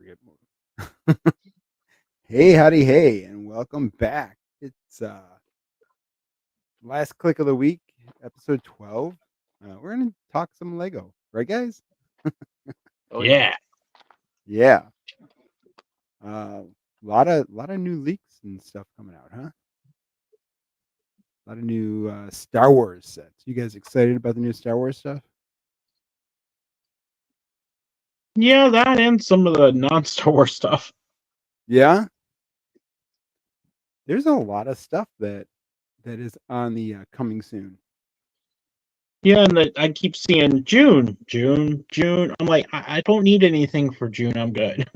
appropriate move. Hey, howdy, hey, and welcome back. It's last click of the week, episode 12. We're gonna talk some Lego, right, guys? Oh Yeah. Yeah. Lot of new leaks and stuff coming out, huh? A lot of new Star Wars sets. You guys excited about the new Star Wars stuff? Yeah, that and some of the non-Star Wars stuff. Yeah. There's a lot of stuff that is on the coming soon. Yeah, and I keep seeing June. I'm like, I don't need anything for June. I'm good.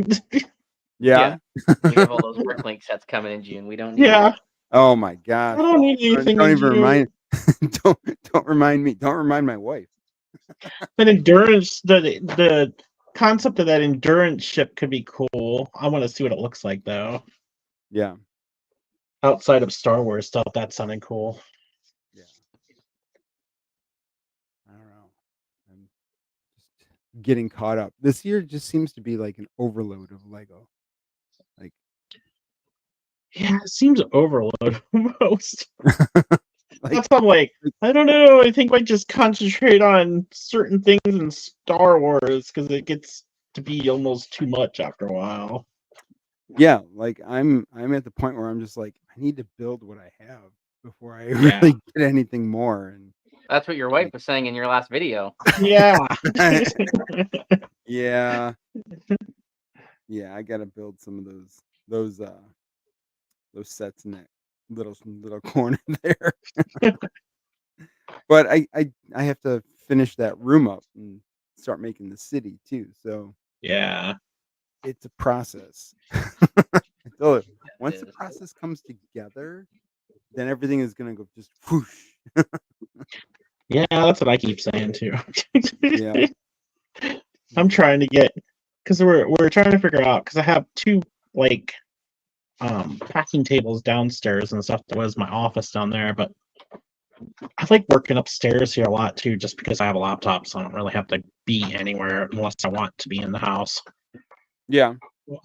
Yeah. We have all those Bricklink sets coming in June. We don't need Yeah. that. Oh my gosh. I don't need anything Don't in even June. remind. don't remind me. Don't remind my wife. But endurance, the concept of that endurance ship could be cool. I want to see what it looks like though. Yeah. Outside of Star Wars stuff, that's something cool. Yeah. I don't know. I'm just getting caught up. This year just seems to be like an overload of Lego. Like, Yeah, it seems overload almost. like, That's why I'm like, I don't know. I think I just concentrate on certain things in Star Wars because it gets to be almost too much after a while. yeah, like I'm at the point where I'm just like, I need to build what I have before I Yeah. really get anything more. And That's what your wife was saying in your last video. Yeah. yeah, yeah, I gotta build some of those sets in that little corner there. But I have to finish that room up and start making the city too. So Yeah. it's a process. I told you, once the is. process comes together, then everything is gonna go just whoosh. Yeah, that's what I keep saying too. Yeah. I'm trying to get because we're trying to figure out because I have two like packing tables downstairs and stuff that was my office down there, but I like working upstairs here a lot too, just because I have a laptop, so I don't really have to be anywhere unless I want to be in the house. Yeah.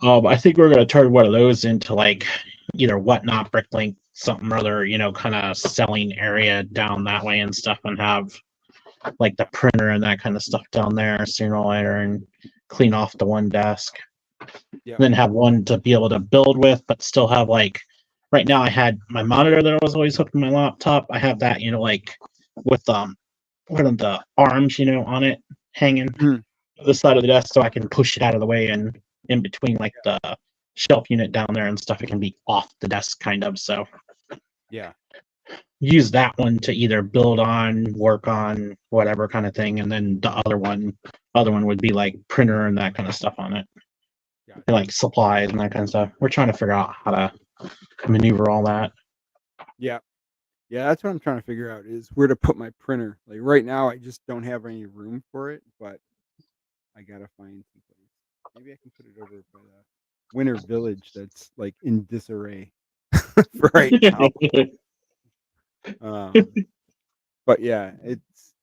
I think we're gonna turn one of those into like either Whatnot, Bricklink, something or other, kind of selling area down that way and stuff, and have like the printer and that kind of stuff down there sooner or later, and clean off the one desk. Yeah. Then have one to be able to build with, but still have like right now I had my monitor that I was always hooked to my laptop. I have that, like with one of the arms, on it hanging Mhm. to the side of the desk so I can push it out of the way and in between like the shelf unit down there and stuff, it can be off the desk kind of. So Yeah. use that one to either build on, work on, whatever kind of thing, and then the other one would be like printer and that kind of stuff on it. Gotcha. And like supplies and that kind of stuff. We're trying to figure out how to maneuver all that. Yeah. Yeah, that's what I'm trying to figure out is where to put my printer. Like right now I just don't have any room for it, but I gotta find some place. Maybe I can put it over by the Winter Village that's like in disarray for right now. But yeah, it's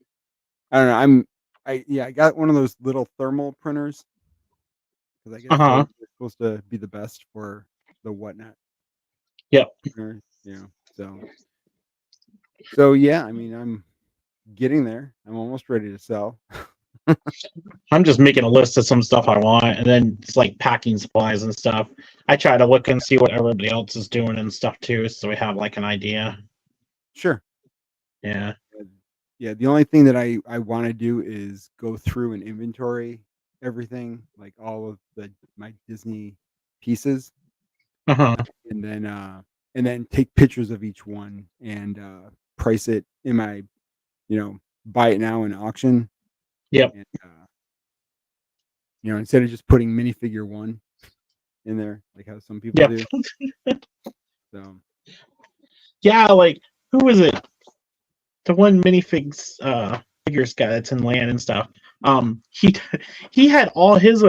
I don't know. I got one of those little thermal printers because I guess they're supposed to be the best for the Whatnot. Yep. Printer, so yeah, I mean I'm getting there. I'm almost ready to sell. I'm just making a list of some stuff I want, and then it's like packing supplies and stuff. I try to look and see what everybody else is doing and stuff too, so we have like an idea. Sure. Yeah. Yeah, the only thing that I want to do is go through and inventory everything, like all of my Disney pieces, and then take pictures of each one and price it in my, buy it now in auction. Yep. And, instead of just putting minifigure one in there, like how some people do. So. Yeah, like who was it? The one minifigs figures guy that's in land and stuff. He had all his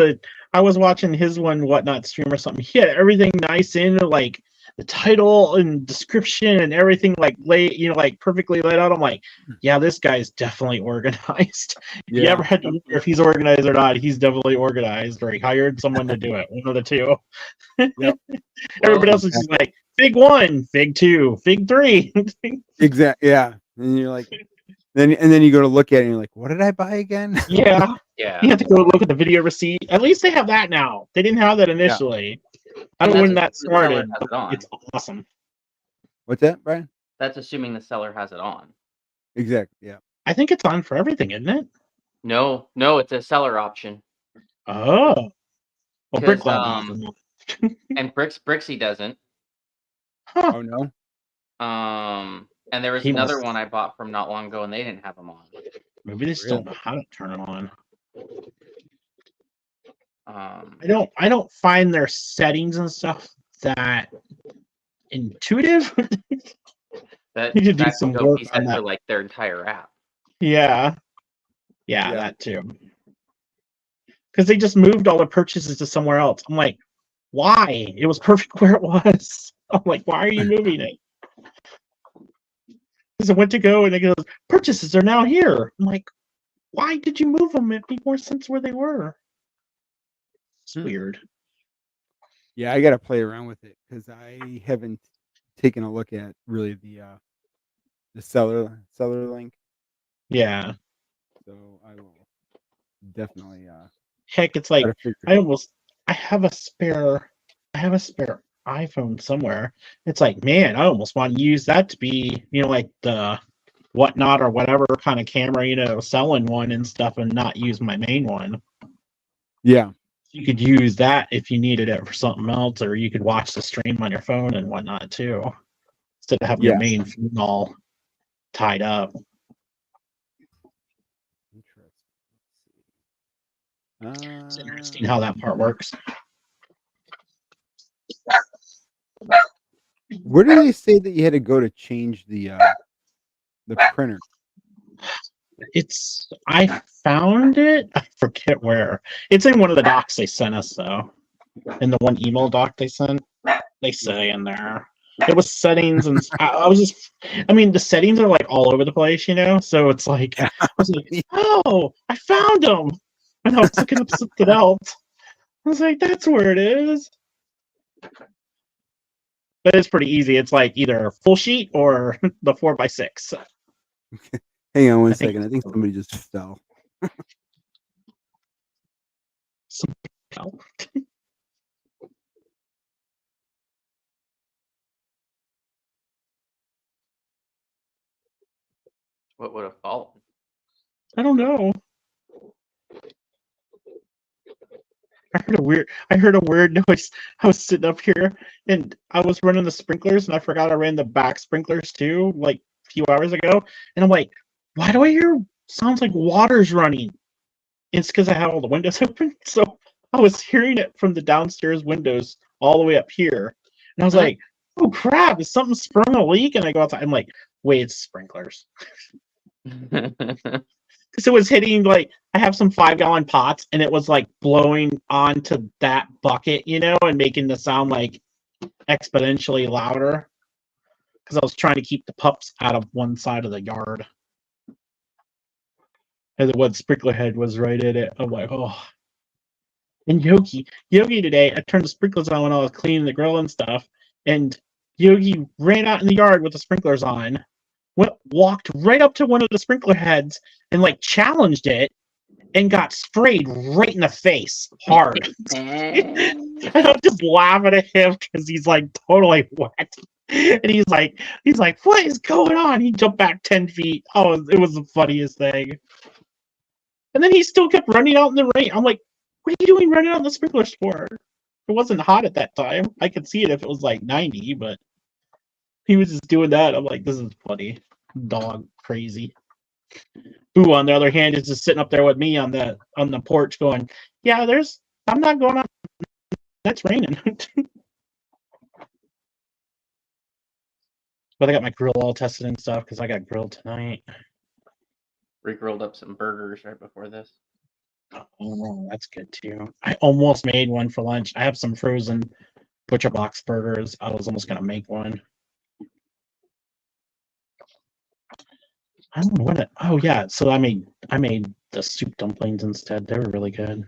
I was watching his one Whatnot stream or something. He had everything nice in like the title and description and everything like like perfectly laid out. I'm like, yeah, this guy's definitely organized. If you ever had to wonder if he's organized or not, he's definitely organized, or he hired someone to do it. One of the two. Yep. Everybody else is just like Fig 1, Fig 2, Fig 3. Exactly. Yeah. And you're like, then you go to look at it and you're like, what did I buy again? Yeah. Yeah. You have to go look at the video receipt. At least they have that now. They didn't have that initially. I don't know when that started. It's awesome. What's that, Brian? That's assuming the seller has it on. Exactly. Yeah. I think it's on for everything, isn't it? No, it's a seller option. Oh. Well, 'Cause, Bricklab doesn't. And Brixie doesn't. Huh. Oh no. And there was another one I bought from not long ago, and they didn't have them on. Maybe they just don't know how to turn them on. I don't find their settings and stuff that intuitive. That you could do some work on that. For like their entire app. Yeah, that too. Because they just moved all the purchases to somewhere else. I'm like, why? It was perfect where it was. I'm like, why are you moving it? Because I went to go and it goes, purchases are now here. I'm like, why did you move them? It made more sense where they were. It's weird. Yeah, I got to play around with it because I haven't taken a look at really the seller link. Yeah. So I will definitely. Heck, it's like I have a spare iPhone somewhere. It's like, man, I almost want to use that to be, like the whatnot or whatever kind of camera, selling one and stuff, and not use my main one. Yeah. You could use that if you needed it for something else, or you could watch the stream on your phone and whatnot too, instead of having your main phone all tied up. It's interesting how that part works. Where did they say that you had to go to change the printer? I found it. I forget where. It's in one of the docs they sent us, though. In the one email doc they sent, they say in there. It was settings, and I was just. I mean, the settings are like all over the place, So it's like, I was like, oh, I found them, and I was looking up something else. I was like, that's where it is. But it's pretty easy. It's like either full sheet or the 4x6. Hang on one second. I think somebody just fell. Somebody fell. What would have fallen? I don't know. I heard a weird noise. I was sitting up here and I was running the sprinklers and I forgot I ran the back sprinklers too, like a few hours ago. And I'm like, why do I hear sounds like water's running? It's because I have all the windows open. So I was hearing it from the downstairs windows all the way up here. And I was like, oh crap, is something sprung a leak? And I go outside. I'm like, wait, it's sprinklers. Because it was hitting, like, I have some 5-gallon pots and it was like blowing onto that bucket, and making the sound like exponentially louder. Because I was trying to keep the pups out of one side of the yard. And the one sprinkler head was right in it. I'm like, oh. And Yogi today, I turned the sprinklers on when I was cleaning the grill and stuff. And Yogi ran out in the yard with the sprinklers on. Walked right up to one of the sprinkler heads and like challenged it and got sprayed right in the face hard. And I'm just laughing at him because he's like totally wet. And he's like, what is going on? He jumped back 10 feet. Oh, it was the funniest thing. And then he still kept running out in the rain. I'm like, what are you doing running out in the sprinklers for? It wasn't hot at that time. I could see it if it was like 90, but he was just doing that. I'm like, this is funny. Dog crazy. Boo, on the other hand, is just sitting up there with me on the porch going, yeah, I'm not going out. That's raining. But I got my grill all tested and stuff because I got grilled tonight. We grilled up some burgers right before this. Oh, that's good too. I almost made one for lunch. I have some frozen Butcher Box burgers. I was almost gonna make one. I don't know what it. Oh yeah, so I made the soup dumplings instead. They were really good.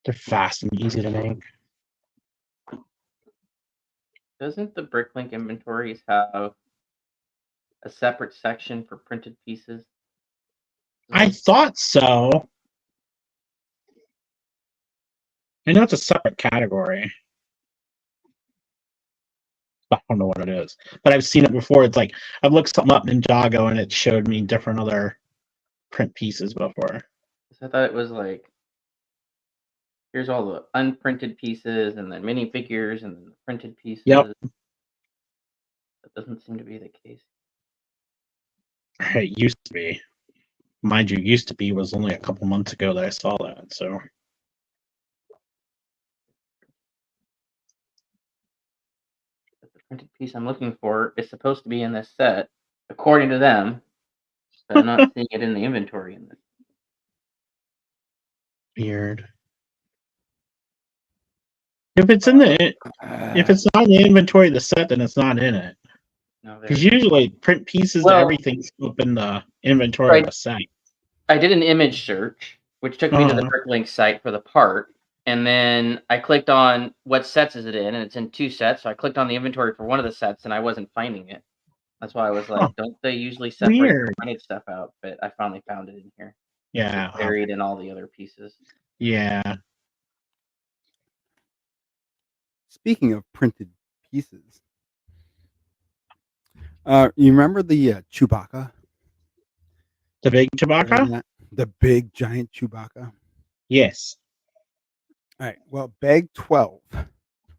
They're fast and easy to make. Doesn't the Bricklink inventories have a separate section for printed pieces? I thought so. I know it's a separate category. I don't know what it is, but I've seen it before. It's like I've looked something up Ninjago and it showed me different other print pieces before. I thought it was like, here's all the unprinted pieces and then minifigures and then the printed pieces. Yep. That doesn't seem to be the case. It used to be. Mind you, used to be was only a couple months ago that I saw that, so. But the printed piece I'm looking for is supposed to be in this set, according to them, but I'm not seeing it in the inventory in this. Weird. If it's in the if it's not in the inventory of the set, then it's not in it. No, because usually print pieces and everything's up in the inventory of the set. I did an image search, which took me to the Bricklink site for the part, and then I clicked on what sets is it in, and it's in 2 sets. So I clicked on the inventory for one of the sets, and I wasn't finding it. That's why I was like, don't they usually separate the printed stuff out? But I finally found it in here. Yeah. It's buried in all the other pieces. Yeah. Speaking of printed pieces, you remember the Chewbacca? The big Chewbacca? The big giant Chewbacca? Yes. All right. Well, bag 12,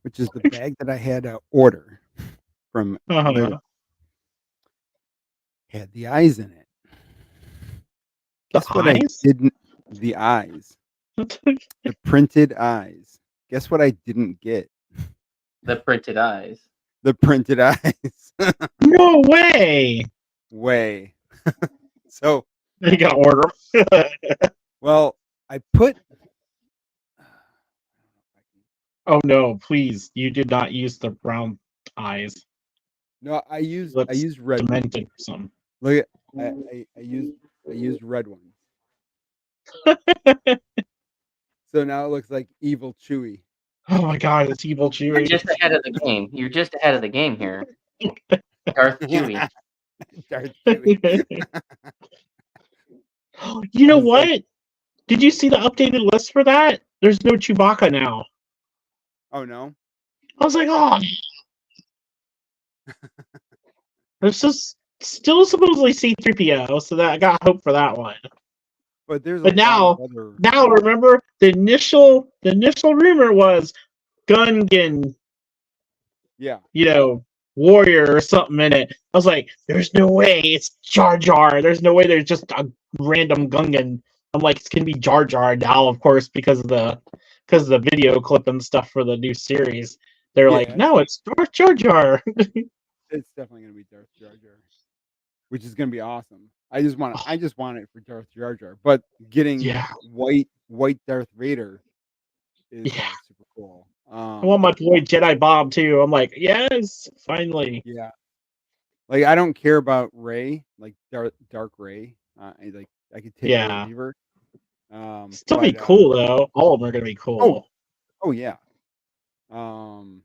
which is the bag that I had to order from had the eyes in it. Guess what I didn't? The eyes. The printed eyes. Guess what I didn't get? The printed eyes. The printed eyes. No way. So you gotta order them. Well, I put. Oh no! Please, you did not use the brown eyes. No, I used red. Demented or something. Look at I used red ones. So now it looks like evil Chewy. Oh my god, it's evil Chewy. You're just ahead of the game. You're just ahead of the game here. Darth Chewy. Darth Chewy. You know what? Did you see the updated list for that? There's no Chewbacca now. Oh no. I was like, oh. There's just still supposedly C-3PO, so that I got hope for that one. But now remember the initial rumor was Gungan. Yeah. You know, warrior or something in it. I was like, there's no way it's Jar Jar. There's no way there's just a random Gungan. I'm like, it's gonna be Jar Jar now, of course, because of the video clip and stuff for the new series. They're like, no, it's Darth Jar Jar. It's definitely gonna be Darth Jar Jar, which is gonna be awesome. I just want it for Darth Jar Jar, but getting white Darth Vader is super cool. I want my boy Jedi Bob too. I'm like, yes, finally. Yeah, like I don't care about Rey, like Dark Rey. I could take her or leave her. Still be cool though. All of them are gonna be cool. Oh yeah. Hang on,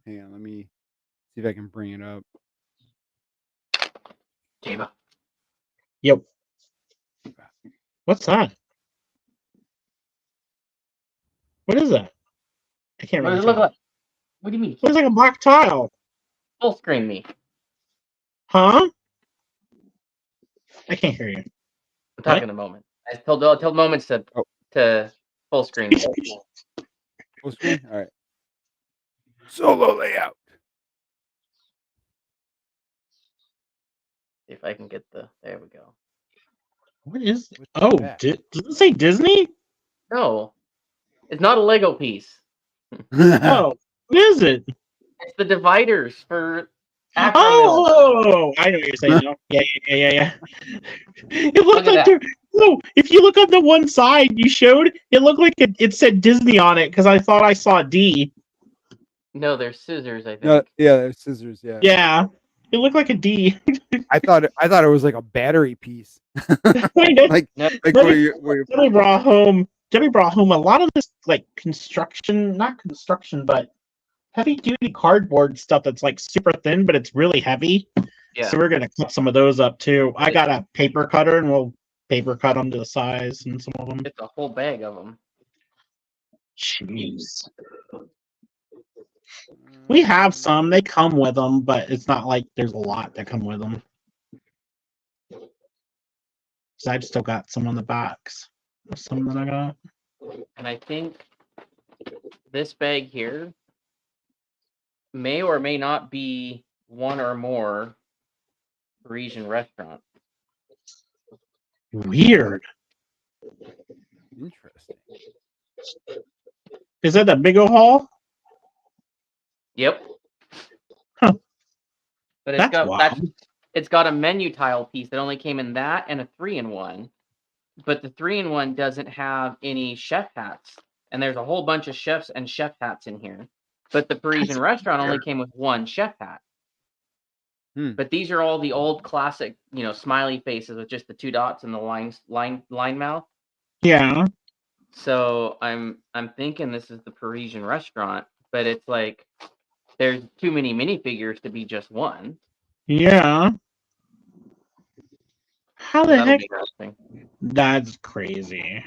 let me see if I can bring it up. Java. Yep. What's that? What is that? I can't remember. What does it look like? What do you mean? It looks like a black tile. Full screen me. Huh? I can't hear you. I'm talking in a moment. I told moments to full screen me. Full screen? All right. Solo layout. See if I can get there we go. What is does it say Disney? No. It's not a Lego piece. Oh, what is it? It's the dividers for acronyms. Oh, I know what you're saying. Yeah. It looked like if you look on the one side you showed, it looked like it said Disney on it because I thought I saw D. No, they're scissors, I think. No, yeah, they're scissors. Yeah. Yeah, it looked like a D. I thought it was like a battery piece. like No. Debbie brought home a lot of this like not construction, but heavy duty cardboard stuff that's like super thin, but it's really heavy. Yeah. So we're gonna cut some of those up too. I got a paper cutter, and we'll paper cut them to the size and some of them. It's a whole bag of them. Jeez. We have some. They come with them, but it's not like there's a lot that come with them. So I've still got some on the box. Some that I got. And I think this bag here may or may not be one or more Parisian restaurants. Weird. Interesting. Is that the Big O Hall? Yep. Huh. But it's got a menu tile piece that only came in that and a 3-in-1. But the 3-in-1 doesn't have any chef hats. And there's a whole bunch of chefs and chef hats in here. But the Parisian restaurant only came with one chef hat. But these are all the old classic, smiley faces with just the 2 dots and the line mouth. Yeah. So I'm thinking this is the Parisian restaurant, but it's like there's too many minifigures to be just one. Yeah. How the heck? That's crazy.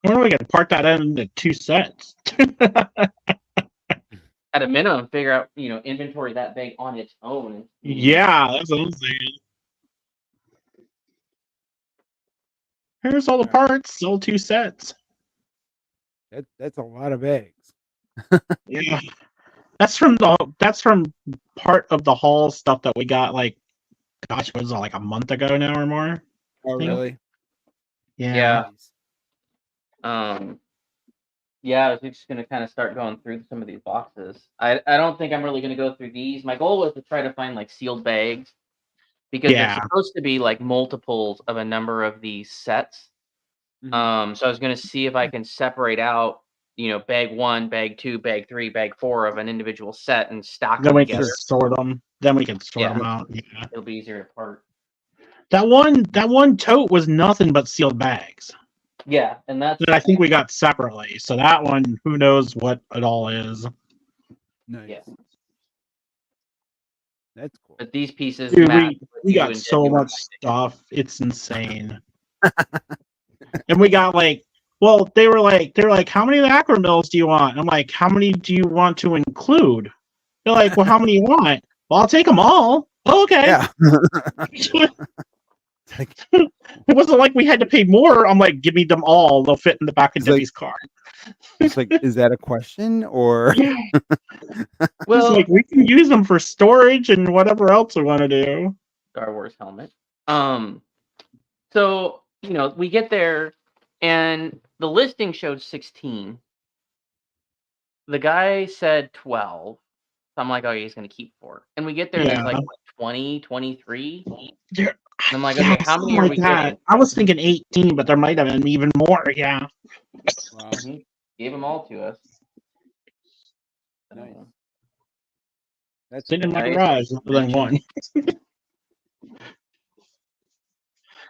I wonder if we can part that into 2 sets. At a minimum, figure out, inventory that big on its own. Yeah, that's what I'm saying. Here's all the parts, all 2 sets. That's a lot of eggs. Yeah. That's from part of the haul stuff that we got, like, gosh, was it like a month ago now or more? Oh, really? Yeah. Yeah, I was just going to kind of start going through some of these boxes. I don't think I'm really going to go through these. My goal was to try to find like sealed bags because there's supposed to be like multiples of a number of these sets. So I was going to see if I can separate out, bag 1, bag 2, bag 3, bag 4 of an individual set and stack them together. Then we can sort them out. Yeah. It'll be easier to part. That one tote was nothing but sealed bags. Yeah, and that's I think we got separately. So that one, who knows what it all is. Nice. Yeah. That's cool. But these pieces, dude, we got so much stuff. It's insane. And we got they were like, how many Acromills do you want? I'm like, how many do you want to include? They're like, well, how many you want? Well, I'll take them all. Oh, okay. Yeah. It wasn't like we had to pay more. I'm like, give me them all. They'll fit in the back of Debbie's car. It's like, is that a question or? Well, like, we can use them for storage and whatever else we want to do. Star Wars helmet. So we get there, and the listing showed 16. The guy said 12. So I'm like, oh, he's gonna keep 4. And we get there, and there's like 20, 23. And I'm like, okay, how many are we getting? I was thinking 18, but there might have been even more. Yeah. Wow. He gave them all to us. Nice. That's in my garage, than one.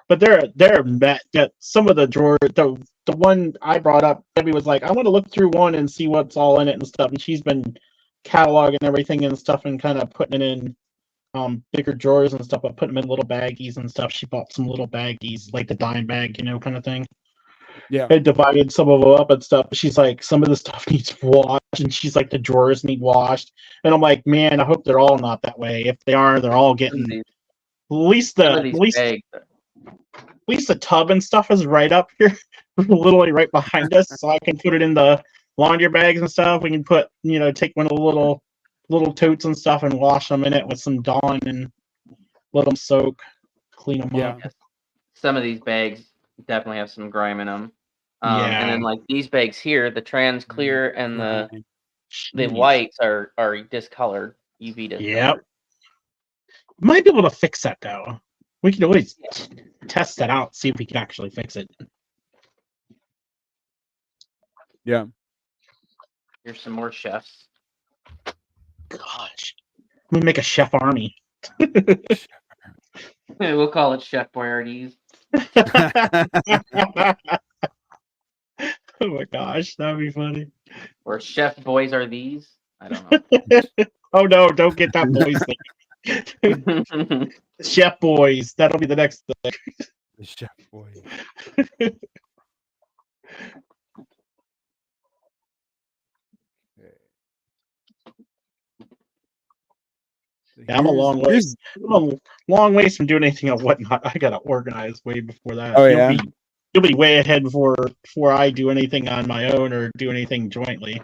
But they're met that some of the drawers, the one I brought up, Debbie was like, I want to look through one and see what's all in it and stuff. And she's been cataloging everything and stuff and kind of putting it in bigger drawers and stuff, but putting them in little baggies and stuff. She bought some little baggies, like the dime bag, kind of thing. Yeah. I divided some of them up and stuff. She's like, some of the stuff needs washed, and she's like, the drawers need washed. And I'm like, man, I hope they're all not that way. If they are, they're all getting at least the tub and stuff is right up here, literally right behind us, so I can put it in the laundry bags and stuff. We can put, take one of the little totes and stuff and wash them in it with some Dawn and let them soak, clean them up. Some of these bags definitely have some grime in them. And then like these bags here, the trans clear and the whites are discolored, UV discolored. Yep. Might be able to fix that though. We can always test that out, see if we can actually fix it. Yeah. Here's some more chefs. Gosh, I'm gonna make a chef army. We'll call it Chef Boyardee's. Oh my gosh, that'd be funny. Or Chef Boys Are These? I don't know. Oh no, don't get that boys thing. Chef boys, that'll be the next thing. The chef boy. So Yeah, I'm a long ways. I'm a long ways from doing anything on Whatnot. I gotta organize way before that. Oh yeah. You'll be way ahead before I do anything on my own or do anything jointly.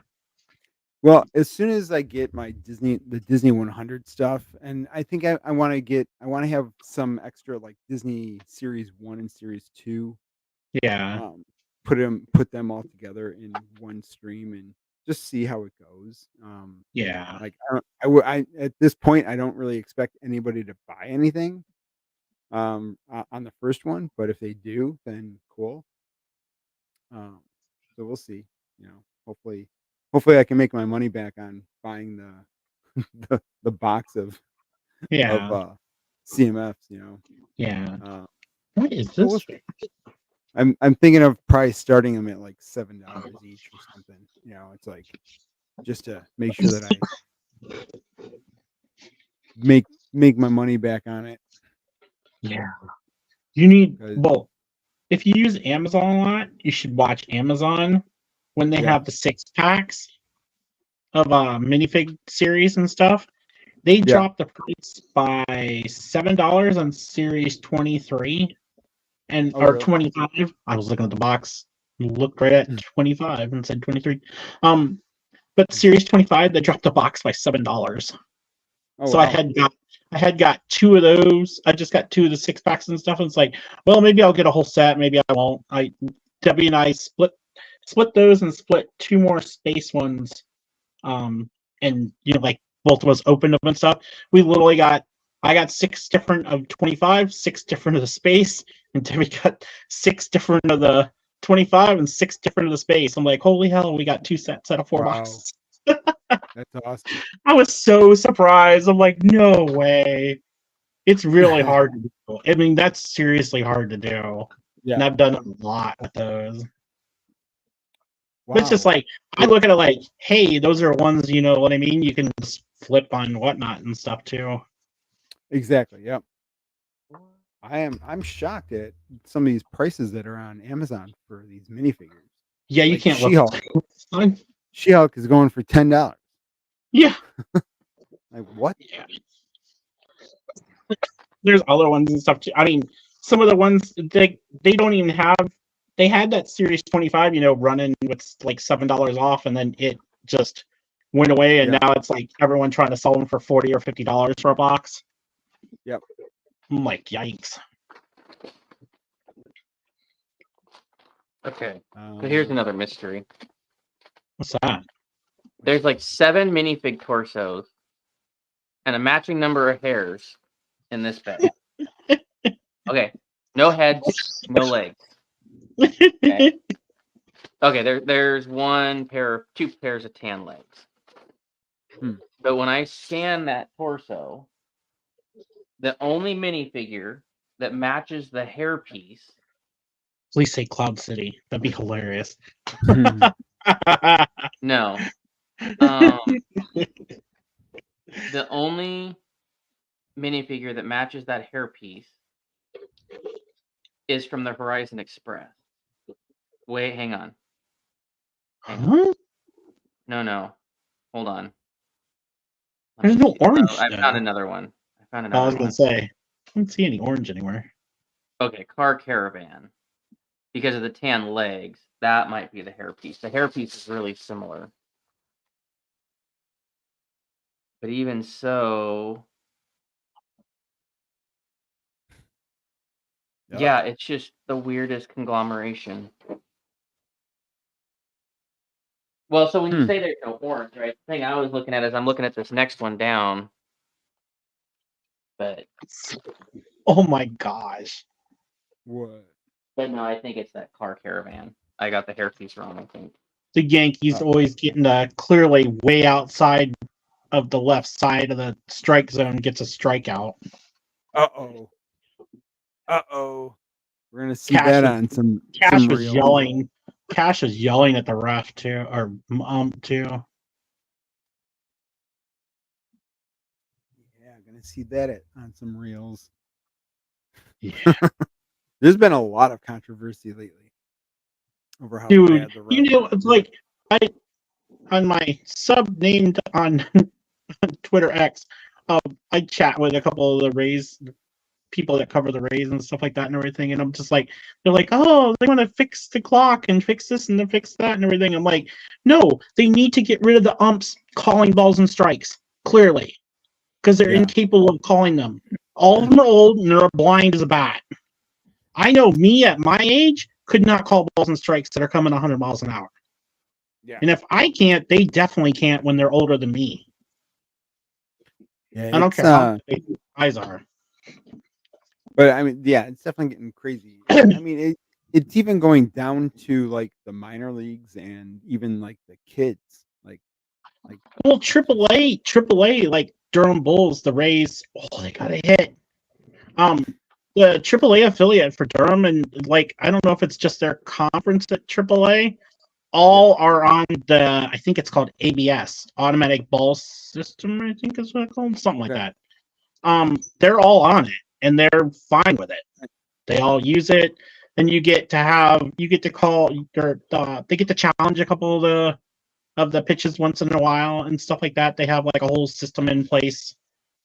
Well, as soon as I get my the Disney 100 stuff, and I think I want to have some extra like Disney Series 1 and Series 2, Yeah. put them all together in one stream and just see how it goes. Yeah. Like I at this point I don't really expect anybody to buy anything on the first one, but if they do, then cool. So we'll see. You know, hopefully I can make my money back on buying the the box of Yeah. CMFs. You know. Yeah. What is But we'll this? see. I'm thinking of probably starting them at like $7 each or something. You know, it's like just to make sure that I make my money back on it. Yeah. You need 'Cause- well, if you use Amazon a lot, you should watch Amazon when they Yeah. have the 6-packs of minifig series and stuff. They Yeah. dropped the price by $7 on Series 23 and Oh, or really? 25. I was looking at the box, looked right at 25 and said 23. But Series 25, they dropped the box by $7. Oh, So wow. I had got 2 of those. I just got 2 of the 6-packs and stuff. And it's like, well, maybe I'll get a whole set. Maybe I won't. Debbie and I split those and split 2 more space ones. And like both of us opened them and stuff. We literally I got 6 different of 25, 6 different of the space, and Debbie got 6 different of the 25 and 6 different of the space. I'm like, holy hell, we got 2 sets out of 4 Wow. boxes. That's awesome. I was so surprised. I'm like, no way. It's really hard to do. I mean, that's seriously hard to do. Yeah. And I've done a lot with those. Wow. But it's just like, I look at it like, hey, those are ones, you know what I mean? You can just flip on Whatnot and stuff too. Exactly. Yep. I'm shocked at some of these prices that are on Amazon for these minifigures. Yeah, you Like can't She-Hulk. look. She-Hulk is going for $10. Yeah. Like what? Yeah. There's other ones and stuff too. I mean, some of the ones they don't even have. They had that Series 25, running with like $7 off, and then it just went away, and now it's like everyone trying to sell them for $40 or $50 for a box. Yep. I'm like, yikes. Okay. So here's another mystery. What's that? There's like 7 minifig torsos and a matching number of hairs in this bag. Okay. No heads, no legs. Okay. There's 2 pairs of tan legs. But when I scan that torso, the only minifigure that matches the hairpiece. Please say Cloud City. That'd be hilarious. No. The only minifigure that matches that hairpiece is from the Horizon Express. Wait, hang on. Huh? No. Hold on. There's no orange. I found another one. I was going to say, I don't see any orange anywhere. Okay, Car Caravan. Because of the tan legs, that might be the hairpiece. The hairpiece is really similar. But even so, yeah, it's just the weirdest conglomeration. Well, so when you say there's no orange, right? The thing I was looking at is I'm looking at this next one down. But oh my gosh. What? But no, I think it's that Car Caravan. I got the hairpiece wrong, I think. the Yankees always getting clearly way outside of the left side of the strike zone gets a strikeout. Uh-oh. We're gonna see Cash that was- on some Cash was reels. yelling. Cash was yelling at the ref too, or too. Yeah, gonna see that on some reels. Yeah. There's been a lot of controversy lately over how Dude, bad the refs you know, are. it's like on my sub named on Twitter X, I chat with a couple of the Rays people that cover the Rays and stuff like that and everything, and I'm just like, they're like, oh, they want to fix the clock and fix this and then fix that and everything. I'm like, no, they need to get rid of the umps calling balls and strikes, clearly, because they're incapable of calling them. All of them are old and they're blind as a bat. I know me at my age could not call balls and strikes that are coming 100 miles an hour. Yeah. And if I can't, they definitely can't when they're older than me. Yeah, I don't care how big your eyes are. But I mean, yeah, it's definitely getting crazy. I mean, it's even going down to like the minor leagues and even like the kids. Well, AAA, like Durham Bulls, the Rays. Oh, they got a hit. The AAA affiliate for Durham, and like I don't know if it's just their conference at AAA. All are on the, I think it's called ABS, Automatic Ball System. I think is what it's called, something like that. They're all on it, and they're fine with it. They all use it, and you get to call, or they get to challenge a couple of the pitches once in a while and stuff like that. They have like a whole system in place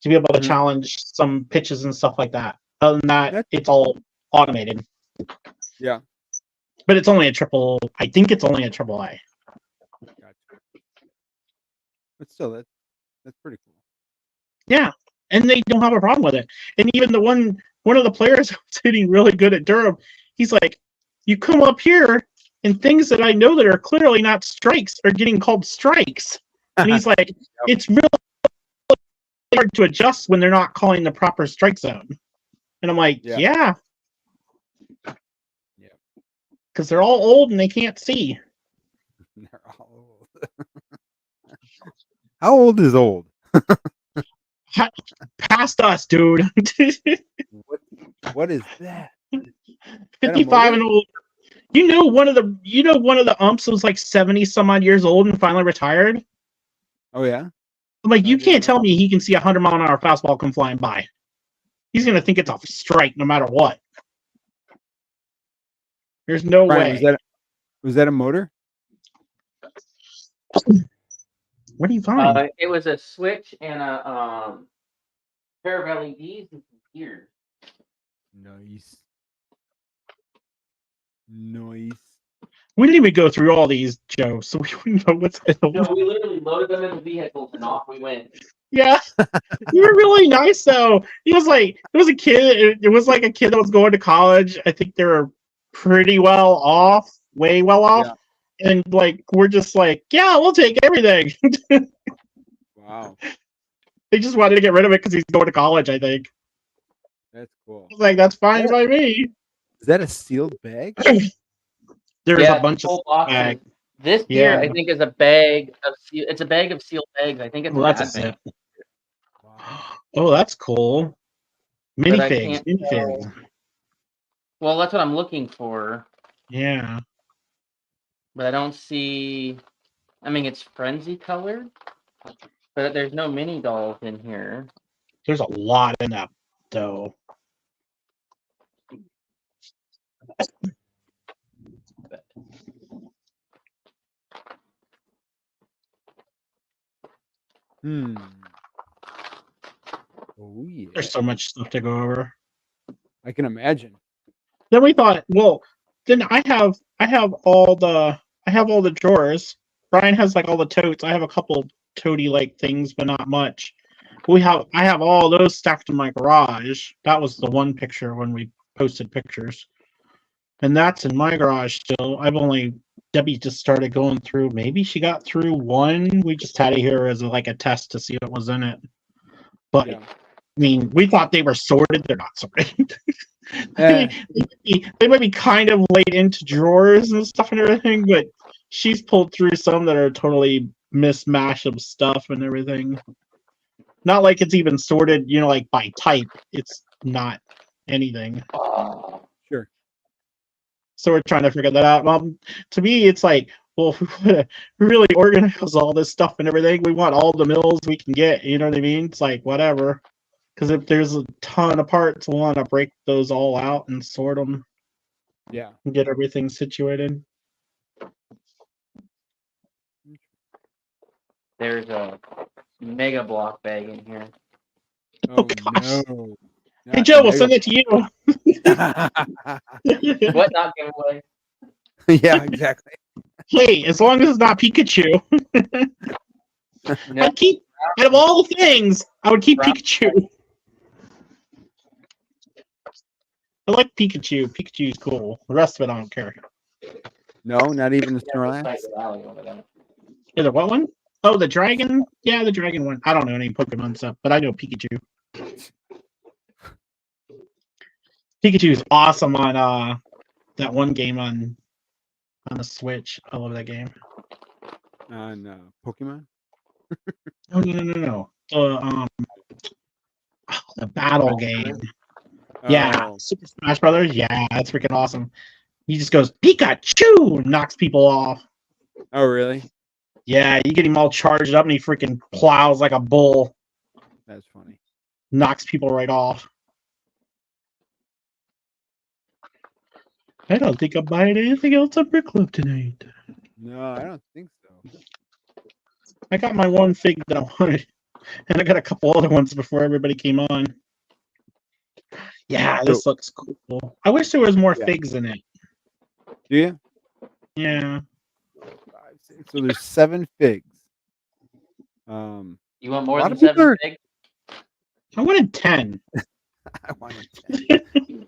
to be able to challenge some pitches and stuff like that. Other than that, it's all automated. Yeah. But it's only I think it's only a AAA. Gotcha. But still, that's pretty cool. Yeah. And they don't have a problem with it. And even the one of the players who's hitting really good at Durham, he's like, you come up here and things that I know that are clearly not strikes are getting called strikes. And he's like, it's really hard to adjust when they're not calling the proper strike zone. And I'm like, yeah. Because they're all old and they can't see. They're all old. How old is old? Past us, dude. What is that? 55 and older. You know one of the umps was like 70 some odd years old and finally retired. Oh yeah. I'm like, you can't tell me he can see 100-mile-an-hour fastball come flying by. He's gonna think it's a strike no matter what. There's no way. Was that a motor? What do you find? It was a switch and a pair of LEDs and some gears. Nice. We didn't even go through all these, Joe, so we wouldn't know what's in them. No, we literally loaded them in the vehicles and off we went. Yeah. You were really nice though. It was a kid. It was like a kid that was going to college. I think they were pretty well off, way well off. Yeah. And like we're just like, yeah, we'll take everything. Wow. They just wanted to get rid of it because he's going to college, I think. That's cool. I was like, that's fine by me. Is that a sealed bag? There's a bunch of bags. This here, I think, is a bag of it's a bag of sealed bags. I think it's that's a zip. Wow. Oh, that's cool. Minifigs. Well, that's what I'm looking for. Yeah. But I don't see. I mean, it's frenzy colored, but there's no mini dolls in here. There's a lot in that, though. Oh yeah. There's so much stuff to go over. I can imagine. Then we thought, well, then I have all the drawers. Brian has like all the totes. I have a couple toady like things, but not much. I have all those stacked in my garage. That was the one picture when we posted pictures. And that's in my garage still. Debbie just started going through. Maybe she got through one. We just had it here as like a test to see what was in it. But I mean, we thought they were sorted. They're not sorted. They might be kind of laid into drawers and stuff and everything, but she's pulled through some that are totally mismatch of stuff and everything. Not like it's even sorted, like by type. It's not anything. Sure. So we're trying to figure that out. To me, it's like, well, if we really organize all this stuff and everything, we want all the mills we can get. You know what I mean? It's like, whatever. Because if there's a ton of parts, we'll want to break those all out and sort them. Yeah. And get everything situated. There's a mega block bag in here. Oh, gosh. no. Hey, Joe, we'll send it to you. What not giveaway? Yeah, exactly. Hey, as long as it's not Pikachu. No, I'd keep, out of all the things, I would keep Pikachu. I like Pikachu. Pikachu's cool. The rest of it, I don't care. No, not even the Sniper Snorlax. Valley over there. Is it what one? Oh, the dragon? Yeah, the dragon one. I don't know any Pokemon stuff, but I know Pikachu. Pikachu's awesome on that one game on the Switch. I love that game. On Pokemon? No. The battle game. Yeah, Oh, Super Smash Brothers. Yeah, that's freaking awesome. He just goes Pikachu and knocks people off. oh, really? Yeah, you get him all charged up and he freaking plows like a bull. That's funny. Knocks people right off. I don't think I'm buying anything else on Brick Club tonight. No, I don't think so. I got my one fig that I wanted, and I got a couple other ones before everybody came on. Yeah, this looks cool. I wish there was more figs in it. Do you? Yeah. 5, 6. So there's 7 figs. You want more than 7 figs? I wanted 10. I wanted 10.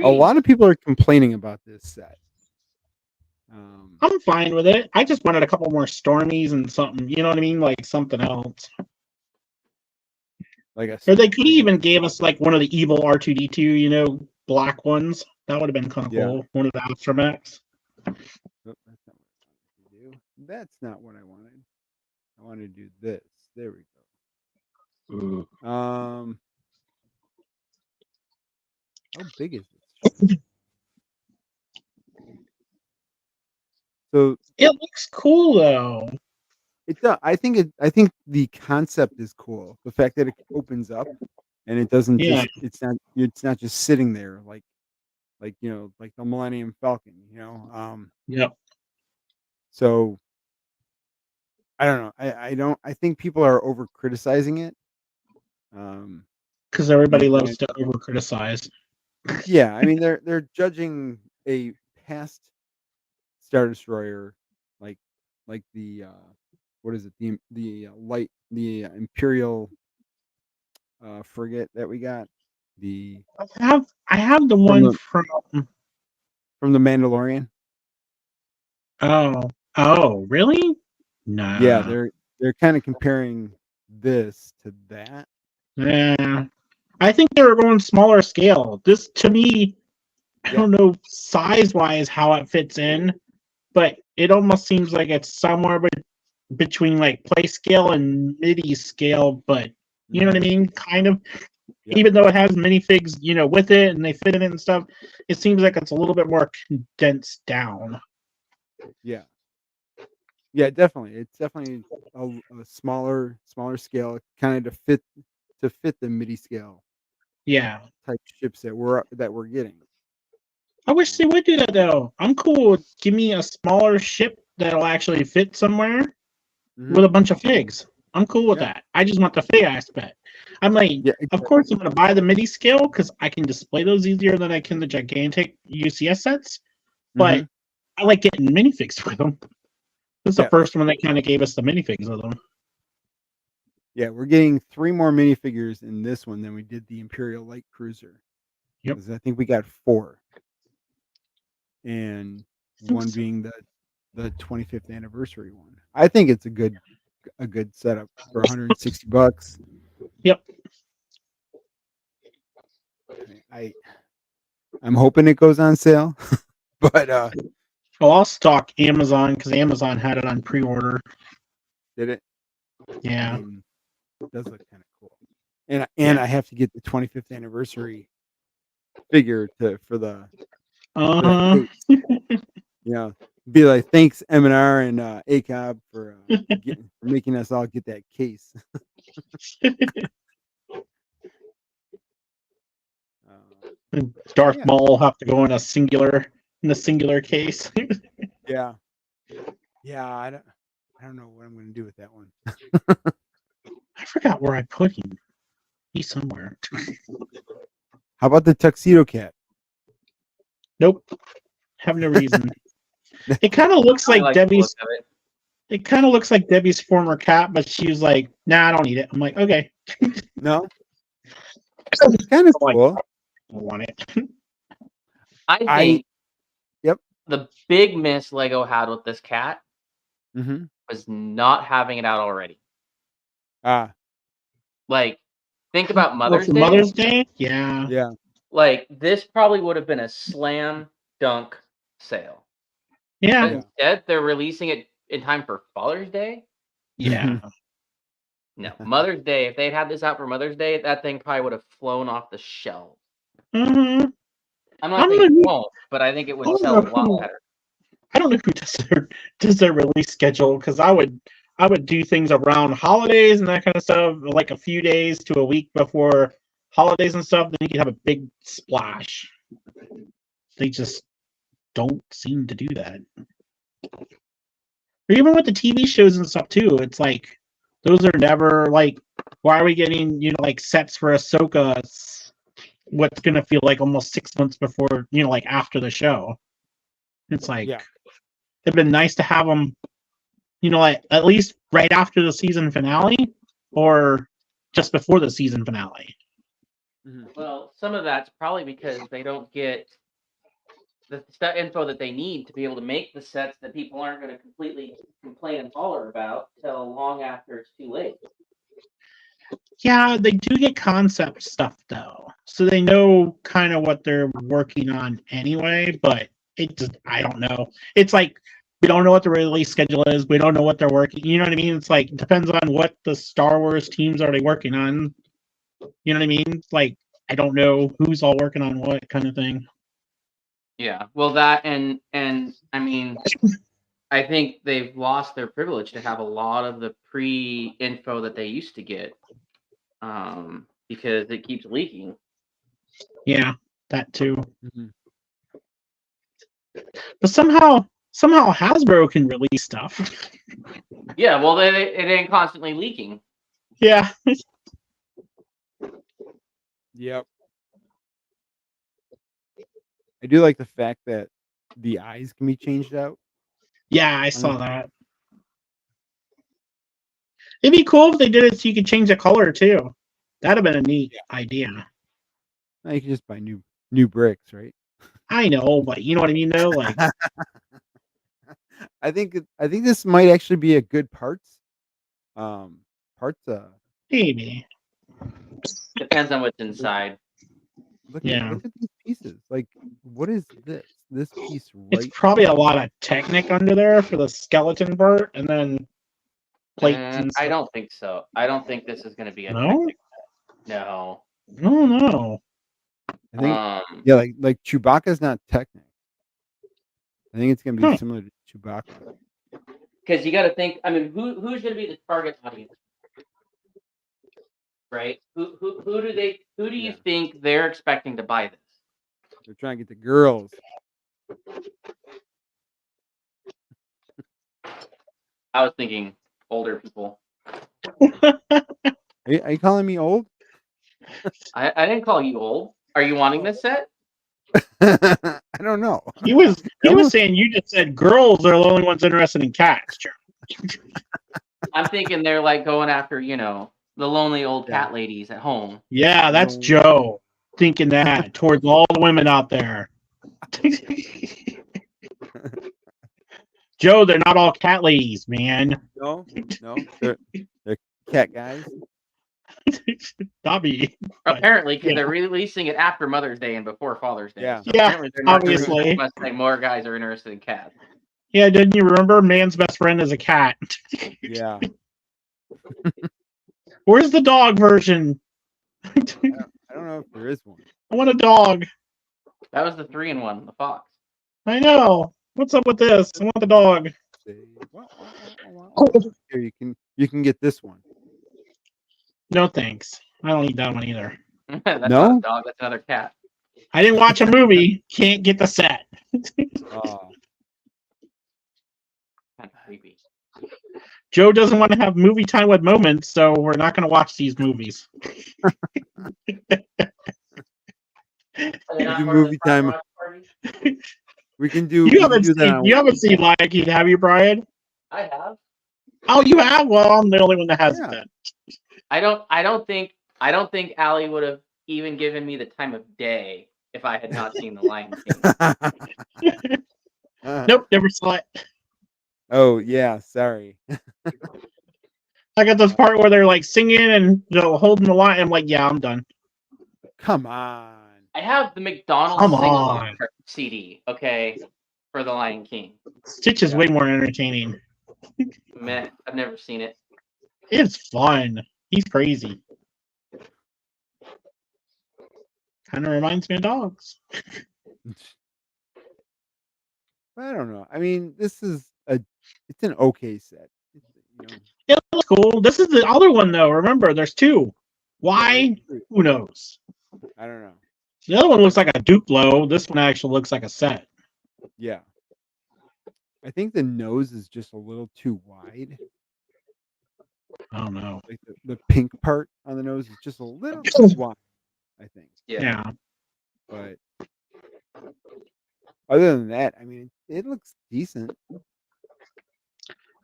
A lot of people are complaining about this set. I'm fine with it. I just wanted a couple more Stormies and something. You know what I mean? Like something else. Like or they could even gave us like one of the evil R2D2, black ones. That would have been kind of cool. One of the Astromechs. Oh, that's not what I wanted. I want to do this. There we go. How big is this? So it looks cool though. It does. I think the concept is cool. The fact that it opens up and it doesn't just it's not just sitting there like like the Millennium Falcon, Yep. So I don't know. I think people are over criticizing it. Because everybody loves to over criticize. Yeah, I mean they're judging a past Star Destroyer like the what is it? The Imperial frigate that we got. I have the one from the Mandalorian. Oh, really? Nah. Yeah, they're kind of comparing this to that. Yeah. I think they were going smaller scale. This to me, I don't know size-wise how it fits in, but it almost seems like it's somewhere between like play scale and MIDI scale, but you know what I mean? Kind of. Yep. Even though it has minifigs, with it and they fit in it and stuff, it seems like it's a little bit more condensed down. Yeah. Yeah, definitely. It's definitely a smaller scale, kind of to fit the MIDI scale. Yeah. Type ships that we're getting. I wish they would do that though. I'm cool. Give me a smaller ship that'll actually fit somewhere with a bunch of figs. I'm cool with that. I just want the fig aspect. I'm like, of course I'm gonna buy the MIDI scale because I can display those easier than I can the gigantic UCS sets. But I like getting minifigs with them. This is the first one that kind of gave us the minifigs of them. Yeah, we're getting 3 more minifigures in this one than we did the Imperial Light Cruiser. Yep. I think we got 4. And one being the 25th anniversary one. I think it's a good setup for $160. Yep. I'm hoping it goes on sale, but Oh, I'll stock Amazon because Amazon had it on pre-order. Did it? Yeah. I mean, it does look kind of cool. And Yeah. I have to get the 25th anniversary figure for that Uh-huh. case. Yeah. Be like, thanks M&R and ACOB for making us all get that case. Darth Yeah. Maul will have to go in a singular case. Yeah. Yeah, I don't know what I'm going to do with that one. I forgot where I put him. He's somewhere. How about the tuxedo cat? Nope. Have no reason. It kind of looks I like like the Debbie's. look of it. It kind of looks like Debbie's former cat, but she was like, "Nah, I don't need it." I'm like, "Okay." No? It's kind of I'm like, cool. I don't want it. I think Yep. the big miss Lego had with this cat Mm-hmm. was not having it out already. Ah, Like, think about Oh, Mother's for Day. Mother's Day? Yeah. yeah. Like, this probably would have been a slam dunk sale. Yeah. But instead, they're releasing it in time for Father's Day. Yeah. No, Mother's Day. If they'd had this out for Mother's Day, that thing probably would have flown off the shelf. Mm-hmm. I'm not saying it won't, but I think it would sell a lot better. I don't know who does their release schedule because I would do things around holidays and that kind of stuff, like a few days to a week before holidays and stuff. Then you could have a big splash. They just don't seem to do that. Or even with the TV shows and stuff too, it's like those are never like. Why are we getting like sets for Ahsoka? What's gonna feel like almost 6 months before like after the show? It's like it'd been nice to have them, like at least right after the season finale or just before the season finale. Well, some of that's probably because they don't get the info that they need to be able to make the sets that people aren't going to completely complain and holler about till long after it's too late. Yeah, they do get concept stuff though, so they know kind of what they're working on anyway. But I don't know. It's like we don't know what the release schedule is. We don't know what they're working. You know what I mean? It's like it depends on what the Star Wars teams are they working on. You know what I mean? It's like I don't know who's all working on what kind of thing. Yeah, well, that and I mean, I think they've lost their privilege to have a lot of the pre-info that they used to get, because it keeps leaking. Yeah, that too. But somehow Hasbro can release stuff. Yeah, well, it ain't constantly leaking. Yeah. Yep. I do like the fact that the eyes can be changed out. Yeah, I saw that. It'd be cool if they did it so you could change the color too. That'd have been a neat idea. Now you can just buy new bricks, right? I know, but you know what I mean though? Like I think this might actually be a good parts. Maybe. Depends on what's inside. Look at these pieces. Like, what is this? This piece right It's probably a lot of Technic under there for the skeleton part, and then plates and stuff. I don't think so. I don't think this is going to be a No? Technic. No. No. I think like Chewbacca's not Technic. I think it's gonna be similar to Chewbacca. Because you got to think. I mean, who's going to be the target audience, right? Who do you think they're expecting to buy this? They're trying to get the girls. I was thinking older people. Are you calling me old? I didn't call you old. Are you wanting this set? I don't know. He was saying you just said girls are the only ones interested in cats. I'm thinking they're like going after, the lonely old cat ladies at home. Yeah, that's Joe thinking that towards all the women out there. Joe, they're not all cat ladies, man. No, they're cat guys. Dobby. Apparently, because they're releasing it after Mother's Day and before Father's Day. Yeah, so apparently they're not obviously. must say more guys are interested in cats. Yeah, didn't you remember? Man's best friend is a cat. Yeah. Where's the dog version? I don't know if there is one. I want a dog. That was the 3-in-1, the fox. I know. What's up with this? I want the dog. Here, you can get this one. No thanks. I don't need that one either. That's No? not a dog. That's another cat. I didn't watch a movie. Can't get the set. Oh, Kind of creepy. Joe doesn't want to have movie time with moments, so we're not going to watch these movies. do movie time. We can do. You haven't do that. you haven't seen Lion King, have you, Brian? I have. Oh, you have? Well, I'm the only one that hasn't. Yeah. Then. I don't think Allie would have even given me the time of day if I had not seen The Lion King. Nope, never saw it. Oh yeah, sorry. I got this part where they're like singing and holding the line. I'm like, yeah, I'm done. Come on. I have the McDonald's Come sing-along on. CD, okay, for The Lion King. Stitch is way more entertaining. Meh, I've never seen it. It's fun. He's crazy. Kind of reminds me of dogs. I don't know. I mean, it's an okay set. It looks cool. This is the other one though. Remember, there's two. Why? Who knows? I don't know. The other one looks like a Duplo. This one actually looks like a set. Yeah. I think the nose is just a little too wide. I don't know. Like the pink part on the nose is just a little too wide, I think. Yeah. But other than that, I mean, it looks decent.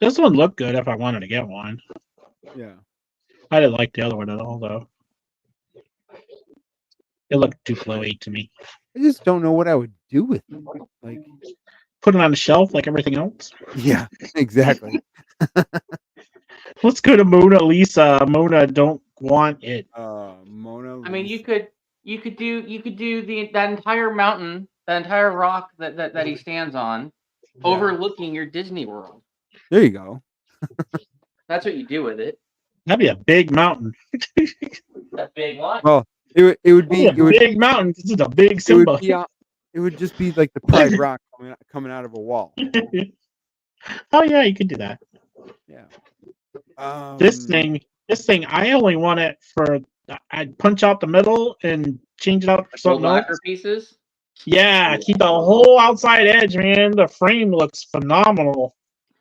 This one looked good if I wanted to get one. Yeah. I didn't like the other one at all, though. It looked too flowy to me. I just don't know what I would do with it. Like, put it on the shelf like everything else. Yeah, exactly. Let's go to Mona Lisa. Mona don't want it. Mona Lisa. I mean, you could do that entire mountain, that entire rock that he stands on, overlooking your Disney World. There you go. That's what you do with it. That'd be a big mountain. That big one. Well, it would be a big mountain. This is a big Simba. It would just be like the Pride Rock coming out of a wall. Oh yeah, you could do that. Yeah. This thing, I only want it for. I'd punch out the middle and change it out for something lacquer else. pieces. Yeah, keep the whole outside edge, man. The frame looks phenomenal.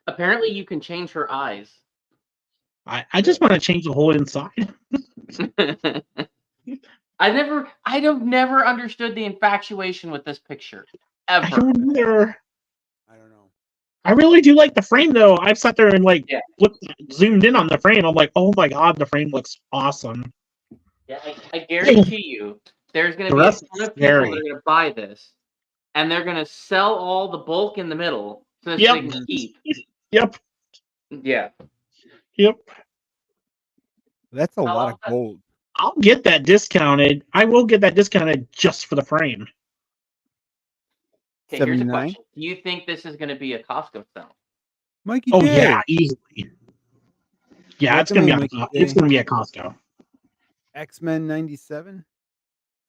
Apparently, you can change her eyes. I just want to change the whole inside. I've never understood the infatuation with this picture. Ever. I don't either. I don't know. I really do like the frame though. I've sat there and zoomed in on the frame. I'm like, oh my god, the frame looks awesome. Yeah, I guarantee you, there's going to be a ton of people that are going to buy this, and they're going to sell all the bulk in the middle so that they can keep. Yep. Yeah. Yep. That's a lot of gold. I'll get that discounted. I will get that discounted just for the frame. Okay, here's a question. Do you think this is going to be a Costco sell? Mikey J. Yeah, easily. Yeah, it's going to be at Costco. X-Men 97. Have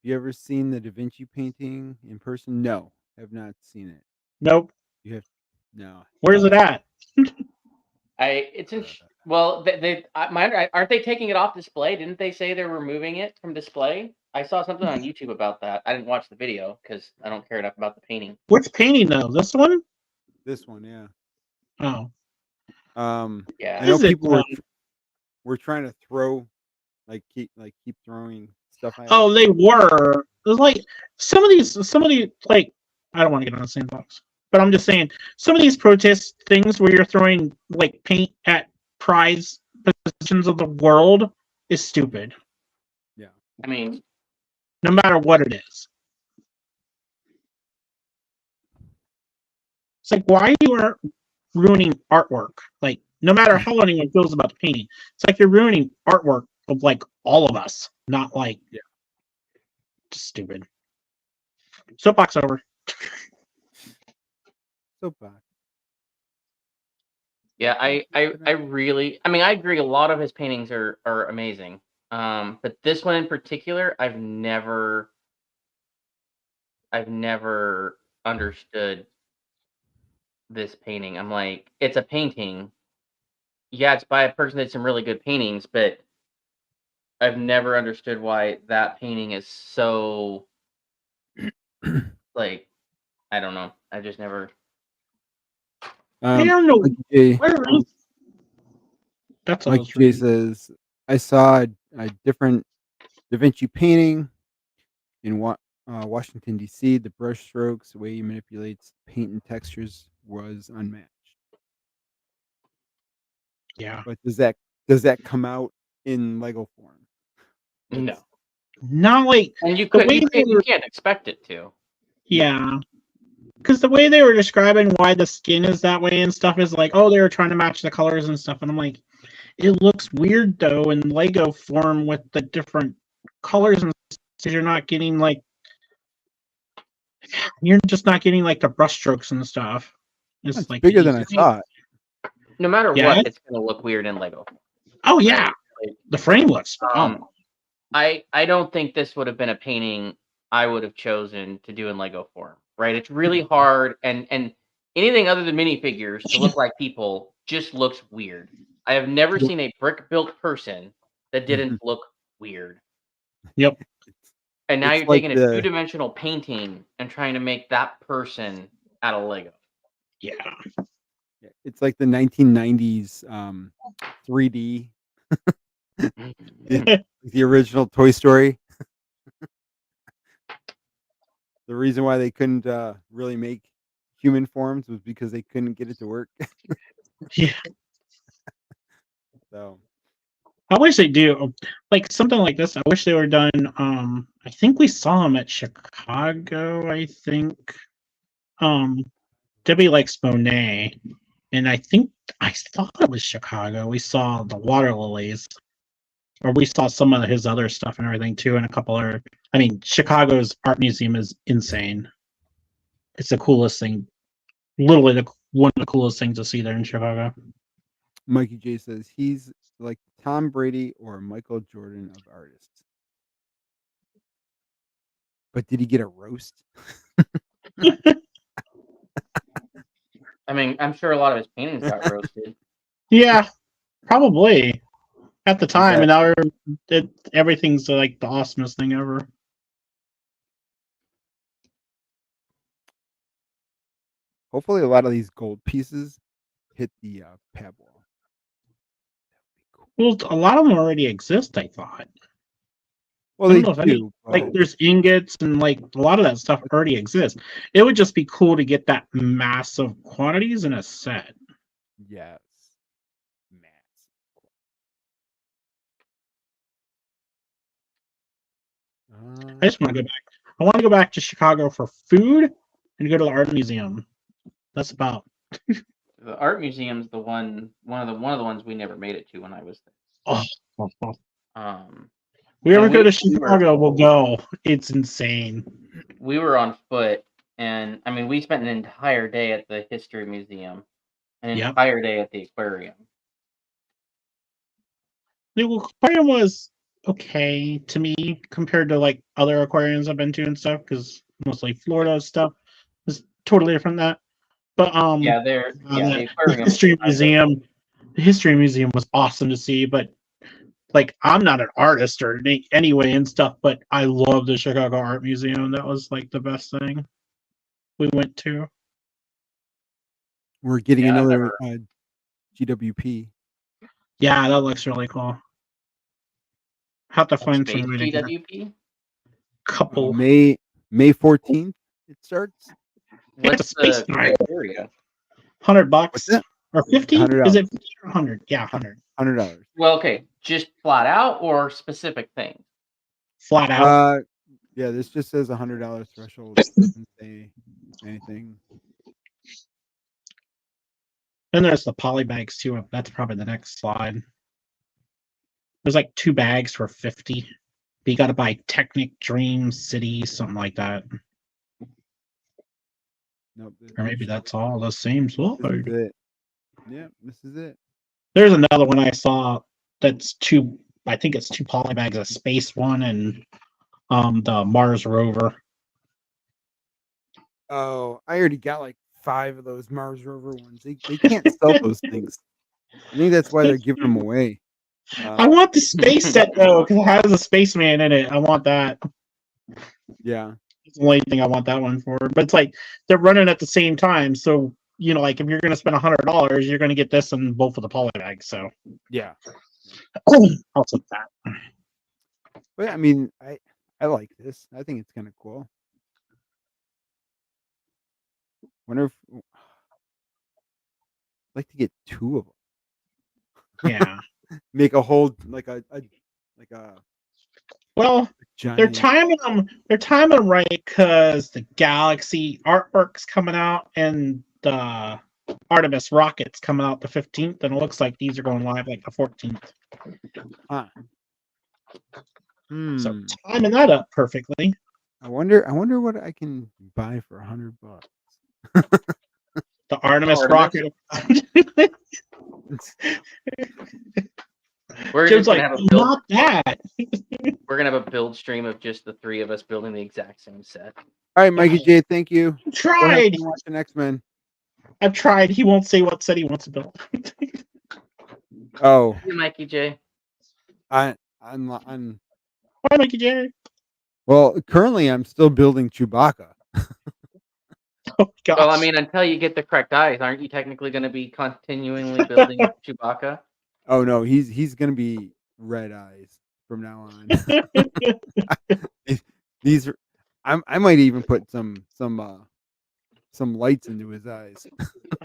you ever seen the Da Vinci painting in person? No, have not seen it. Nope. You have no. Where's it at? Well, aren't they taking it off display? Didn't they say they're removing it from display? I saw something on YouTube about that. I didn't watch the video because I don't care enough about the painting. Which painting though? This one? This one, yeah. Oh. Yeah. I know people were trying to throw, keep throwing stuff. Oh, they were. It was like some of these, like, I don't want to get on the sandbox, but I'm just saying some of these protest things where you're throwing like paint at prize positions of the world is stupid. Yeah. I mean, no matter what it is. It's like, why you are ruining artwork? Like, no matter how anyone feels about the painting, it's like you're ruining artwork of like all of us, not like just stupid. Soapbox over. Soapbox. Yeah, I really, I mean, I agree. A lot of his paintings are amazing. But this one in particular, I've never understood this painting. I'm like, it's a painting. Yeah, it's by a person that did some really good paintings, but I've never understood why that painting is so like, I don't know. I just never. I don't know. Mikey J, Where is that's what I Mikey was J reading. says, I saw a different Da Vinci painting in Washington, D.C. The brush strokes, the way he manipulates paint and textures was unmatched. Yeah. But does that come out in Lego form? No. Not like And the way they you were. can't expect it to. Yeah. Because the way they were describing why the skin is that way and stuff is like, oh, they were trying to match the colors and stuff. And I'm like, it looks weird though in Lego form with the different colors and stuff. You're just not getting like the brushstrokes and stuff. It's It's like bigger than I thought. No matter Yeah. what, it's gonna look weird in Lego. Oh yeah, Right? Like, the frame looks phenomenal. I don't think this would have been a painting I would have chosen to do in Lego form. Right? It's really hard, and anything other than minifigures to look like people just looks weird. I have never seen a brick built person that didn't look weird. Yep. And now It's you're like taking a the two-dimensional painting and trying to make that person out of Lego. Yeah. it's like the 1990s 3D, the original Toy Story. The reason why they couldn't really make human forms was because they couldn't get it to work. Yeah. So I wish they do like something like this. I wish they were done. I think we saw them at Chicago. I think Debbie likes Monet, and I thought it was Chicago. We saw the water lilies, or we saw some of his other stuff and everything too, and a couple other. I mean, Chicago's art museum is insane. It's the coolest thing. Literally, one of the coolest things to see there in Chicago. Mikey J says he's like Tom Brady or Michael Jordan of artists. But did he get a roast? I mean, I'm sure a lot of his paintings got roasted. Yeah, probably at the time, Yeah. and now everything's like the awesomest thing ever. Hopefully, a lot of these gold pieces hit the pad wall. Well, a lot of them already exist. I thought. Well, I they don't know if any do. like there's ingots and like a lot of that stuff already exists. It would just be cool to get that massive quantities in a set. Yes. I just want to go back. I want to go back to Chicago for food and go to the art museum. That's about. The art museum's the one of the ones we never made it to when I was there. Oh. Um, We ever go to we Chicago, we'll go. It's insane. We were on foot, and I mean, we spent an entire day at the history museum, an entire day at the aquarium. The aquarium was okay to me compared to like other aquariums I've been to and stuff, because mostly Florida stuff is totally different than that. But Yeah, the aquarium. The history museum was awesome to see, but like I'm not an artist or anyway and stuff, but I love the Chicago Art Museum. That was like the best thing we went to. We're getting another GWP. Yeah, that looks really cool. Have to find some way to get GWP? Couple May 14th it starts. What's the criteria? $100 What's that? or 50? $100. Is it 50 or 100? Yeah, $100. Well, okay, just flat out or specific things? Flat out. Yeah, this just says $100 threshold. It doesn't say anything. Then there's the poly bags too. That's probably the next slide. There's like 2 bags for 50. But you got to buy Technic, Dream, City, something like that. Nope. Or maybe that's all the same slide. Yeah, this is it. There's another one I saw that's two. I think it's two polybags, a space one and the Mars rover. Oh, I already got like 5 of those Mars rover ones. They can't sell those things. I think that's why they're giving them away. I want the space set though, because it has a spaceman in it. I want that. Yeah. It's the only thing I want that one for. But it's like they're running at the same time, so like if you're gonna spend $100, you're gonna get this and both of the polybags. So Yeah. I'll take that. But I mean, I like this. I think it's kind of cool. Wonder if I'd like to get 2 of them. Yeah. Make a whole like a Well, they're giant. timing them. They're timing them right because the Galaxy artwork's coming out and the Artemis rocket's coming out the 15th, and it looks like these are going live like the 14th. Huh. So timing that up perfectly. I wonder what I can buy for $100. The Artemis rocket. We're Jim's just gonna like, have a build. not that. We're gonna have a build stream of just the 3 of us building the exact same set. All right, Mikey J, thank you. Tried. Watch the X-Men. I've tried. He won't say what set he wants to build. Oh, Hey, Mikey J. I'm Why, Mikey J? well, currently I'm still building Chewbacca. Oh gosh. Well, I mean, until you get the correct eyes, aren't you technically going to be continually building Chewbacca? Oh no, he's gonna be red eyes from now on. These are, I might even put some lights into his eyes.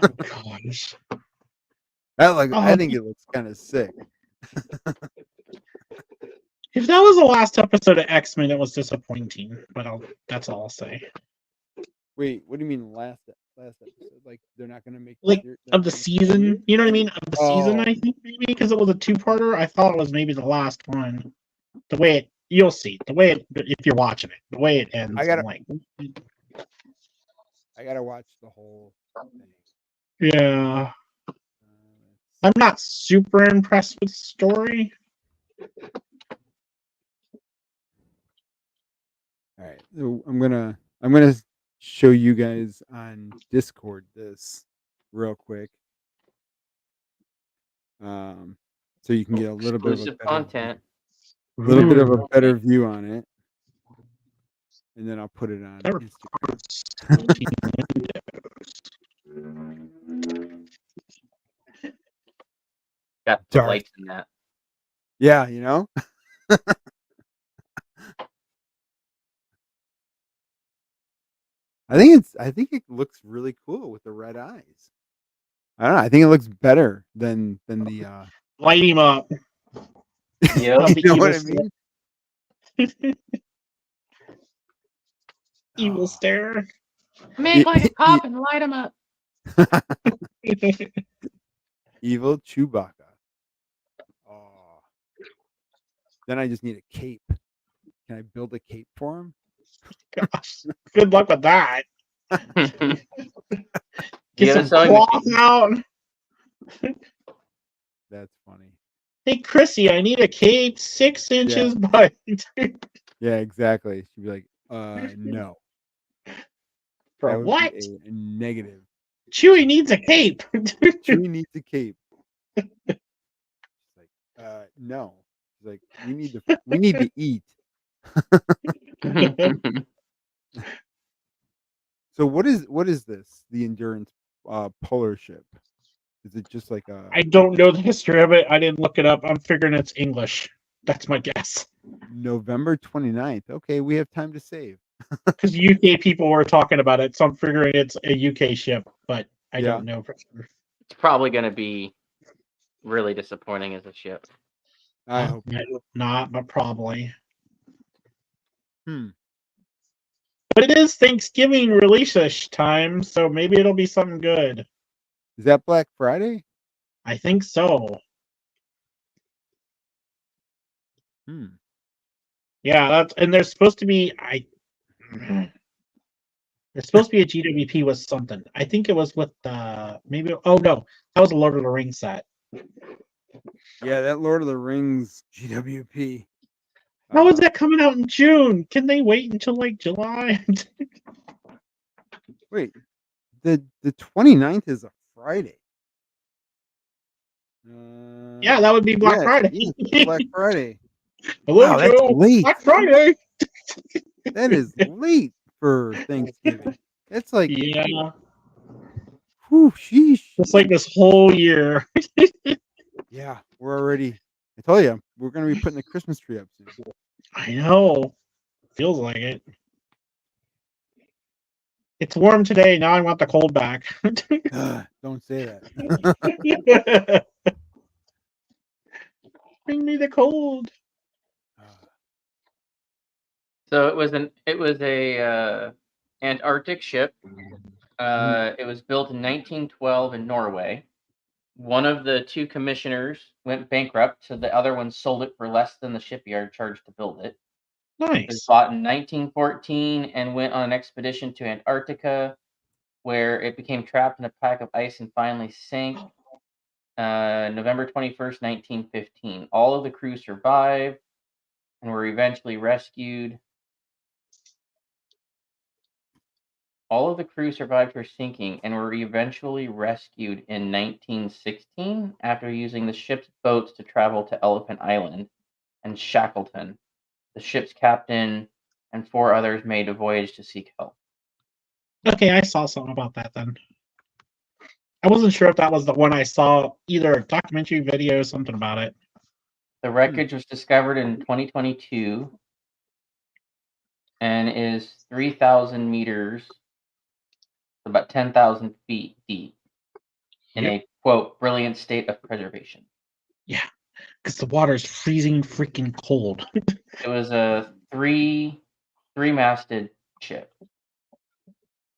Oh gosh. I think it looks kind of sick. If that was the last episode of X-Men, it was disappointing. But that's all I'll say. Wait, what do you mean last episode? Like they're not gonna make like of the season? You know what I mean? Of the season, I think maybe because it was a 2-parter. I thought it was maybe the last one. The way you'll see the way if you're watching it, the way it ends. I gotta watch the whole thing. Yeah. I'm not super impressed with the story. All right, so I'm gonna show you guys on Discord this real quick, so you can get a little bit of a better view on it, and then I'll put it on Instagram. Got the lights in that. Yeah, you know. I think it looks really cool with the red eyes. I don't know. I think it looks better than the light him up. Yeah, you know what I mean? Evil stare. Make like a cop and light him up. Evil Chewbacca. Oh. Then I just need a cape. Can I build a cape for him? Gosh, good luck with that. Get some cloth out. That's funny. Hey, Chrissy, I need a cape 6 inches by. Yeah, exactly. She'd be like, no. For what? A negative. Chewie needs a cape. Chewie needs a cape. Like, no. She's like, we need to eat. So what is this? The Endurance polar ship? Is it just like a? I don't know the history of it. I didn't look it up. I'm figuring it's English. That's my guess. November 29th. Okay, we have time to save. Because UK people were talking about it, so I'm figuring it's a UK ship, but I don't know for sure. It's probably going to be really disappointing as a ship. I hope not, but probably. But it is Thanksgiving release-ish time, so maybe it'll be something good. Is that Black Friday? I think so. Yeah, and there's supposed to be There's supposed to be a GWP with something. I think it was with maybe. Oh no, that was a Lord of the Rings set. Yeah, that Lord of the Rings GWP. How is that coming out in June? Can they wait until like July? Wait, the 29th is a Friday. Yeah, that would be Black Friday. Yeah, Black Friday. Hello, Wow, that's Joe. late. Black Friday. That is late for Thanksgiving. It's like, yeah, whew, sheesh. it's like this whole year. Yeah, we're already. I tell you, we're gonna be putting the Christmas tree up soon. I know. Feels like it. It's warm today. Now I want the cold back. Don't say that. Bring me the cold. So it was a Antarctic ship. It was built in 1912 in Norway. One of the two commissioners went bankrupt, so the other one sold it for less than the shipyard charged to build it. It was Nice. bought in 1914 and went on an expedition to Antarctica, where it became trapped in a pack of ice and finally sank. November 21st, 1915. All of the crew survived and were eventually rescued. All of the crew survived her sinking and were eventually rescued in 1916 after using the ship's boats to travel to Elephant Island and Shackleton. The ship's captain and 4 others made a voyage to seek help. Okay, I saw something about that then. I wasn't sure if that was the one I saw, either a documentary video or something about it. The wreckage was discovered in 2022 and is 3,000 meters, about 10,000 feet deep, in a, quote, brilliant state of preservation. Yeah, because the water's freezing freaking cold. It was a three-masted ship.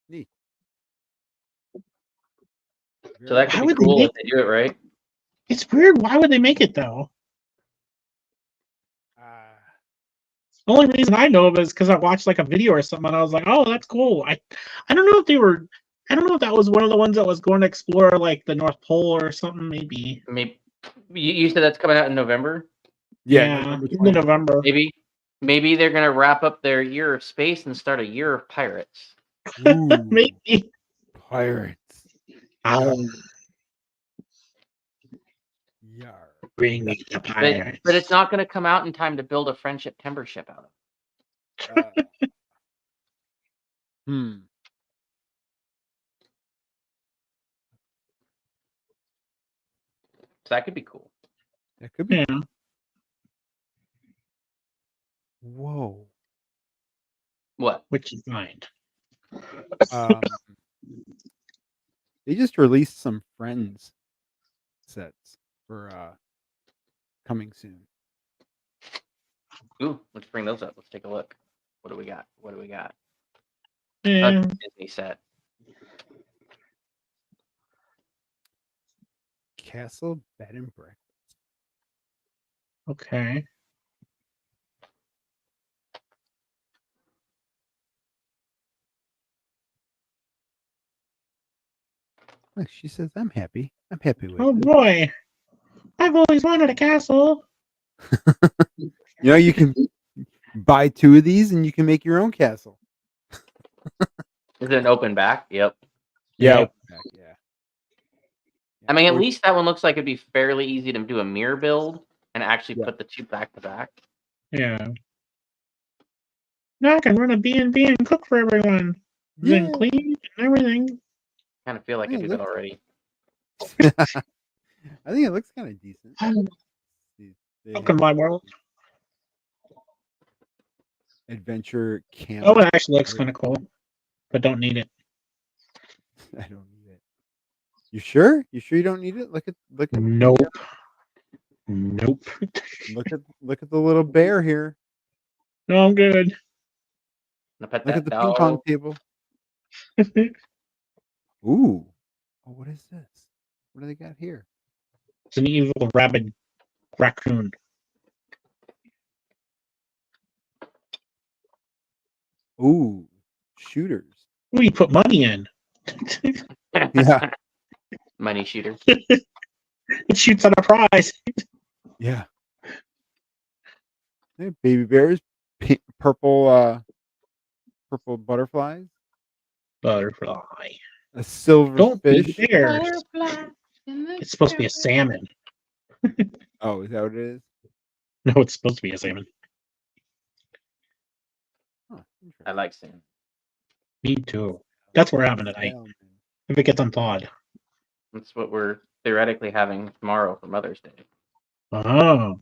Neat. So that could Why be would they cool make if they do it right. It's weird. Why would they make it though? The only reason I know of is because I watched like a video or something, and I was like, "Oh, that's cool." I don't know if they were. I don't know if that was one of the ones that was going to explore like the North Pole or something. Maybe. Maybe you said that's coming out in November. Yeah, in November 20th. November. Maybe they're gonna wrap up their year of space and start a year of pirates. Maybe. Pirates. Yar. Bring me the pirates. But it's not gonna come out in time to build a friendship timber ship out of. So that could be cool. That could be. Yeah. Whoa. What? Which you find. They just released some Friends sets for coming soon. Ooh, let's bring those up. Let's take a look. What do we got? Yeah. A Disney set. Castle Bed and Breakfast. Okay. Look, she says, "I'm happy. I'm happy with Oh this." boy, I've always wanted a castle. You can buy 2 of these and you can make your own castle. Is it an open back? Yep. Yeah. Yep. Yeah. I mean, at least that one looks like it'd be fairly easy to do a mirror build and actually Yeah. put the 2 back to back. Yeah. Now I can run a B&B and cook for everyone. And then clean and everything. Kind of feel like I do that already. I think it looks kind of decent. Welcome my world. Adventure camp. Oh, it actually looks kind of cool, but don't need it. I don't need it. You sure? You sure you don't need it? Look at. Nope. Nope. Look at the little bear here. No, I'm good. Look at the ping pong table. Ooh. Oh, what is this? What do they got here? It's an evil rabid raccoon. Ooh, shooters. We put money in. Yeah. Money shooter. It shoots at a prize. Yeah. Yeah, baby bears, purple butterflies, Butterfly. a silver Don't be fish. bears. It's supposed to be a salmon. Oh, is that what it is? No, it's supposed to be a salmon. Huh, I like salmon. Me too. That's what we're having tonight. salmon. If it gets unthawed. That's what we're theoretically having tomorrow for Mother's Day. Oh.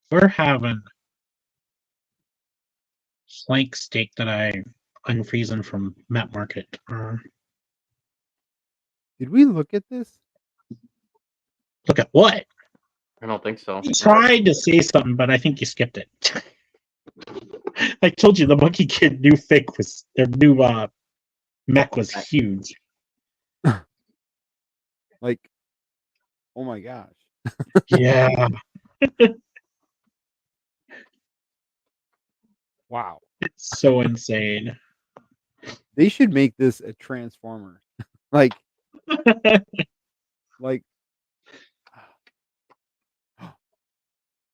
We're having flank steak that I unfreezing from Met Market. Did we look at this? Look at what? I don't think so. You tried to say something, but I think you skipped it. I told you the Monkey Kid new fig was their new mech was huge. Like, oh my gosh. Yeah. Wow. It's so insane. They should make this a transformer. like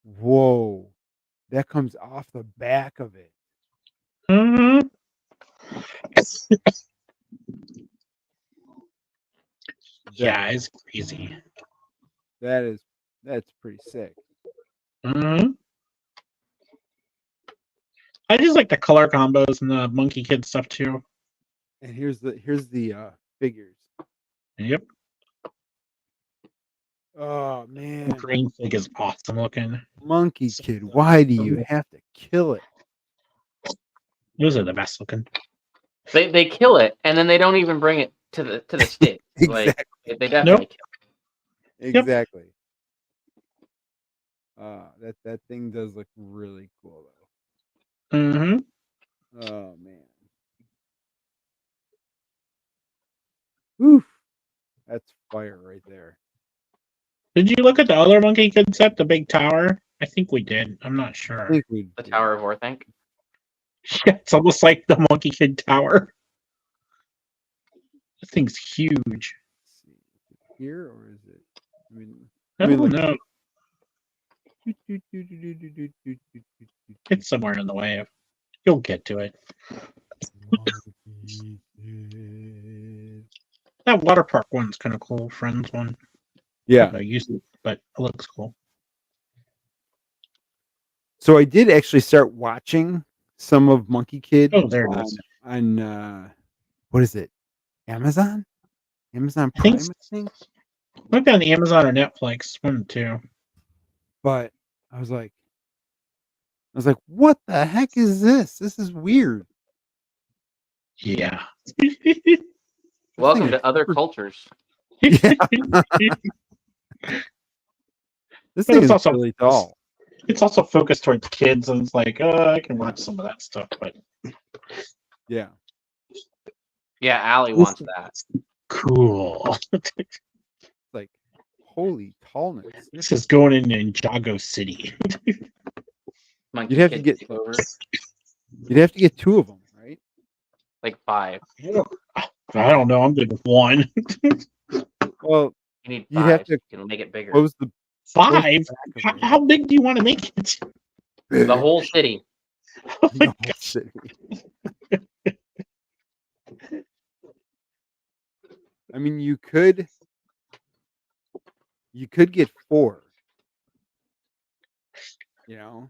whoa. That comes off the back of it. Mhm. Yeah, it's crazy. That's pretty sick. Mhm. I just like the color combos and the Monkey Kid stuff too. And here's the figures. Yep. Oh man. The green fig is awesome looking. Monkey Kid, why do you have to kill it? Those are the best looking. They kill it and then they don't even bring it to the stick. Exactly. Like they definitely kill Yep. Exactly. That thing does look really cool though. Mm-hmm. Oh man. Woof. That's fire right there. Did you look at the other Monkey Kid set, the big tower? I think we did. I'm not sure. I think we the Tower of Orthanc. Yeah, it's almost like the Monkey Kid tower. This thing's huge. Here or is it? I don't like, know. It's somewhere in the way. You'll get to it. That water park one's kind of cool. Friends one. Yeah. I used it, but it looks cool. So I did actually start watching some of Monkey Kid. Oh, there it is. On what is it? Amazon I Prime, think I think. Might be on Amazon or Netflix. One too. But I was like, what the heck is this? This is weird. Yeah. Welcome to other cultures. Yeah. This thing is also really tall. It's also focused towards kids, and it's like, I can watch some of that stuff, but Yeah. Yeah, Allie wants that. Cool. Like, holy tallness. This is going in Ninjago City. Monkey You'd have to Kid get Takeover. You'd have to get 2 of them, right? Like 5. I don't know. I'm good with 1. Well, You need 5 you'd have so to you can make it bigger. close the 5? back of it. How big do you want to make it? The whole city. Oh my The whole God. city. I mean, you could get 4. You know,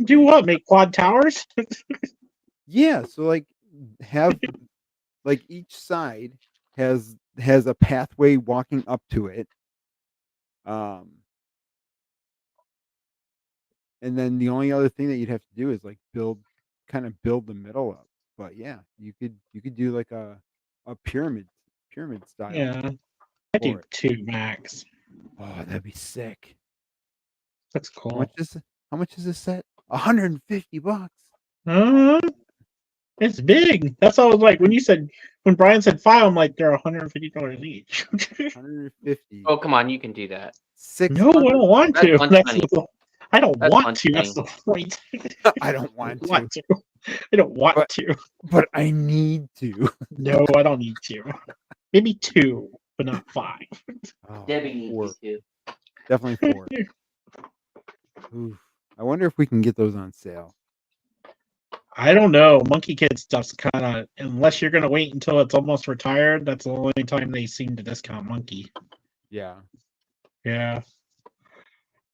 Do what? Make quad towers? yeah. So like, have like each side has a pathway walking up to it. And then the only other thing that you'd have to do is like build the middle up. But yeah, you could do like a pyramid style. Yeah. I do for it. 2 max. Oh, that'd be sick. That's How cool. much is this set? $150. It's big. That's all I was like when Brian said 5, I'm like, they're $150 each. 150. Oh, come on, you can do that. 6. No, I don't want to. That's I don't That's want one to. That's thing. the point. I don't want want to. to. I don't want to. But I need to. No, I don't need to. Maybe 2, but not 5. Oh, Debbie needs 4. me too. Definitely 4. Oof. I wonder if we can get those on sale. I don't know. Monkey Kid stuff's kind of, unless you're gonna wait until it's almost retired, that's the only time they seem to discount Monkey. Yeah. Yeah,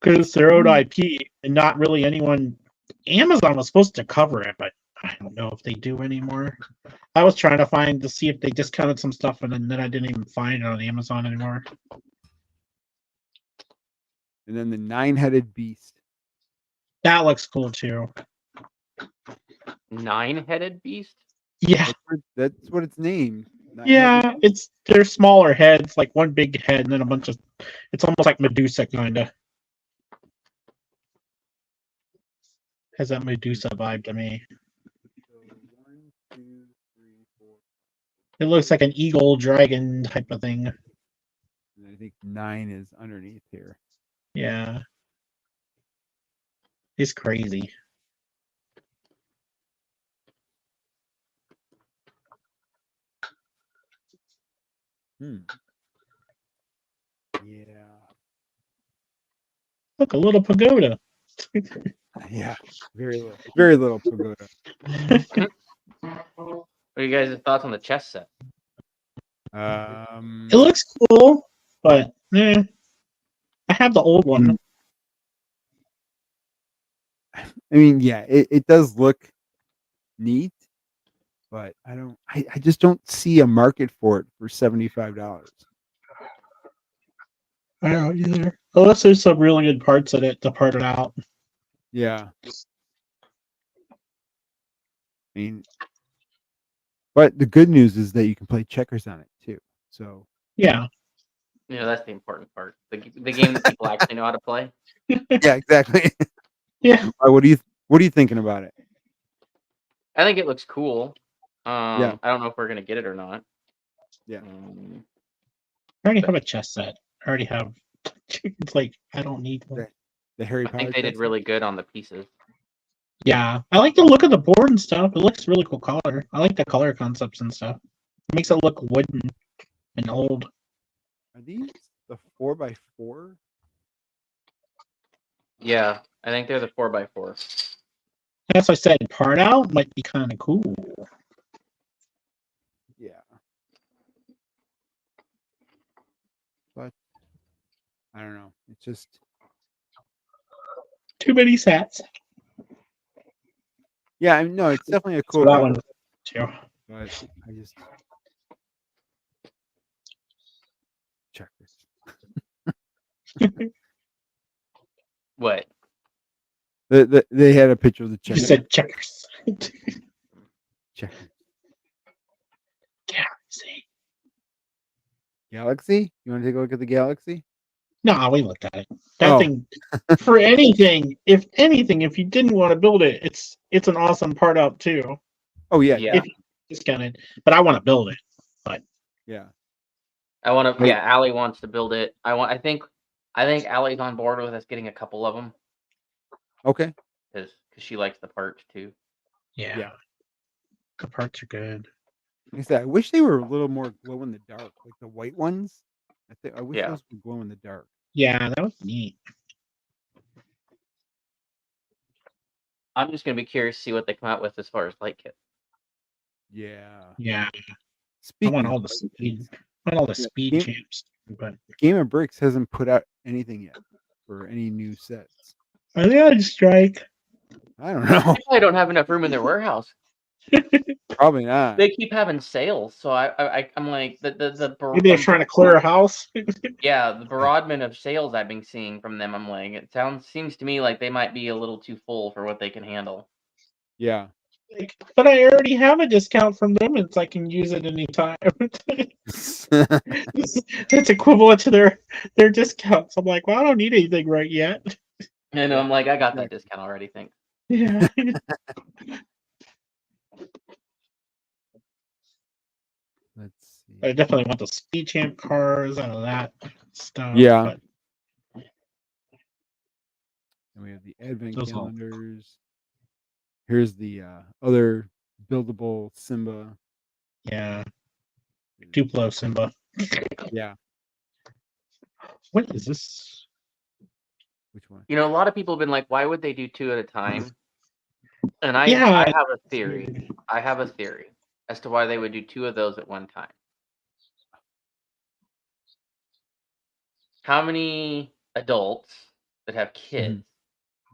because their own IP and not really anyone. Amazon was supposed to cover it, but I don't know if they do anymore. I was trying to see if they discounted some stuff, and then I didn't even find it on Amazon anymore. And then the 9-headed beast. That looks cool too. 9-headed beast? Yeah, That's what it's named. yeah. They're smaller heads, like one big head, and then a bunch of. It's almost like Medusa, kinda. Has that Medusa vibe to me. So 1, 2, 3, 4. It looks like an eagle dragon type of thing. And I think 9 is underneath here. Yeah. It's crazy. Yeah. Look, a little pagoda. Yeah. Very little pagoda. What are you guys' thoughts on the chess set? It looks cool, but I have the old one. I mean, yeah, it does look neat, but I just don't see a market for it for $75. I don't either. Unless there's some really good parts in it to part it out. Yeah. I mean, but the good news is that you can play checkers on it too. So Yeah. You know, that's the important part. The game that people actually know how to play. yeah, exactly. Yeah. What are you thinking about it? I think it looks cool. Yeah. I don't know if we're gonna get it or not. Yeah. I already have a chess set. I already have. It's like I don't need one. The Harry I Potter. think they did chess? really good on the pieces. Yeah, I like the look of the board and stuff. It looks really cool color. I like the color concepts and stuff. It makes it look wooden and old. Are these the 4x4? Yeah, I think they're the 4x4. As I said, part out might be kind of cool. Yeah. But I don't know. It's just Too many sets. yeah. I mean, no, it's definitely a cool So that cover, one too. but I just checkers. What? They had a picture of the You checkers. said checkers. Checkers. Galaxy. Galaxy? You want to take a look at the Galaxy? No, we looked at it. That thing, for anything, if you didn't want to build it, it's an awesome part out too. Oh yeah. Yeah. If you discount it, but I want to build it. But Yeah. I want to. Yeah, Allie wants to build it. I think Allie's on board with us getting a couple of them Okay. because she likes the parts too. yeah, the parts are good. Like I said, I wish they were a little more glow in the dark, like the white ones. I wish Yeah. those would glow in the dark. Yeah, that was neat. I'm just gonna be curious to see what they come out with as far as light kit. Yeah. Yeah, Speaking I want of all the white speed. things, I want all the speed Game- champs. But Game of Bricks hasn't put out anything yet for any new sets. are they on strike? I don't know. They probably don't have enough room in their warehouse. Probably not. They keep having sales, so I'm like the Maybe they're trying to clear a house. yeah, the bombardment of sales I've been seeing from them. I'm like, seems to me like they might be a little too full for what they can handle. Yeah. Like, but I already have a discount from them. It's I can use it anytime. That's equivalent to their discounts. I'm like, well, I don't need anything right yet. And I'm like, I got that discount already. Thanks. Yeah. Let's see. I definitely want the speed champ cars and all that stuff. Yeah. But And we have the advent Those all- calendars. Here's the other buildable Simba. Yeah. Duplo Simba. Yeah. What is this? Which one? You know, a lot of people have been like, why would they do 2 at a time? And I Yeah. have a theory. I have a theory as to why they would do 2 of those at one time. How many adults that have kids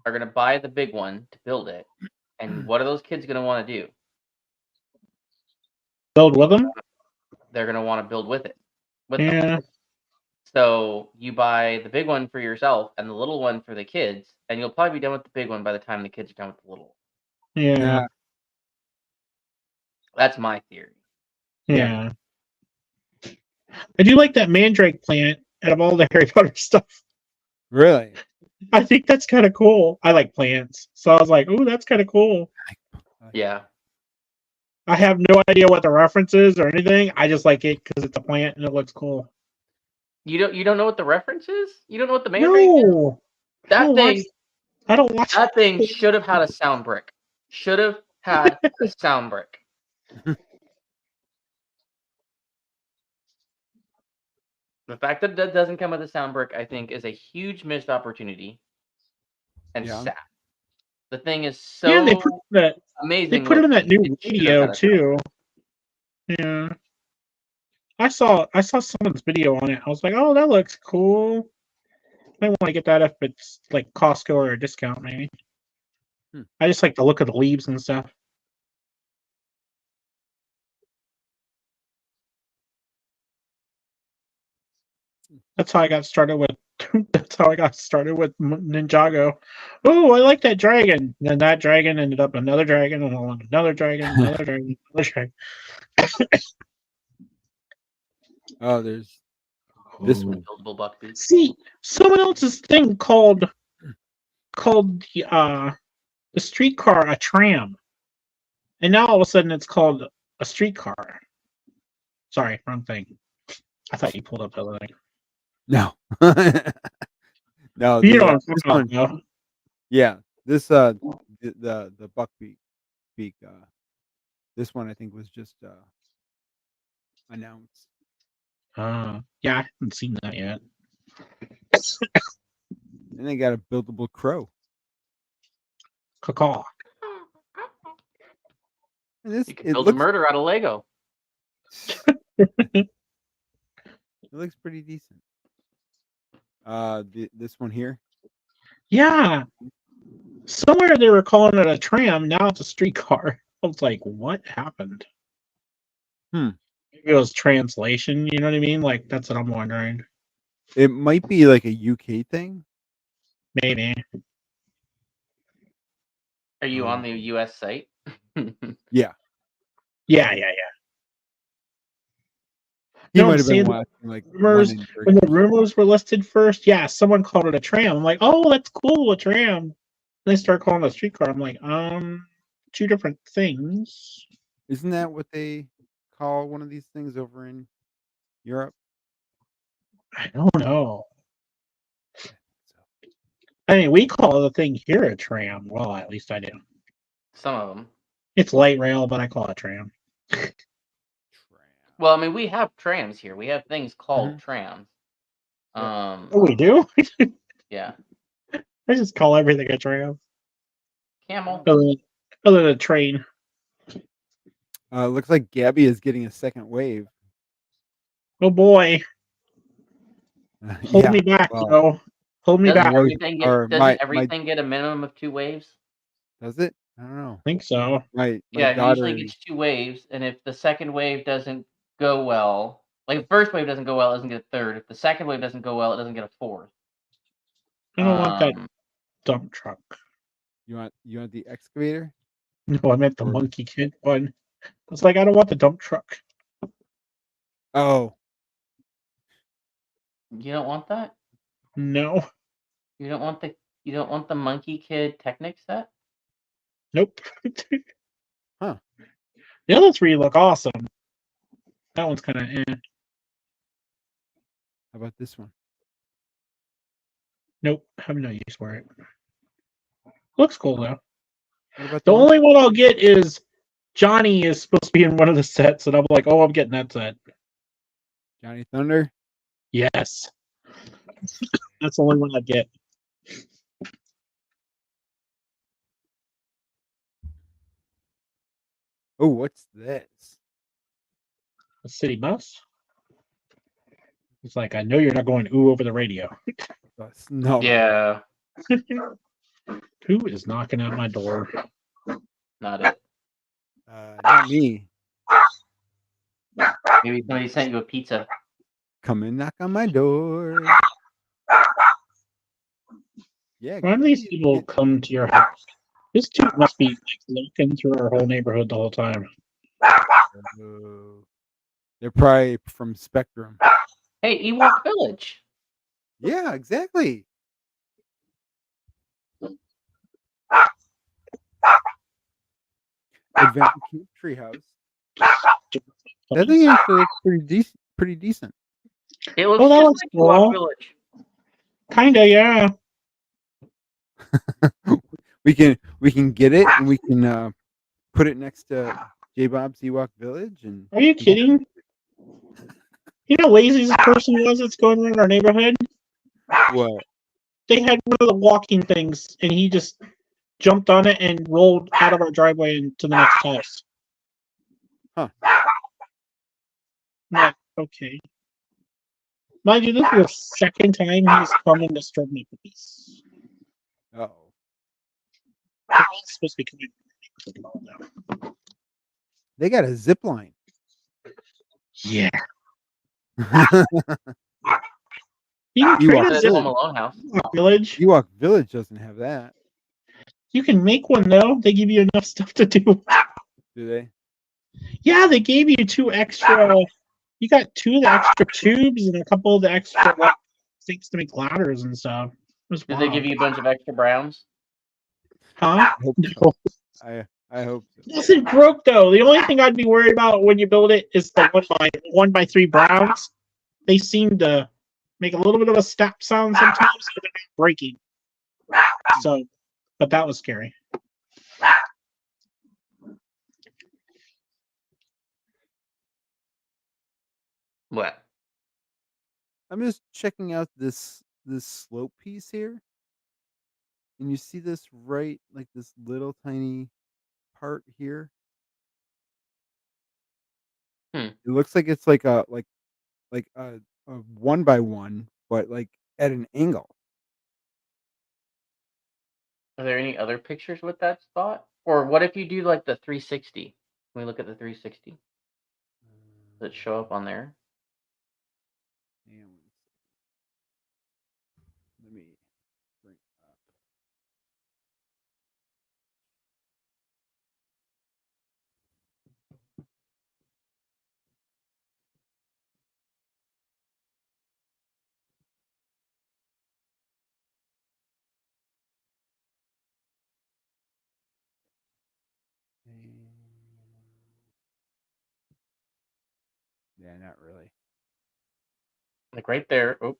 are going to buy the big one to build it? And what are those kids going to want to do? Build with them? They're going to want to build with it. Yeah. Them. So you buy the big one for yourself and the little one for the kids, and you'll probably be done with the big one by the time the kids are done with the little one. Yeah. That's my theory. Yeah. I do like that mandrake plant out of all the Harry Potter stuff. Really? I think that's kind of cool. I like plants. So I was like, ooh, that's kind of cool. Yeah. I have no idea what the reference is or anything. I just like it because it's a plant and it looks cool. You don't know what the reference is? You don't know what the mandrake is? That thing I don't watch that thing should have had a sound brick. Should have had a sound brick. The fact that that doesn't come with a sound brick, I think, is a huge missed opportunity and sad. The thing is so they put that amazing. They put it in that new video too. Yeah. I saw someone's video on it. I was like, oh, that looks cool. I want to get that if it's like Costco or a discount, maybe. I just like the look of the leaves and stuff. That's how I got started with. That's how I got started with Ninjago. Oh, I like that dragon. And then that dragon ended up another dragon, and another dragon, another dragon, another dragon. Oh, there's this one. See, someone else's thing called the streetcar a tram, and now all of a sudden it's called a streetcar. Sorry, wrong thing. I thought you pulled up the other thing. No. No, You know what this I'm one. talking about. Yeah, this the buckbeak beak. This one I think was just announced. Yeah, I haven't seen that yet. And they got a buildable crow. Caw. And this You can build a murder out of Lego. It looks pretty decent. This one here. Yeah. Somewhere they were calling it a tram. Now it's a streetcar. I was like, what happened? Maybe it was translation. You know what I mean? Like that's what I'm wondering. It might be like a UK thing. Maybe. Are you on the US site? Yeah. Yeah. He might have been watching like rumors, when the rumors were listed first. Yeah, someone called it a tram. I'm like, oh, that's cool, a tram. And they start calling it a streetcar. I'm like, two different things. Isn't that what they call one of these things over in Europe? I don't know. I mean, we call the thing here a tram. Well, at least I do. Some of them. It's light rail, but I call it tram. Well, I mean, we have trams here. We have things called trams. Oh, we do? Yeah. I just call everything a tram. Camel. Other than a train. Looks like Gabby is getting a second wave. Oh boy. Hold me back, though. Hold me back. Doesn't everything get a minimum of 2 waves? Does it? I don't know. I think so. My Yeah, daughter it usually gets 2 waves, and if the second wave doesn't go well, like the first wave doesn't go well, it doesn't get a third. If the second wave doesn't go well, it doesn't get a fourth. I don't want that dump truck. You want the excavator? No, I meant the monkey kid one. I was like, I don't want the dump truck. Oh. You don't want that? No. You don't want the monkey kid Technic set? Nope. Huh. The other 3 look awesome. That one's kind of How about this one? Nope. I have no use for it. Looks cool though. What about The only one I'll get is Johnny is supposed to be in one of the sets, and I'm like, oh, I'm getting that set. Johnny Thunder? Yes. That's the only one I get. Oh, what's this? A city bus? It's like, I know you're not going ooh over the radio. No. Yeah. Who is knocking at my door? Not it. Not me. Maybe somebody sent you a pizza. Come and knock on my door. Yeah. Why do these people come to your house? This dude must be looking through our whole neighborhood the whole time. They're probably from Spectrum. Hey, Ewok Village. Yeah, exactly. Adventure Camp Treehouse. That thing actually looks pretty decent. It looks Oh, that just looks like cool. Ewok Village. Kinda, yeah. we can get it and we can put it next to J Bob's Ewok Village. And are you kidding? You know how lazy this person was that's going around our neighborhood? What? They had one of the walking things, and he just jumped on it and rolled out of our driveway into the next house. Huh. Yeah, okay. Mind you, this is the second time he's come and disturbed my peace. Oh. He's supposed to be coming. They got a zip line. Yeah. You can Ewok create a This zip Home Alone house. village. Ewok Village doesn't have that. You can make one though. They give you enough stuff to do. Do they? Yeah, they gave you 2 extra. You got 2 of the extra tubes and a couple of the extra things to make ladders and stuff. Did they give you a bunch of extra browns? Huh? I hope No. so. I hope so. This is broke though. The only thing I'd be worried about when you build it is the 1x3 browns. They seem to make a little bit of a step sound sometimes, but they're not breaking. So, but that was scary. What? I'm just checking out this slope piece here. And you see this right, like this little tiny part here. It looks like it's like a 1x1, but like at an angle. Are there any other pictures with that spot? Or what if you do like the 360? Can we look at the 360? Does it show up on there? Let me bring up. Yeah, not really. Like right there. Oh.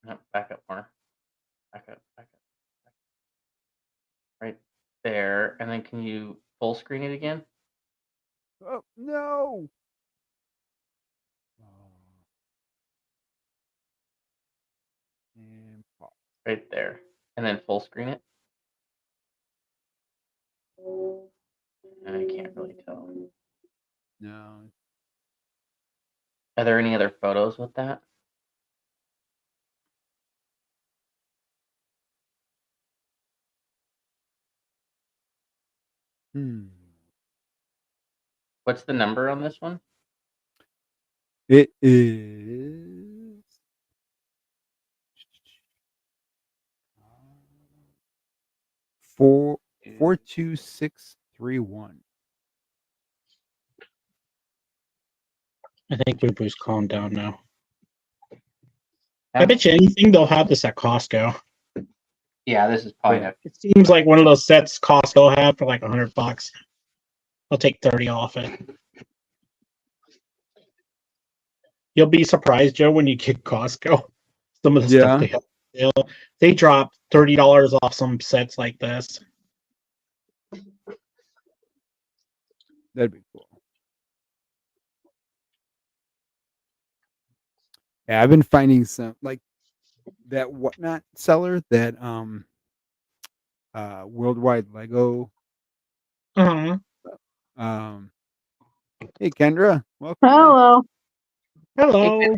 No, back up more. Back up. Right there. And then can you full screen it again? Oh no! And pause. Right there. And then full screen it. I can't really tell. No. Are there any other photos with that? What's the number on this one? It is 42631. I think Boo Boo's calmed down now. I bet you anything they'll have this at Costco. Yeah, this is probably. It seems like one of those sets Costco have for like $100. I'll take 30 off it. You'll be surprised, Joe, when you get Costco. Some of the stuff they have. They drop $30 off some sets like this. That'd be cool. Yeah, I've been finding some like that Whatnot seller that Worldwide Lego. Uh-huh. Hey Kendra, welcome. Hello. Hello. Hey,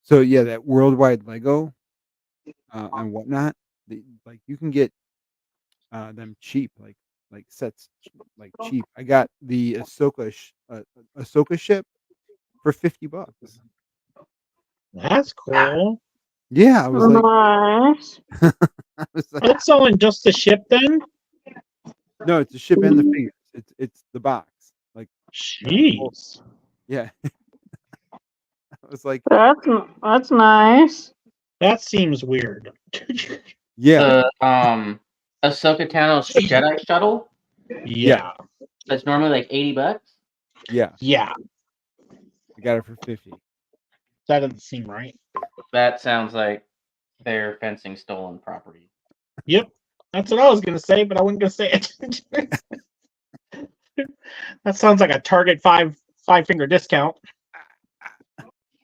So yeah, that Worldwide Lego and Whatnot, like you can get them cheap, like sets like cheap. I got the Ahsoka ship for $50. That's cool. Yeah, I was like, Nice. I was like, That's selling just the ship then? no, it's a ship and the figures. It's the box. Like, Jeez. yeah. I was like, That's nice. That seems weird. yeah, the Ahsoka Tano's Jedi shuttle. Yeah. That's normally like $80. yeah. Yeah. I got it for 50. That doesn't seem right. That sounds like they're fencing stolen property. Yep. That's what I was going to say, but I wasn't going to say it. That sounds like a Target five-finger discount.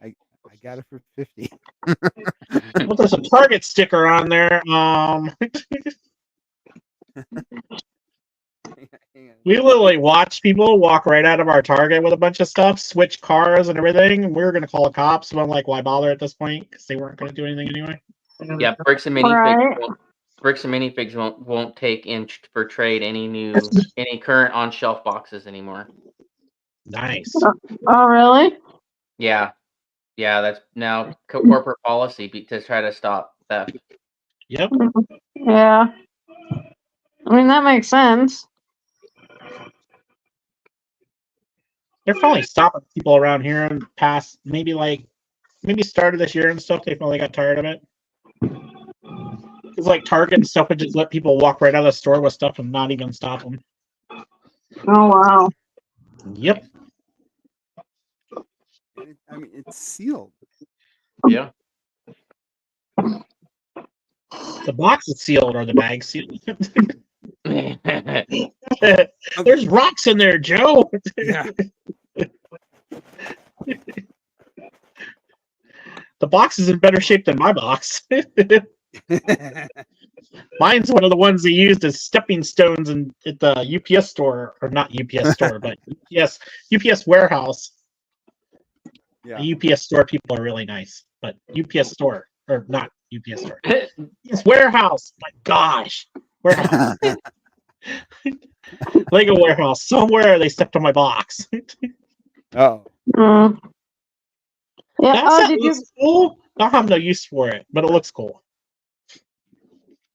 I got it for 50. Well, there's a Target sticker on there. Hang on. We literally watched people walk right out of our Target with a bunch of stuff, switch cars and everything. And we were going to call the cops, but I'm like, why bother at this point? Because they weren't going to do anything anyway. Yeah, bricks and minifigs. Right. Bricks and minifigs won't take in for trade any current on shelf boxes anymore. Nice. Oh, really? Yeah, that's now corporate policy to try to stop theft. Yep. Yeah. I mean, that makes sense. They're finally stopping people around here and past maybe start of this year and stuff. They finally got tired of it. It's like Target and stuff would just let people walk right out of the store with stuff and not even stop them. Oh, wow. Yep. I mean, it's sealed. Yeah. The box is sealed or the bag sealed. There's rocks in there, Joe. Yeah. The box is in better shape than my box. Mine's one of the ones they used as stepping stones at the UPS store, or not UPS store, but UPS warehouse. Yeah. The UPS store people are really nice, but UPS store, or not UPS store. UPS warehouse. My gosh. Warehouse. Lego warehouse. Somewhere they stepped on my box. Oh. Mm. Yeah. That Oh, set did you? looks cool. I have no use for it, but it looks cool.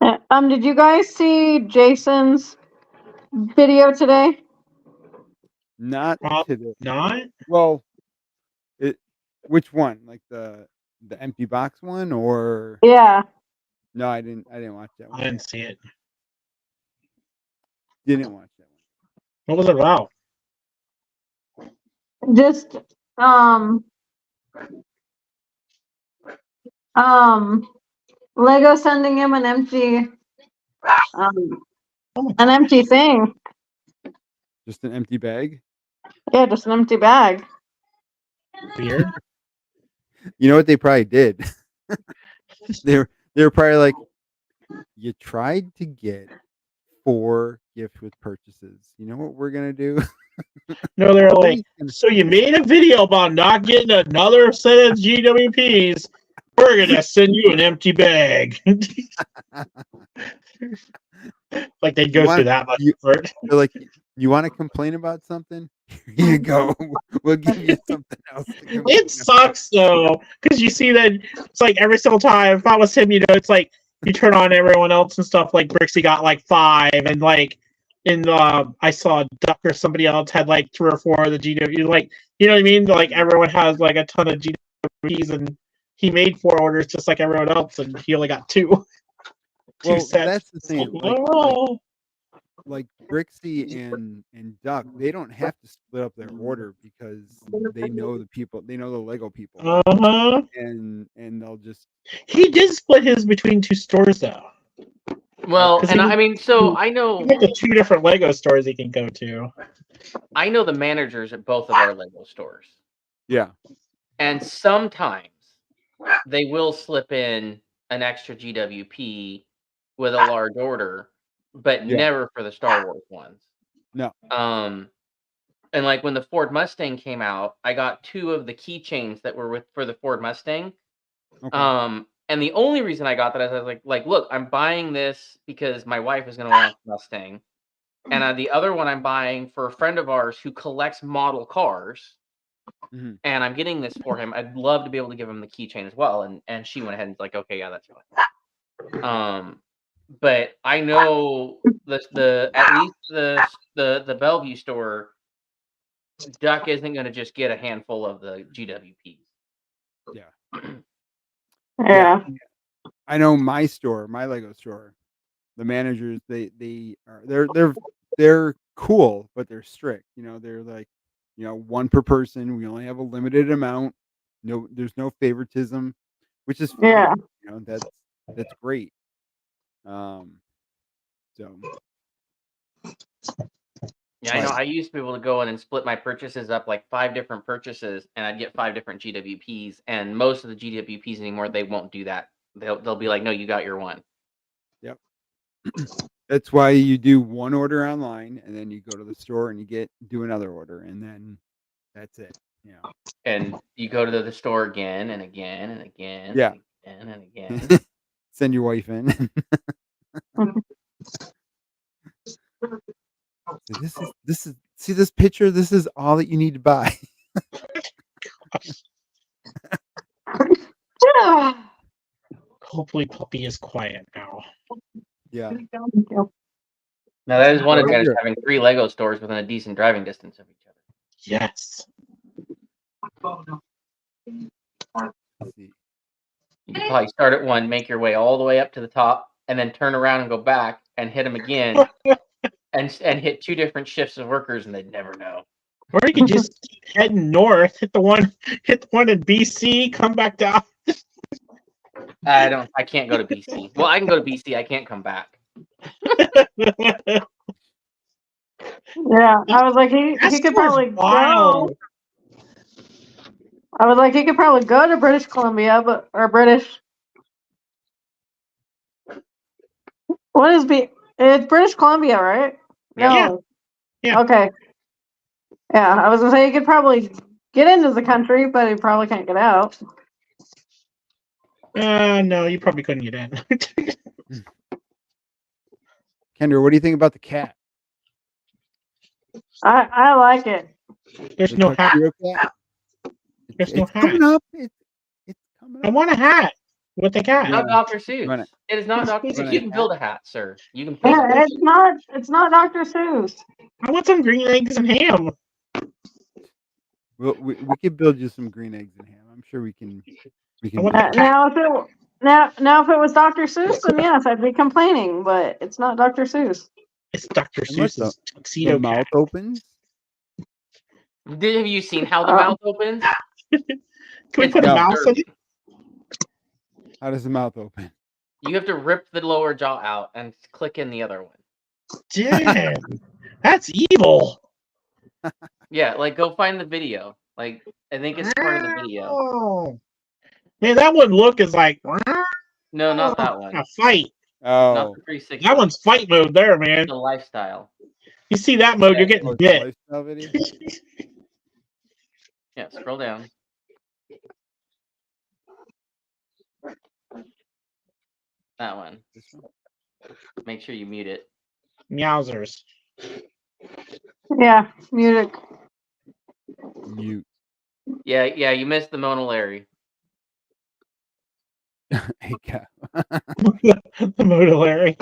Did you guys see Jason's video today? Not today. Not? Well, which one? Like the empty box one, or? Yeah. No, I didn't watch that one. I didn't see it. Didn't watch that one. What was it about? Just Lego sending him an empty thing. Just an empty bag. Yeah, just an empty bag. Weird. You know what they probably did? they were probably like, you tried to get 4 gift with purchases. You know what we're gonna do? No, they're like, so you made a video about not getting another set of GWPs. We're gonna send you an empty bag. Like they'd go through that much effort. They're like, you want to complain about something? Here you go. We'll give you something else. It sucks though, because you see that it's like every single time. If I was him, it's like you turn on everyone else and stuff. Like Brixie got like 5, and like I saw Duck or somebody else had like 3 or 4 of the GW. Like, you know what I mean? Like everyone has like a ton of GWPs, and he made 4 orders just like everyone else, and he only got 2. Well, sets. that's the thing. like Brixie and Duck, they don't have to split up their order because they know the people, they know the Lego people, Uh-huh. and they'll just. He did split his between 2 stores though. Well, 'Cause and he- I mean, so he- I He know went to 2 different Lego stores he can go to. the managers at both of our Lego stores, Yeah. and sometimes they will slip in an extra GWP with a large order, but Yeah. never for the Star Wars ones. No. And like when the Ford Mustang came out, I got 2 of the keychains that were for the Ford Mustang. Okay. And the only reason I got that is I was like, look, I'm buying this because my wife is going to want the Mustang, and the other one I'm buying for a friend of ours who collects model cars, Mhm. and I'm getting this for him. I'd love to be able to give him the keychain as well, and she went ahead and was like, okay, yeah, that's fine. But I know the at least the Bellevue store, Duck isn't going to just get a handful of the GWPs. Yeah. Yeah. I know my store, my Lego store, the managers, they're cool, but they're strict. They're like, one per person. We only have a limited amount. No, there's no favoritism, which is fine. Yeah. That's great. So Yeah, I know. I used to be able to go in and split my purchases up like 5 different purchases, and I'd get 5 different GWPs. And most of the GWPs anymore, they won't do that. They'll be like, no, you got your one. Yep. That's why you do one order online, and then you go to the store and you do another order, and then that's it. And you go to the store again and again and again. Yeah. And again and again. Send your wife in. This is see this picture. This is all that you need to buy. Hopefully Puppy is quiet now. Yeah. Now that is one advantage of having 3 Lego stores within a decent driving distance of each other. Yes. Let's see. You could probably start at one, make your way all the way up to the top, and then turn around and go back and hit them again, and hit 2 different shifts of workers, and they'd never know. Or you could just keep heading north, hit the one in BC, come back down. I can't go to BC. Well, I can go to BC. I can't come back. Yeah, I was like, he could probably go. I was like, he could probably go to British Columbia, or British. What is It's British Columbia, right? No. Yeah. Okay. Yeah, I was gonna say he could probably get into the country, but he probably can't get out. No, you probably couldn't get in. Kendra, what do you think about the cat? I like it. There's no hat. There's no hat. Coming up. It's coming up. I want a hat with the cat. Not Dr. Seuss. It is not Dr. Seuss. You can build a hat, sir. You can build Yeah, it's not Dr. Seuss. I want some green eggs and ham. Well, we could build you some green eggs and ham. I'm sure we can. Now if it was Dr. Seuss, then yes, I'd be complaining, but it's not Dr. Seuss. It's Dr. Seuss's tuxedo the mouth opens. Have you seen how the mouth opens? Can we put a mouse in it? How does the mouth open? You have to rip the lower jaw out and click in the other one. Damn, that's evil. Yeah, like go find the video. Like I think it's part of the video. Oh. Man, that one look is like no, not that one. A fight. Oh, not the 360. That one's fight mode there, man. The lifestyle. You see that mode, you're getting bit. Yeah, scroll down. That one. Make sure you mute it. Meowsers. Yeah, music. Mute. Yeah, you missed the Mona Larry. Hey, cat. The Mona Larry.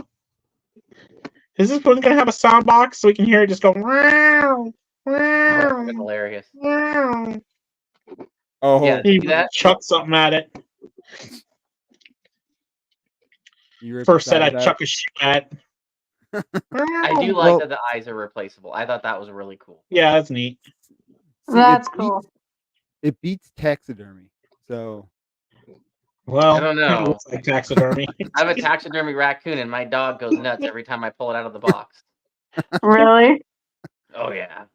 Is this one gonna have a sound box so we can hear it just go wow? Oh, that's hilarious. Wow. Oh, yeah, He that? chuck something at it. First set I chuck a shit at. I do like that the eyes are replaceable. I thought that was really cool. Yeah, that's neat. See, That's cool. It beats taxidermy. So Well, I don't kinda know. looks like taxidermy. I have a taxidermy raccoon, and my dog goes nuts every time I pull it out of the box. Really? Oh yeah.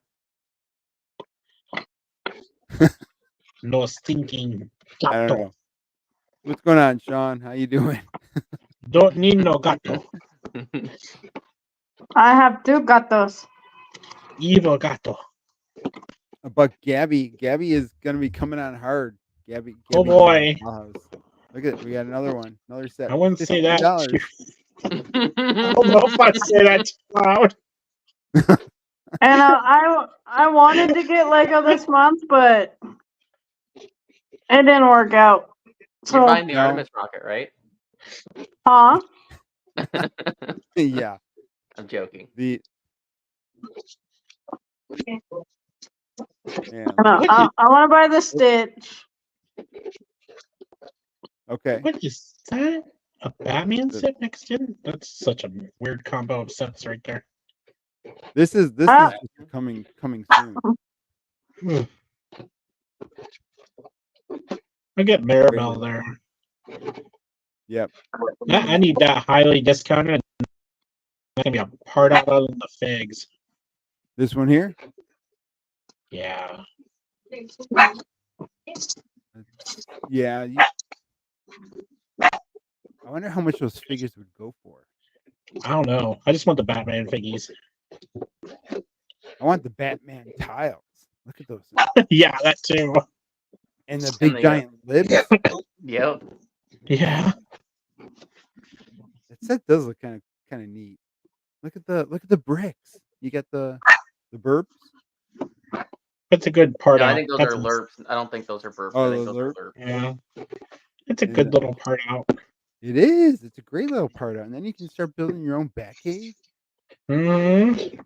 No stinking I don't gato. know. What's going on, Sean? How you doing? Don't need no gato. I have 2 gatos. Evil gato. But Gabby is gonna be coming on hard. Gabby Oh boy. Dollhouse. Look at it. We got another one. Another set. I wouldn't say that. $50. I don't know if I'd say that too loud. And I wanted to get Lego this month, but it didn't work out. You're So, buying the No. Artemis rocket, right? huh? Yeah. I'm joking. The yeah. I want to buy the Stitch. Okay. What is that? A Batman set mixed in? That's such a weird combo of sets right there. This is just coming soon. I get Maribel there. Yep. I need that highly discounted. That's gonna be a part out other than the figs. This one here? Yeah. Yeah. I wonder how much those figures would go for. I don't know. I just want the Batman figgies. I want the Batman tiles. Look at those. Yeah, that too. And the big giant lips. Yep. Yeah. That set does look kind of neat. Look at the bricks. You got the burps. That's a good part No, out. I think those are lerps. I don't think those are burps. Oh, I think those those lerps? are lerps. Yeah. It's a good little part out. It is. It's a great little part out. And then you can start building your own Batcave. Mm-hmm.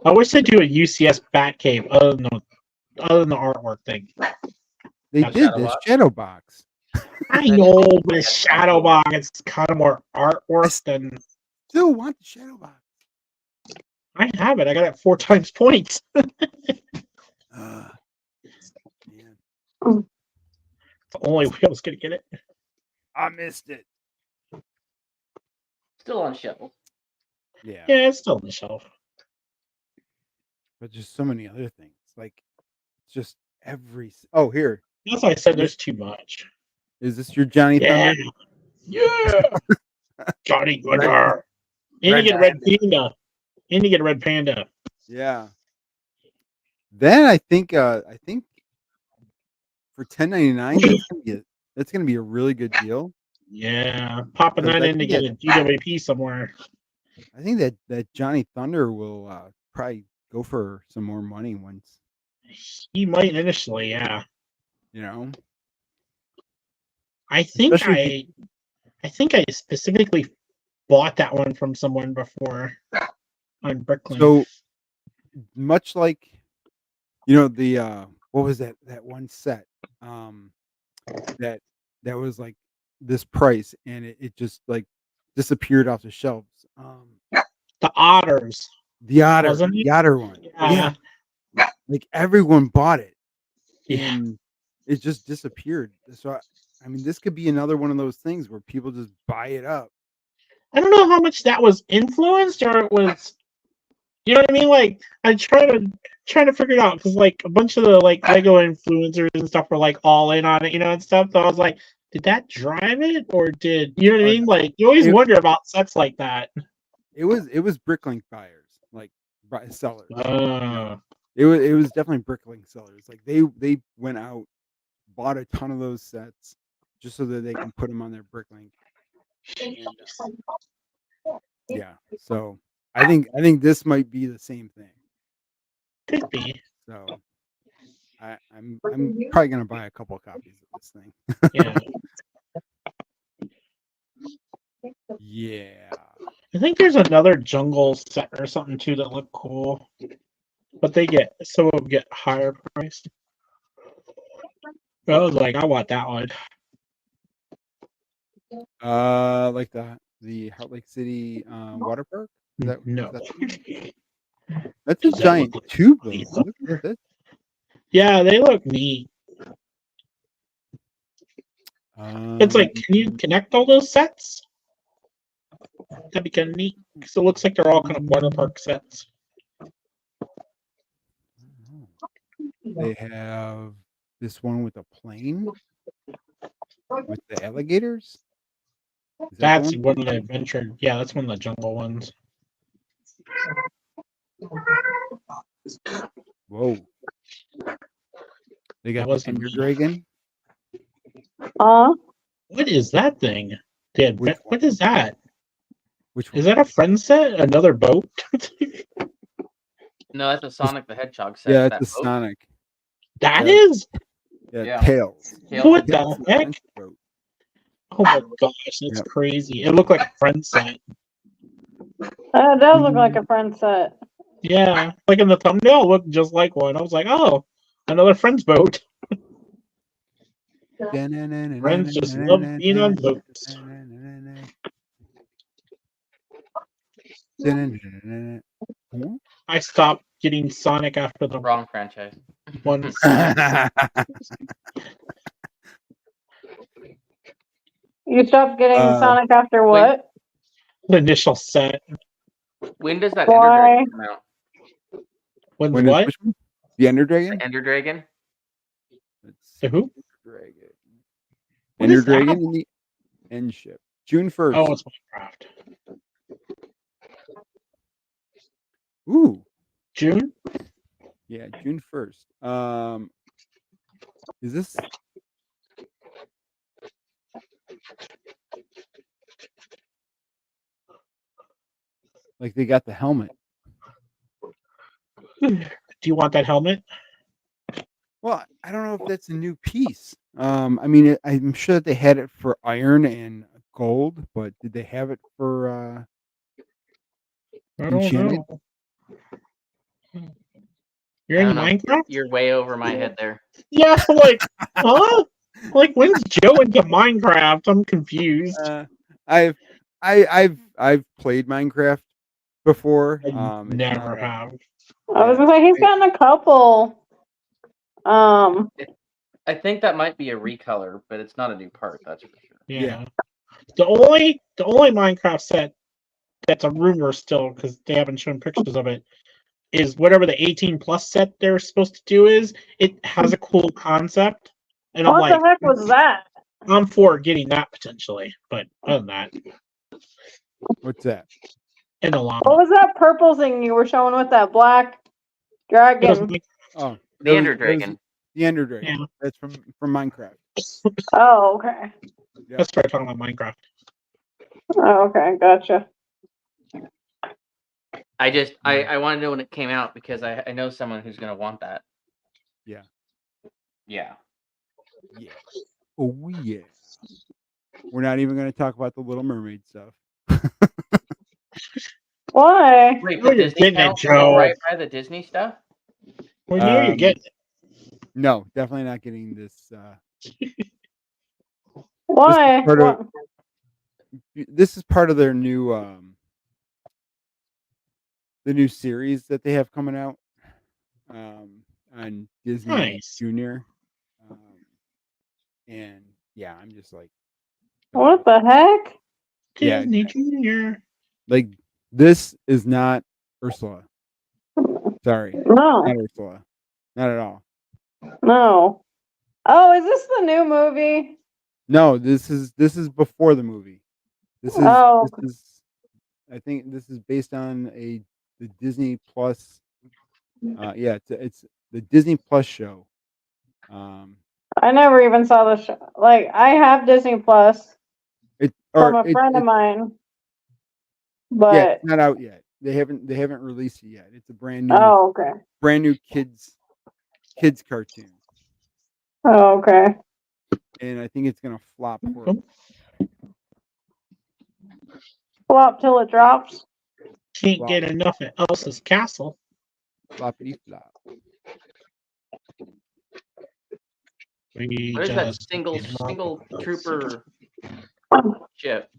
I wish they'd do a UCS Batcave other than the artwork thing. They did this shadow box. I know, but a shadow box, it's kind of more artwork than. Still want the shadow box. I have it. I got it 4 times points. Man. It's the only way I was gonna get it. I missed it. Still on shelf. Yeah. Yeah, it's still on the shelf. But just so many other things. Like, just every. Oh, here. That's why I said there's too much. Is this your Johnny Thunder? Yeah. Johnny Thunder. And you get a red panda. And you get a red panda. Yeah. Then I think for $10.99 that's gonna be a really good deal. Yeah. Popping that in to get a GWP somewhere. I think that Johnny Thunder will probably go for some more money once. He might initially, yeah. You know? I think I specifically bought that one from someone before on Bricklink. So much like the what was that one set that was like this price and it just like disappeared off the shelves. The otters. The otter one. Yeah. Like everyone bought it. Yeah. And it just disappeared. So I mean this could be another one of those things where people just buy it up. I don't know how much that was influenced or it was, you know what I mean? Like I trying to figure it out because like a bunch of the like Lego influencers and stuff were like all in on it, and stuff. So I was like, did that drive it or did you know what I mean? Like you always wonder about sets like that. It was Bricklink buyers, like sellers. It was definitely Bricklink sellers. Like they went out, bought a ton of those sets just so that they can put them on their Bricklink. And, yeah, so I think this might be the same thing. Could be. So I'm probably gonna buy a couple of copies of this thing. Yeah. Yeah. I think there's another jungle set or something too that look cool, but some of them get higher priced. I was like, I want that one. Like the Heart Lake City water park. No. That's a Does that giant look like tube. Though. these Look are- at this. Yeah, they look neat. It's like, can you connect all those sets? That'd be kind of neat. Because it looks like they're all kind of water park sets. They have this one with a plane with the alligators. Is that That's the one of the adventure. Yeah, that's one of the jungle ones. Whoa! They got That the was Ender neat. Dragon. What is that thing? Which one? What is that? Which one? Is that a friend set? Another boat? No, that's a Sonic the Hedgehog set. Yeah, that it's a boat. Sonic. That Yeah. is? Yeah, Yeah. Tails. What Yeah, the it's a heck? French boat. Oh my gosh, that's Yep. crazy. It looked like a friend set. It does look like a friend set. Yeah, like in the thumbnail, it looked just like one. I was like, oh, another friend's boat. Friends just love being on boats. I stopped getting Sonic after the Wrong franchise. one. You stopped getting Sonic after what? The initial set. When does that Why? Ender Dragon come out? When's When is what? which one? The Ender Dragon? The Ender Dragon? Let's see. The who? Dragon. What Ender is that? Dragon in the end ship. June 1st. Oh, it's Minecraft. Ooh. June? Yeah, June 1st. Is this like they got the helmet? Do you want that helmet? Well, I don't know if that's a new piece. I mean, I'm sure that they had it for iron and gold, but did they have it for I don't enchanted? know. You're in Minecraft? You're way over my head there. Yeah, like, huh? Like, when's Joe into Minecraft? I'm confused. I've played Minecraft before. I It's never not a- have. I was gonna say he's gotten a couple. I think that might be a recolor, but it's not a new part, that's for sure. Yeah. The only Minecraft set that's a rumor still, because they haven't shown pictures of it, is whatever the 18 plus set they're supposed to do is. It has a cool concept. And I'm What like, the heck was that? I'm for getting that potentially. But other than that, What's that? in the llama. What was that purple thing you were showing with that black dragon? Oh, The Ender Dragon. The Ender Dragon. Yeah. That's from Minecraft. Oh, okay. That's right, talking about Minecraft. Oh, okay, gotcha. I want to know when it came out because I know someone who's going to want that. Yeah. Yeah. Yeah. Oh yeah. We're not even going to talk about the Little Mermaid stuff. Why? Wait, Oh, the you're Disney getting it, channel Joe. right by the Disney stuff? Well, you you're getting it. No, definitely not getting this. Why? This is part of their new the new series that they have coming out on Disney Nice. Junior. And yeah, I'm just like, What the heck? Yeah. Disney Junior. like this is not Ursula. Sorry, No, not Ursula, not at all. no. Oh, is this the new movie? No, this is before the movie. This is I think this is based on the Disney Plus. Yeah, it's the Disney Plus show. I never even saw the show. Like, I have Disney Plus from a friend of mine, Yeah, but it's not out yet. They haven't released it yet. It's a brand new okay. kids cartoon, Oh, okay. and I think it's gonna flop horribly. Flop till it drops. Can't Wow. get enough of Elsa's castle. Floppity flop. What is that single trooper ship?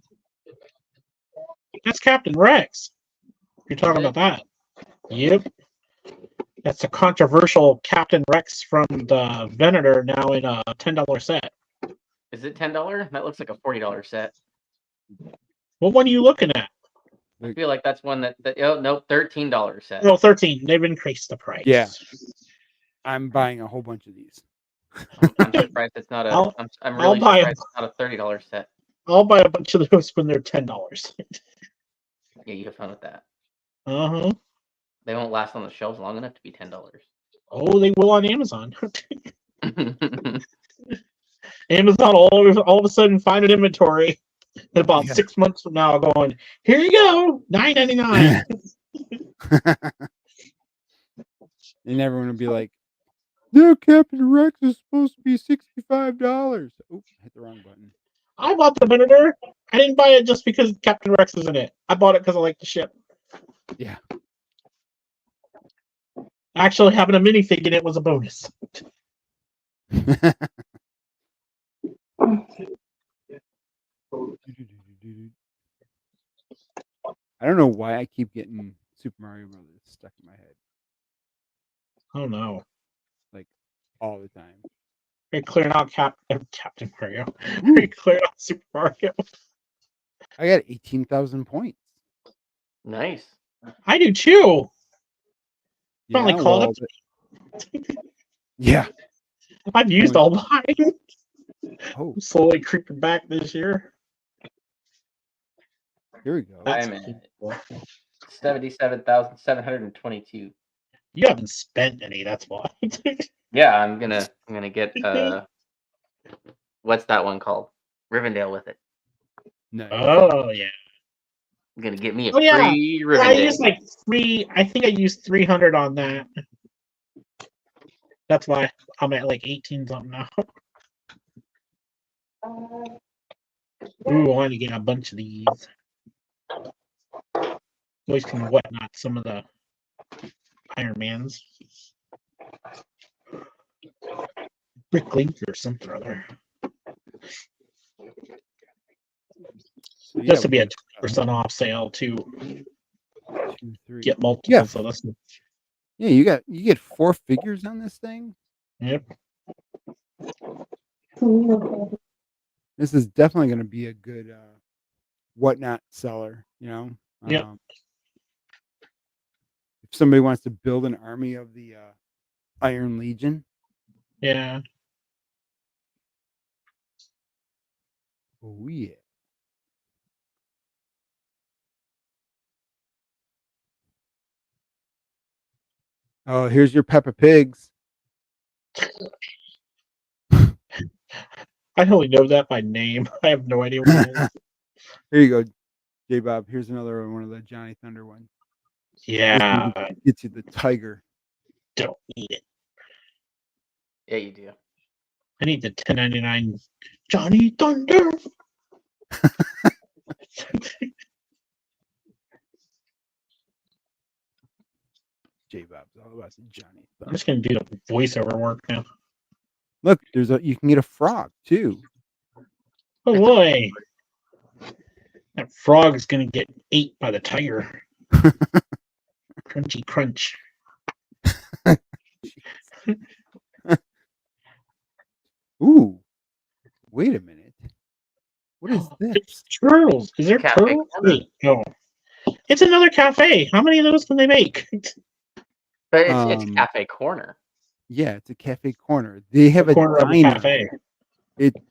That's Captain Rex. You're talking about that? Yep. That's a controversial Captain Rex from the Venator now in a $10 set. Is it $10? That looks like a $40 set. What one are you looking at? I feel like that's one that oh no, $13 set. No, 13. They've increased the price. Yeah. I'm buying a whole bunch of these. I'm surprised it's not a. I'm really surprised it's not a $30 set. I'll buy a bunch of those when they're $10. Yeah, you have fun with that. Uh-huh. They won't last on the shelves long enough to be $10. Oh, they will on Amazon. Amazon all of a sudden find an inventory in about 6 months from now going, here you go, $9.99. And everyone will be like, no, Captain Rex is supposed to be $65. Oh, hit the wrong button. I bought the Venator. I didn't buy it just because Captain Rex is in it. I bought it because I like the ship. Yeah. Actually, having a minifig in it was a bonus. I don't know why I keep getting Super Mario Brothers stuck in my head. Oh no. Like all the time. You're clearing out Captain Mario. You're clearing out Super Mario. I got 18,000 points. Nice. I do too. Finally Yeah, caught up. Yeah. I've used all mine. Oh, I'm slowly creeping back this year. here we go. I'm at 77,722. You haven't spent any, that's why. Yeah, I'm gonna get what's that one called? Rivendell with it. Nice. Oh yeah. I'm gonna get me a Oh, yeah. free I Rivendell. used like I think I used 300 on that. That's why I'm at like 18 something now. Ooh, I want to get a bunch of these. Always can whatnot some of the Iron Mans. Brick Link or something or other. So, This will be a 20% off sale to 2, 3. get multiple. Yeah. So that's Yeah, you get 4 figures on this thing. yep. This is definitely going to be a good whatnot seller, you know. Yep. If somebody wants to build an army of the Iron Legion. Yeah. Oh yeah. Oh, here's your Peppa Pigs. I only know that by name. I have no idea what it is. Here you go, J Bob. Here's another one of the Johnny Thunder ones. Yeah. Gets you the tiger. Don't need it. Yeah, you do. I need the 10.99 Johnny Thunder. J Bob's all about the Johnny I'm Thunder. just gonna do the voiceover work now. Look, you can get a frog too. Oh boy. That frog is gonna get ate by the tiger. Crunchy crunch. Ooh, wait a minute. What is this? It's turtles. Is there Cafe turtles? Corner. Wait, no. It's another cafe. How many of those can they make? But it's Cafe Corner. Yeah, it's a cafe corner. They have a Corner of the diner. cafe.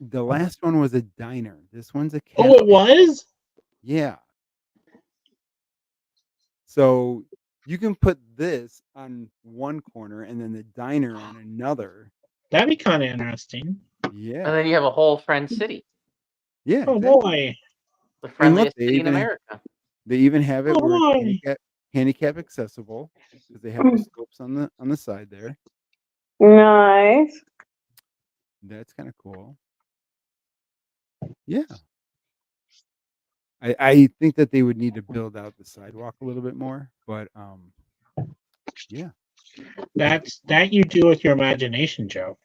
The last one was a diner. This one's a cafe. Oh, it was? Yeah. So you can put this on one corner and then the diner on another. That'd be kind of interesting. Yeah. And then you have a whole Friend City. Yeah. Oh exactly. boy. The And look, friendliest city in America. They even have it Oh, where boy. it's handicap accessible because they have the slopes on the side there. Nice. That's kind of cool. Yeah. I think that they would need to build out the sidewalk a little bit more, but yeah. That you do with your imagination, Joe.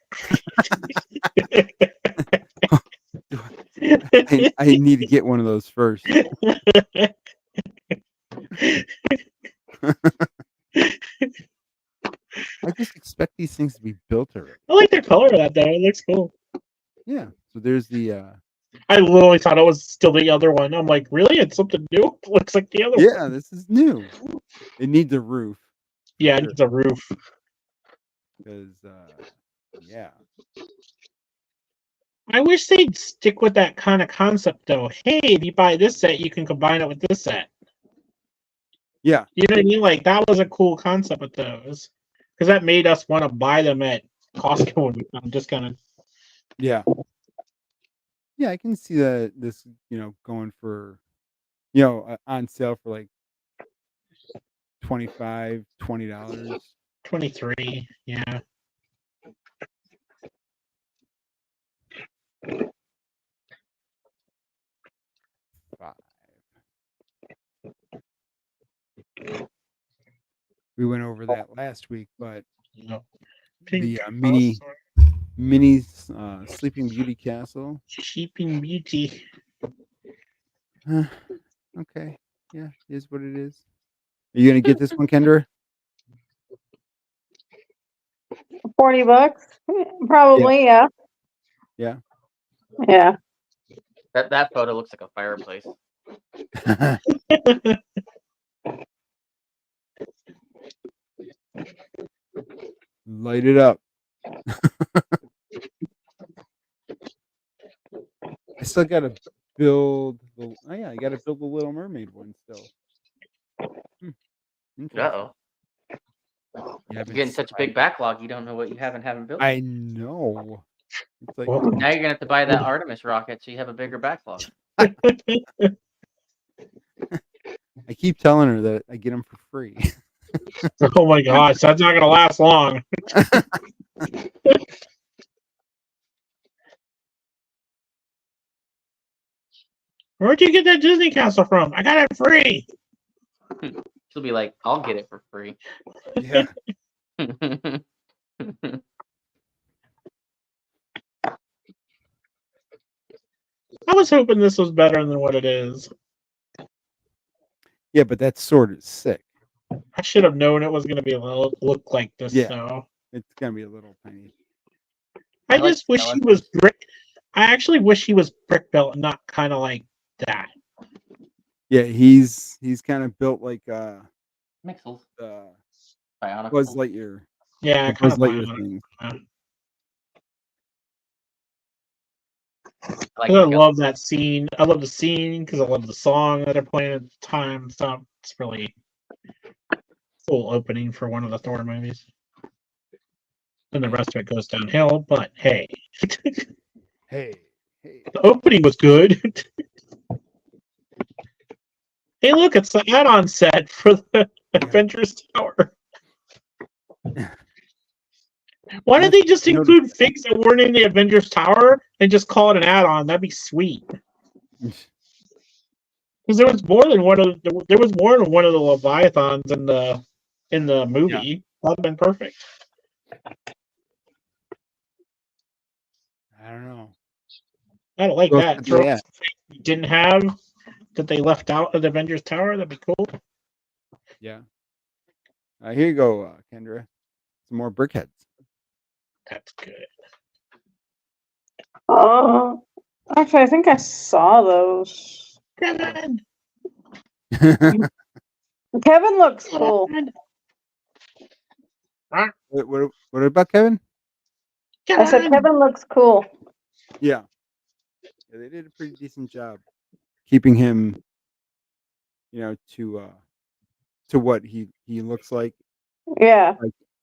I need to get one of those first. I just expect these things to be built already. I like the color of that though. It looks cool. Yeah. So there's the I literally thought it was still the other one. I'm like, really? It's something new? It looks like the other one. yeah, this is new. It needs a roof. Yeah, Sure. it needs a roof. Because yeah. I wish they'd stick with that kind of concept though. Hey, if you buy this set, you can combine it with this set. Yeah. You know what I mean? Like that was a cool concept with those. Because that made us want to buy them at Costco and I'm just kind of Yeah. Yeah, I can see that this, going for on sale for like $25, $20. 23. Yeah. $5. We went over that last week, but the mini Sleeping Beauty castle. Sleeping Beauty. Okay. Yeah, is what it is. Are you gonna get this one, Kendra? $40? Probably, yeah. Yeah. Yeah. That photo looks like a fireplace. Light it up. I still gotta build the. Oh yeah, I gotta build the Little Mermaid one still. Uh-oh. You're getting such a big backlog, you don't know what you haven't built. I know. It's like now you're gonna have to buy that Artemis rocket so you have a bigger backlog. I keep telling her that I get them for free. Oh my gosh, that's not gonna last long. Where'd you get that Disney castle from? I got it free. She'll be like, I'll get it for free. Yeah. I was hoping this was better than what it is. Yeah, but that sword is sick. I should have known it was going to be look like this. Yeah. So It's gonna be a little tiny. I just wish he was brick. I actually wish he was brick built, not kind of like that. Yeah, he's kind of built like Mixels. Buzz Lightyear. Yeah, Buzz Lightyear thing. I love that scene. I love the scene because I love the song that they're playing at the time. So it's really cool opening for one of the Thor movies. Then the rest of it goes downhill. But hey, hey, the opening was good. Hey, look, it's the add-on set for the Avengers Tower. Why did they just include figs that weren't in the Avengers Tower and just call it an add-on? That'd be sweet. Because there was more than one of the Leviathans in the movie. Yeah. That'd have been perfect. I don't know. I don't like that. You didn't have that they left out of the Avengers Tower. That'd be cool. Yeah. Here you go, Kendra. Some more brickheads. That's good. Actually, I think I saw those. Kevin looks cool. What about Kevin? I said Kevin looks cool. Yeah. They did a pretty decent job keeping him, to what he looks like. Yeah.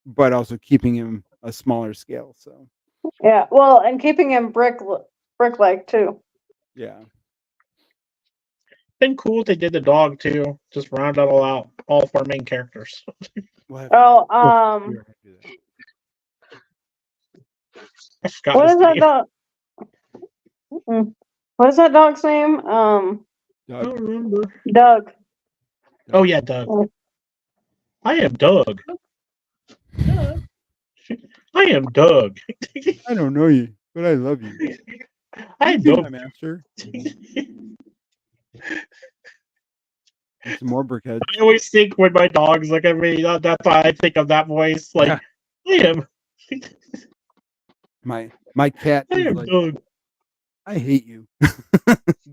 But also keeping him a smaller scale. So. Yeah. Well, and keeping him brick-like too. Yeah. Been cool if they did the dog too. Just round it all out, all four main characters. What is that dog? What is that dog's name? I don't remember. Doug. Oh yeah, Doug. I am Doug. I am Doug. I don't know you, but I love you. I am Doug, master. Some more brickheads. I always think when my dogs look at me, that's why I think of that voice. Like, Yeah. I am. My cat I is am like, dog. I hate you.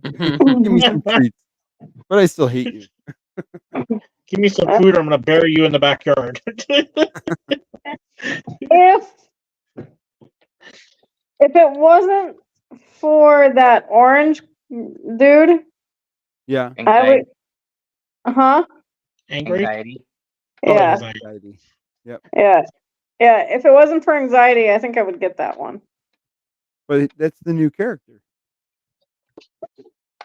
Give me some treats, but I still hate you. Give me some food or I'm going to bury you in the backyard. If it wasn't for that orange dude, Yeah. I would. Huh? Angry? Anxiety. Oh, Yeah. Anxiety. Yep. Yeah. Yeah. If it wasn't for anxiety, I think I would get that one. But that's the new character.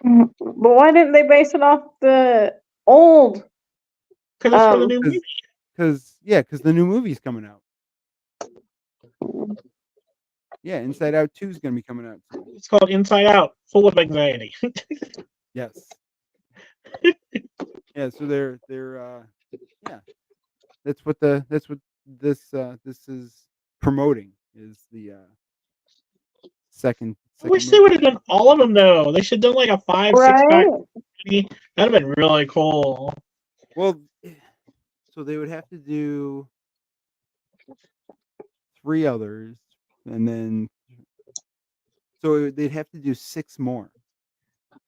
But why didn't they base it off the old? Because it's for the new movie. Because the new movie's coming out. Yeah, Inside Out 2 is going to be coming out soon. It's called Inside Out, full of anxiety. Yes. Yeah, so they're yeah. That's what this is promoting is the second I wish movie. they would have done all of them though. They should have done like a 5, 6 pack. That'd have been really cool. Well, so they would have to do 3 others, and then so they'd have to do 6 more.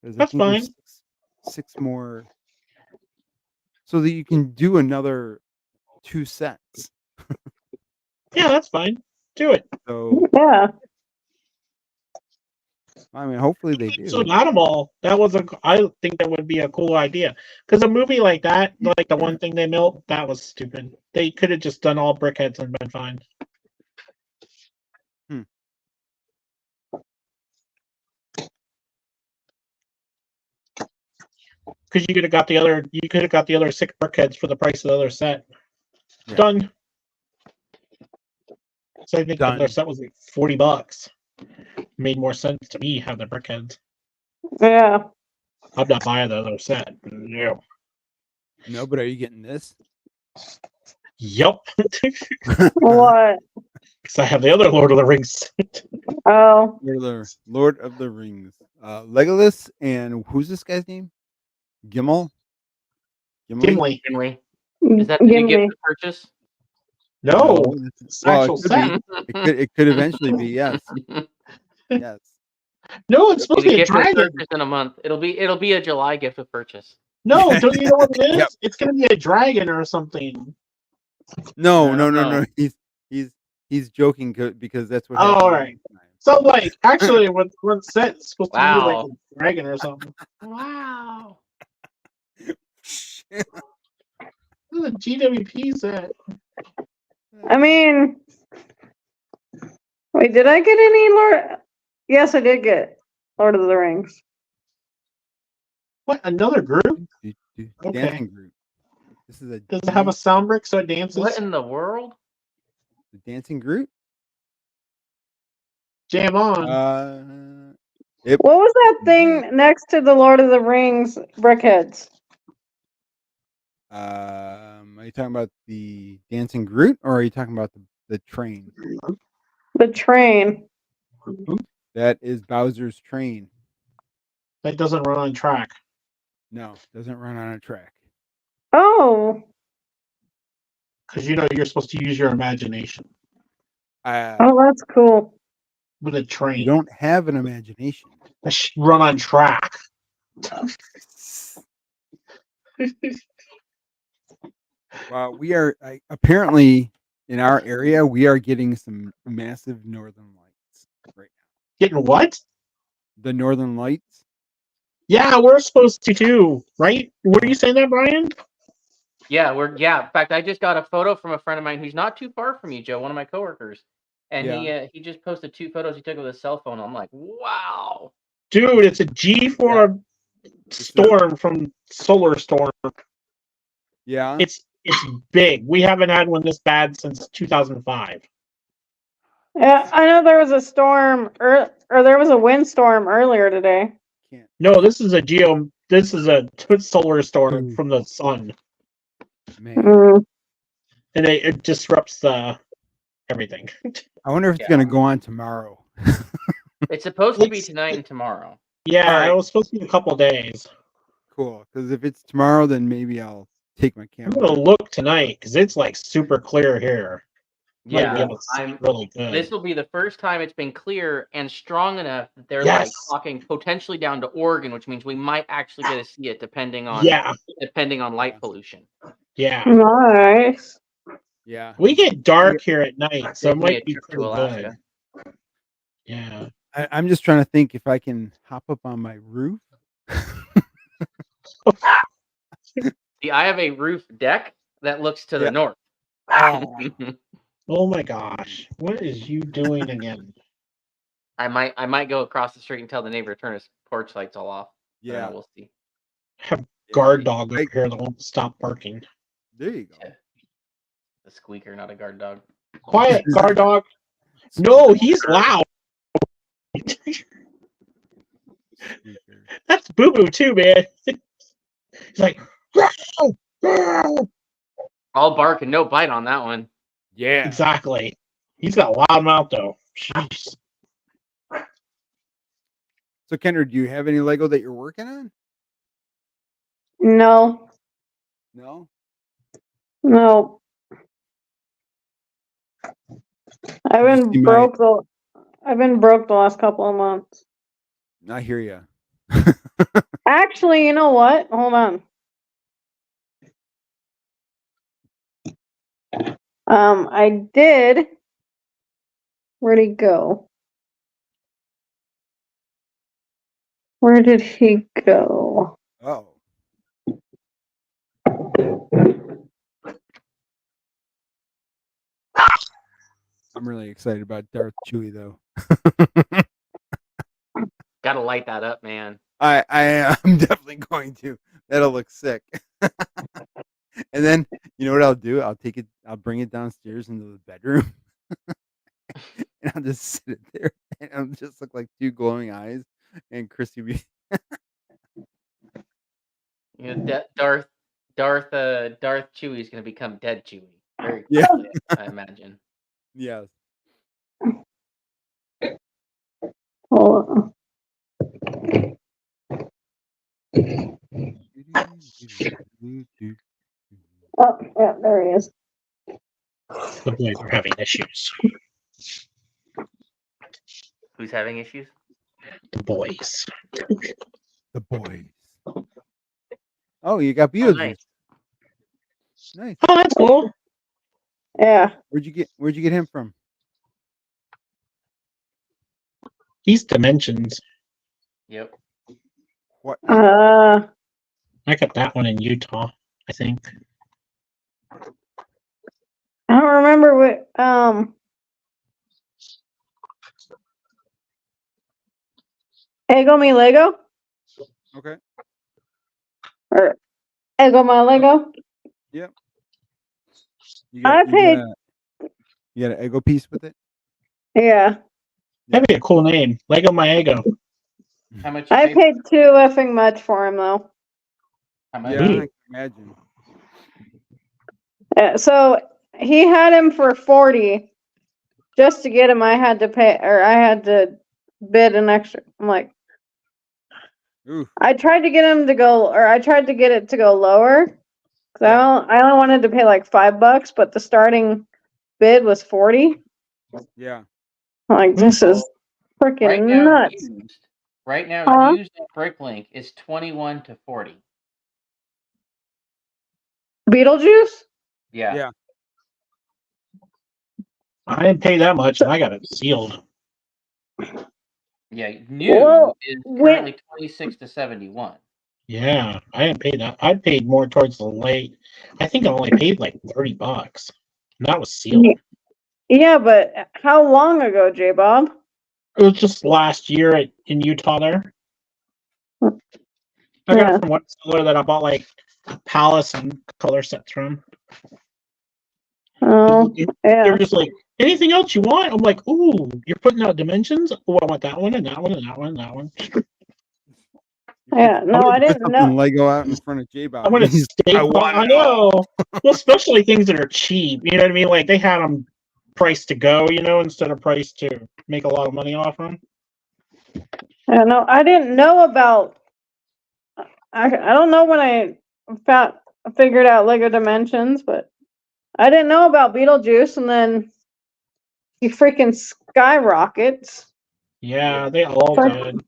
That's fine. 6 more, so that you can do another 2 sets. Yeah, that's fine. Do it. So yeah. I mean, hopefully they do. So not them all. I think that would be a cool idea. Because a movie like that, like the one thing they built, that was stupid. They could have just done all brickheads and been fine. Because you could have got the other 6 brickheads for the price of the other set. Yeah. Done. So I think the other set was like $40. Made more sense to me have the brickheads. Yeah. I'm not buying the other set. No. No, but are you getting this? Yep. What? Because I have the other Lord of the Rings. Oh. Lord of the Rings. Legolas and who's this guy's name? Gimli. Is that the new gift to purchase? No, it's actual set. It could eventually be, yes. Yes. No, it's supposed to be a dragon. In a month. It'll be a July gift of purchase. No, don't you know what it is? Yep. It's gonna be a dragon or something. No. He's joking because that's what happened. All right. So like actually when set it's supposed to be like a dragon or something. Wow. This is a GWP set. I mean, wait, did I get any Lord? Yes, I did get Lord of the Rings. What? Another group? Dancing group. This is Does it have a sound brick so it dances? What in the world? The dancing group? Jam on. What was that thing next to the Lord of the Rings brickheads? Are you talking about the dancing Groot, or are you talking about the train? The train. That is Bowser's train. That doesn't run on track. No, doesn't run on a track. Oh. Because you're supposed to use your imagination. Oh, that's cool. With a train. You don't have an imagination. That should run on track. Well, we are apparently in our area. We are getting some massive northern lights right now. Getting what? The northern lights. Yeah, we're supposed to too, right? Were you saying that, Brian? Yeah, in fact, I just got a photo from a friend of mine who's not too far from you, Joe, one of my coworkers. And he just posted 2 photos he took with his cell phone. I'm like, wow. Dude, it's a G4 storm from Solar Storm. Yeah. It's big. We haven't had one this bad since 2005. Yeah, I know there was a storm or there was a windstorm earlier today. No, this is a solar storm from the sun. Man. And it disrupts everything. I wonder if it's going to go on tomorrow. It's supposed to be tonight and tomorrow. Yeah, it was supposed to be a couple days. cool. Because if it's tomorrow, then maybe I'll take my I'm camera. gonna look tonight because it's like super clear here. Might be Yeah, able to see really good. this will be the first time it's been clear and strong enough that they're Yes. like talking potentially down to Oregon, which means we might actually get to see it depending on light pollution. Yeah. Nice. Yeah. We get dark here at night, so it Give me a might be trip to pretty Alaska. good. Yeah. I'm just trying to think if I can hop up on my roof. See, I have a roof deck that looks to the north. Oh my gosh. What is you doing again? I might go across the street and tell the neighbor to turn his porch lights all off. Yeah. We'll see. Have guard dog over here that won't stop barking. There you go. A squeaker, not a guard dog. Quiet, guard dog. No, he's loud. That's Boo Boo too, man. He's like, all bark and no bite on that one. Yeah. Exactly. He's got a loud mouth though. Jeez. So, Kendra, do you have any Lego that you're working on? No. No. No. I've been broke the last couple of months. I hear you. Actually, you know what? Hold on. I did. Where'd he go? Where did he go? Oh. I'm really excited about Darth Chewie, though. Gotta light that up, man. I am definitely going to. That'll look sick. And then you know what I'll do? I'll bring it downstairs into the bedroom. And I'll just sit it there. And it'll just look like two glowing eyes. And Chrissy be You know, Darth Chewie is gonna become Dead Chewie very quickly, I imagine. Yes. Hold on. Oh, yeah, there he is. The boys are having issues. Who's having issues? The boys. The boys. Oh, you got Beetlejuice. Nice. Oh, that's cool. Yeah. Where'd you get him from? He's Dimensions. Yep. What? I got that one in Utah, I think. don't remember what Ego Me Lego? Okay. Or Ego My Lego? Yep. You got an Ego piece with it? Yeah. That'd be a cool name. Lego My Ego. How much? I paid too effing much for him though. How much? Yeah, I can imagine. So he had him for $40. Just to get him, I had to bid an extra. I'm like, Oof. I tried to get it to go lower. Cause I only wanted to pay like $5, but the starting bid was $40. Yeah. I'm like, this is freaking nuts. Right now, used at Bricklink is 21 to 40. Beetlejuice? Yeah. I didn't pay that much, and I got it sealed. Yeah, new is currently 26 to 71. Yeah, I didn't pay that. I paid more towards the late. I think I only paid like $30. And that was sealed. Yeah, but how long ago, J Bob? It was just last year in Utah there. I got it from one seller that I bought like Palace and color sets from. Oh, They're just like, anything else you want? I'm like, ooh, you're putting out Dimensions? Oh, I want that one and that one and that one and that one. Yeah, no, I didn't know. Lego out in front of J-Bob. I want to stay. I know. Well, especially things that are cheap. You know what I mean? Like they had them priced to go, instead of priced to make a lot of money off them. Yeah, no, I didn't know about. I don't know when I figured out Lego Dimensions, but I didn't know about Beetlejuice, and then he freaking skyrockets. Yeah, they all did.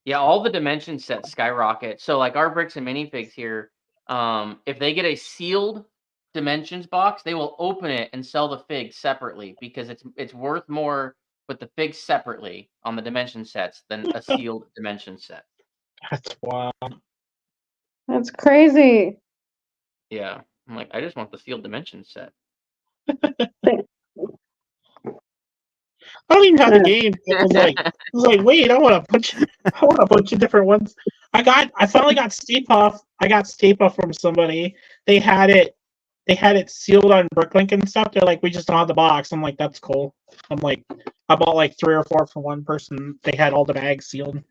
Yeah, all the dimension sets skyrocket. So like our bricks and minifigs here, if they get a sealed dimensions box, they will open it and sell the figs separately because it's worth more with the figs separately on the dimension sets than a sealed dimension set. That's wild. That's crazy. Yeah, I'm like, I just want the sealed dimension set. I don't even have the game. I was like, wait, I want a bunch of different ones. I finally got Stay Puft. I got Stay Puft from somebody. They had it sealed on Bricklink and stuff. They're like, we just don't have the box. I'm like, that's cool. I'm like, I bought like 3 or 4 for one person. They had all the bags sealed.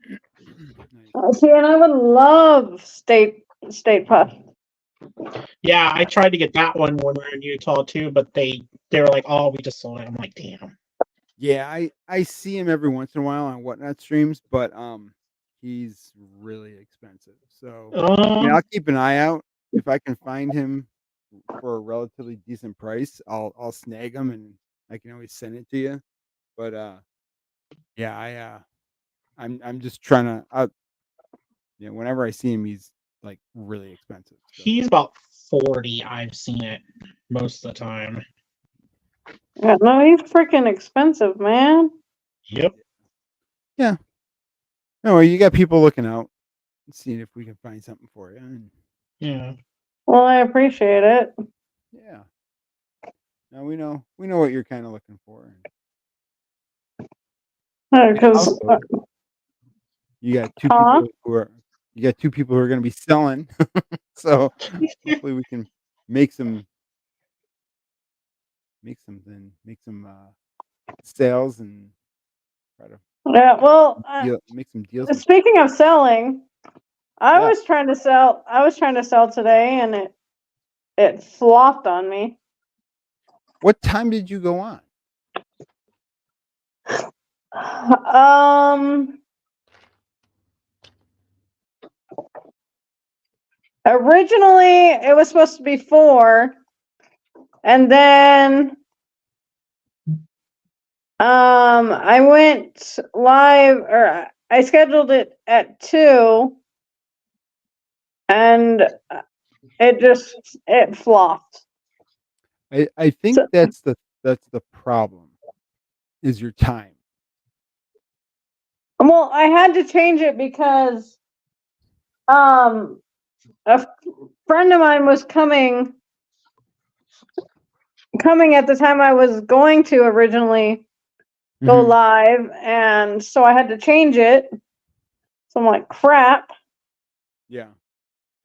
See, and I would love State Puff. Yeah, I tried to get that one when we were in Utah too, but they were like, oh, we just sold it. I'm like, damn. Yeah, I see him every once in a while on Whatnot streams, but he's really expensive. So I mean, I'll keep an eye out. If I can find him for a relatively decent price, I'll snag him and I can always send it to you. But yeah, I'm just trying to whenever I see him, he's like really expensive. So. He's about 40. I've seen it most of the time. Yeah, no, he's freaking expensive, man. Yep. Yeah. No, you got people looking out, seeing if we can find something for you. And, yeah. Well, I appreciate it. Yeah. Now we know what you're kind of looking for. Because you got two people who are going to be selling, so hopefully we can make some sales and try to make some deals. Speaking of selling, I was trying to sell today, and it flopped on me. What time did you go on? Originally it was supposed to be 4, and then I went live, or I scheduled it at 2, and it flopped. I think that's the problem, is your time. Well, I had to change it because a friend of mine was coming at the time I was going to originally go live, and so I had to change it. So I'm like, crap. Yeah.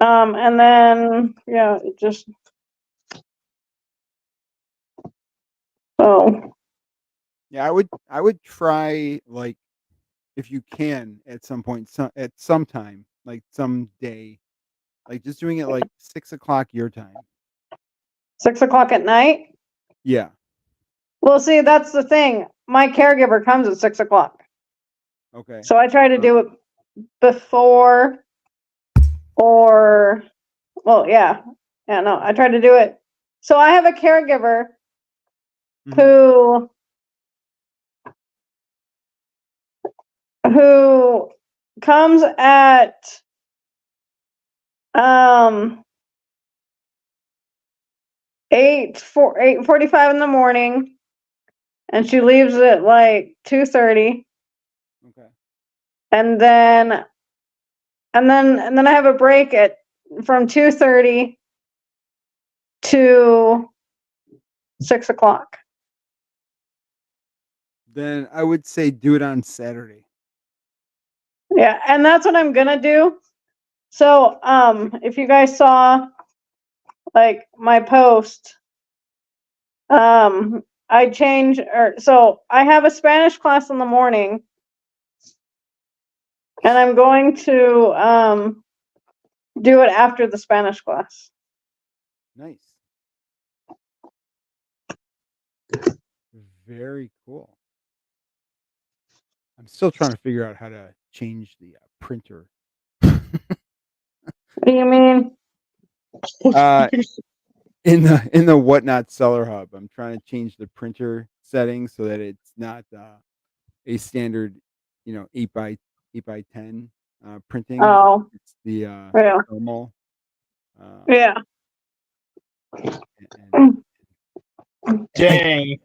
And then it just Yeah, I would try, like, if you can at some point, at some time, like someday, like just doing it like 6 o'clock your time. 6 o'clock at night? Yeah. Well, see, that's the thing. My caregiver comes at 6 o'clock. Okay. So I try to do it before, or, well, I try to do it. So I have a caregiver who comes at 8:45 in the morning, and she leaves at like 2:30. Okay. And then I have a break from 2:30 to 6 o'clock. Then I would say do it on Saturday. Yeah, and that's what I'm gonna do. So, if you guys saw like my post, I have a Spanish class in the morning, and I'm going to do it after the Spanish class. Nice. Very cool. I'm still trying to figure out how to change the printer. What do you mean? In the Whatnot Seller Hub, I'm trying to change the printer settings so that it's not a standard, 8 by 10 printing. Oh, It's the yeah. thermal. Yeah. And Dang.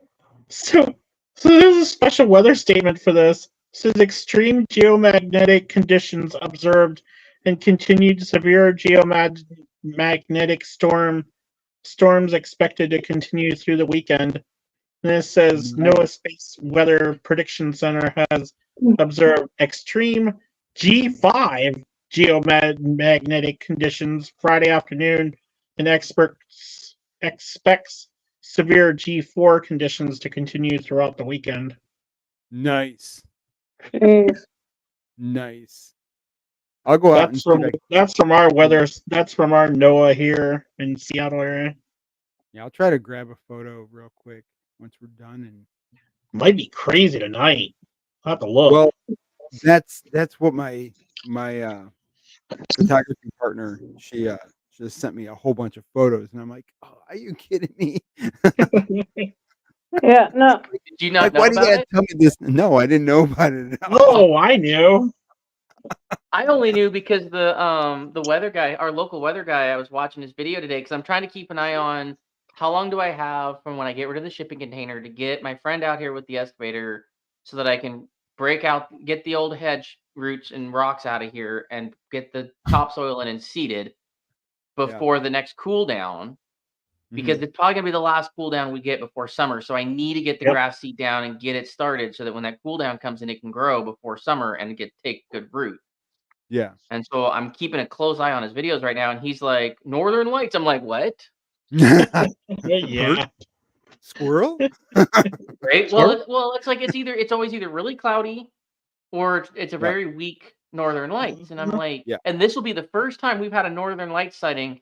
So there's a special weather statement for this. It says extreme geomagnetic conditions observed and continued severe geomagnetic storms expected to continue through the weekend. And it says Nice. NOAA Space Weather Prediction Center has observed extreme G5 geomagnetic conditions Friday afternoon and expects severe G4 conditions to continue throughout the weekend. Nice. Jeez. Nice. I'll go out and see that. That's from our weather. That's from our NOAA here in Seattle area. Yeah, I'll try to grab a photo real quick once we're done. And might be crazy tonight. I'll have to look. well, that's what my photography partner, she just sent me a whole bunch of photos, and I'm like, oh, are you kidding me? Yeah, no. Did you not Like, know why do you about gotta it? tell me this? No, I didn't know about it at all. Oh, I knew. I only knew because the weather guy, our local weather guy, I was watching his video today because I'm trying to keep an eye on how long do I have from when I get rid of the shipping container to get my friend out here with the excavator so that I can get the old hedge roots and rocks out of here and get the topsoil in and seeded before the next cool down. Because it's probably gonna be the last cool down we get before summer. So I need to get the grass seed down and get it started so that when that cool down comes in, it can grow before summer and take good root. Yeah. And so I'm keeping a close eye on his videos right now, and he's like, Northern Lights. I'm like, what? Yeah. Squirrel? Right? Well, it's like it's always either really cloudy or it's a very weak Northern Lights. And I'm like, and this will be the first time we've had a Northern Lights sighting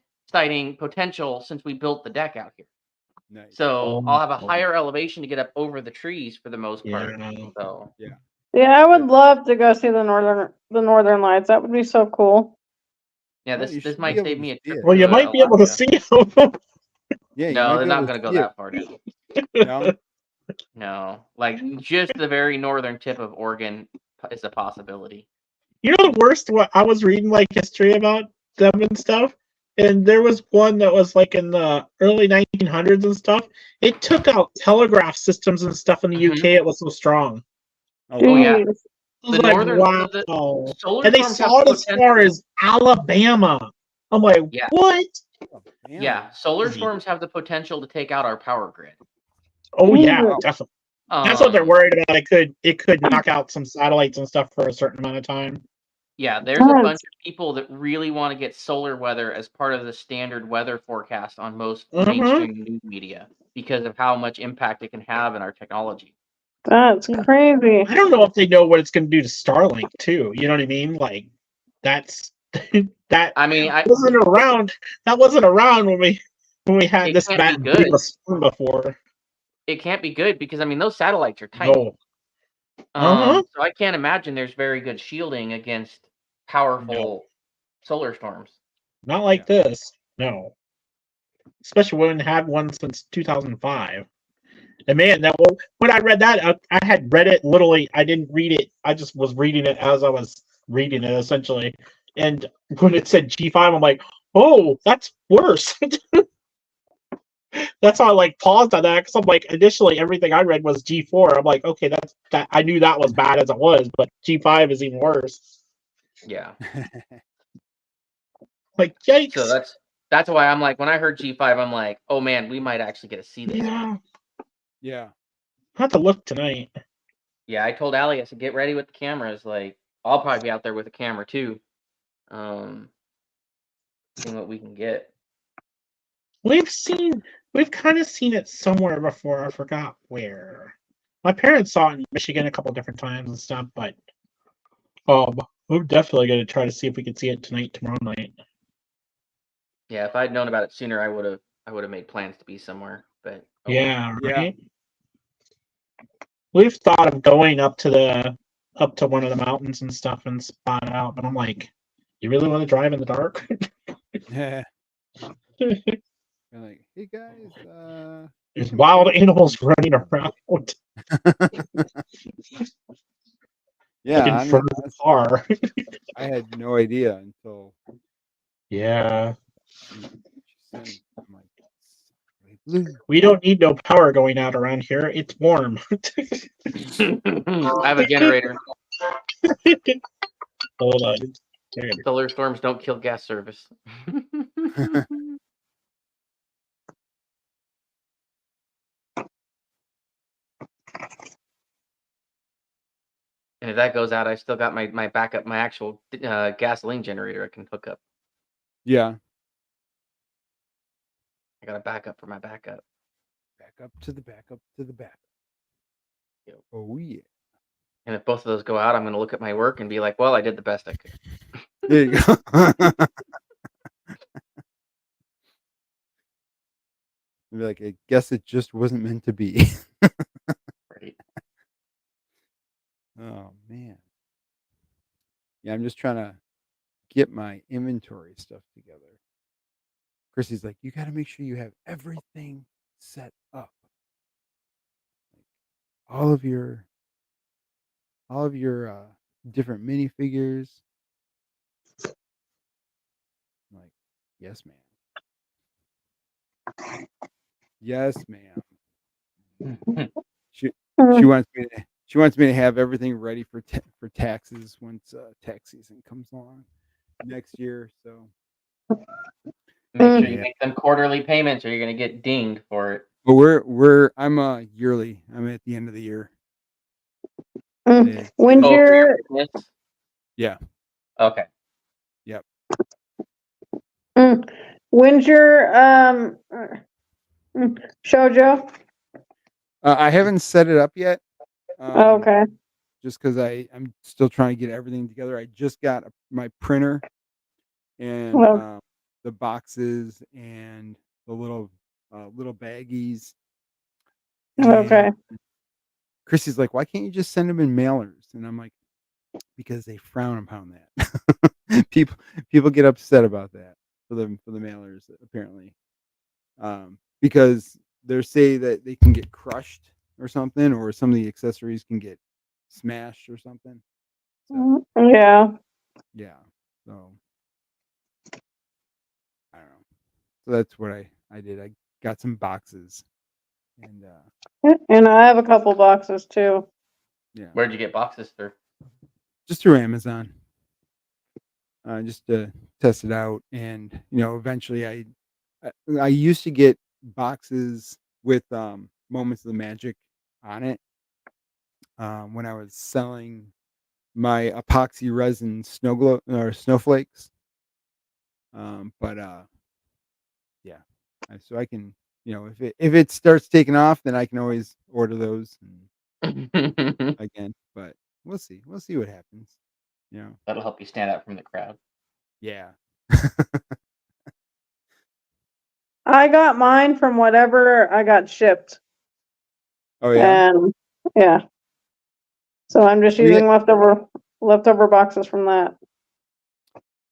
potential since we built the deck out here. Nice. So I'll have a higher elevation to get up over the trees for the most part. So Yeah, I would love to go see the Northern Lights. That would be so cool. yeah, this might save me a trip. Well, you might be able to see them. Yeah, you No, might they're be not able going to go see that far down. No? No, like just the very northern tip of Oregon is a possibility. You know the worst? What I was reading like history about them and stuff, and there was one that was like in the early 1900s and stuff. It took out telegraph systems and stuff in the UK. It was so strong. Oh yeah, Jeez. I was like, wow. solar And they storms saw have it as far as Alabama. I'm like, what? Yeah, solar storms have the potential to take out our power grid. Oh yeah, definitely. That's what they're worried about. It could knock out some satellites and stuff for a certain amount of time. Yeah, there's a bunch of people that really want to get solar weather as part of the standard weather forecast on most mainstream news media because of how much impact it can have in our technology. That's crazy. I don't know if they know what it's going to do to Starlink too. You know what I mean? Like that's that. I mean, wasn't around. That wasn't around when we had this bad big of a storm before. It can't be good because I mean those satellites are tiny. So I can't imagine there's very good shielding against powerful solar storms. Not like this. No. Especially when we had one since 2005. And man, when I read that, I had read it literally. I didn't read it. I just was reading it as I was reading it, essentially. And when it said G5, I'm like, oh, that's worse. That's how I like paused on that because I'm like, initially everything I read was G4. I'm like, okay, that I knew that was bad as it was, but G5 is even worse. Yeah. Like, yikes. So that's why I'm like, when I heard G5, I'm like, oh man, we might actually get to see this. Yeah. I'll have to look tonight. Yeah, I told Allie, I said, get ready with the cameras. Like, I'll probably be out there with a camera too. Seeing what we can get. We've kind of seen it somewhere before. I forgot where. My parents saw it in Michigan a couple different times and stuff, but we're definitely going to try to see if we can see it tonight, tomorrow night. Yeah, if I'd known about it sooner, I would have made plans to be somewhere. But right. Yeah. We've thought of going up to one of the mountains and stuff and spot it out, but I'm like, you really want to drive in the dark? Yeah. You're like, hey guys, There's wild animals running around. yeah, In front of the car. I had no idea until Yeah. she sent. I'm like, blue. We don't need no power going out around here. It's warm. I have a generator. Hold on. Solar storms don't kill gas service. And if that goes out, I still got my backup, my actual gasoline generator I can hook up. Yeah. I got a backup for my backup. Back up to the backup to the backup. Yep. Oh yeah. And if both of those go out, I'm going to look at my work and be like, well, I did the best I could. There you go. Be like, I guess it just wasn't meant to be. Right. Oh man. Yeah, I'm just trying to get my inventory stuff together. Chrissy's like, you got to make sure you have everything set up. All of your different minifigures. I'm like, yes, ma'am. Yes, ma'am. She wants me to have everything ready for taxes once tax season comes along next year. So Make sure you make them quarterly payments, or you're gonna get dinged for it. But I'm yearly. I'm at the end of the year. When's your business? Yeah. Okay. Yep. When's your shoujo? I haven't set it up yet. Okay. Just because I'm still trying to get everything together. I just got my printer and the boxes and the little baggies. Okay. Chrissy's like, why can't you just send them in mailers? And I'm like, because they frown upon that. people get upset about that for the mailers apparently, because they say that they can get crushed or something, or some of the accessories can get smashed or something. So yeah. So I don't know. So that's what I did. I got some boxes, and I have a couple boxes too. Yeah. Where'd you get boxes through? Just through Amazon. Just to test it out, and eventually I used to get boxes with Moments of the Magic on it when I was selling my epoxy resin snowflakes. But yeah, so I can, if it starts taking off, then I can always order those again. But we'll see what happens. That'll help you stand out from the crowd. Yeah. I got mine from whatever I got shipped. Oh yeah. And yeah. So I'm just using leftover boxes from that.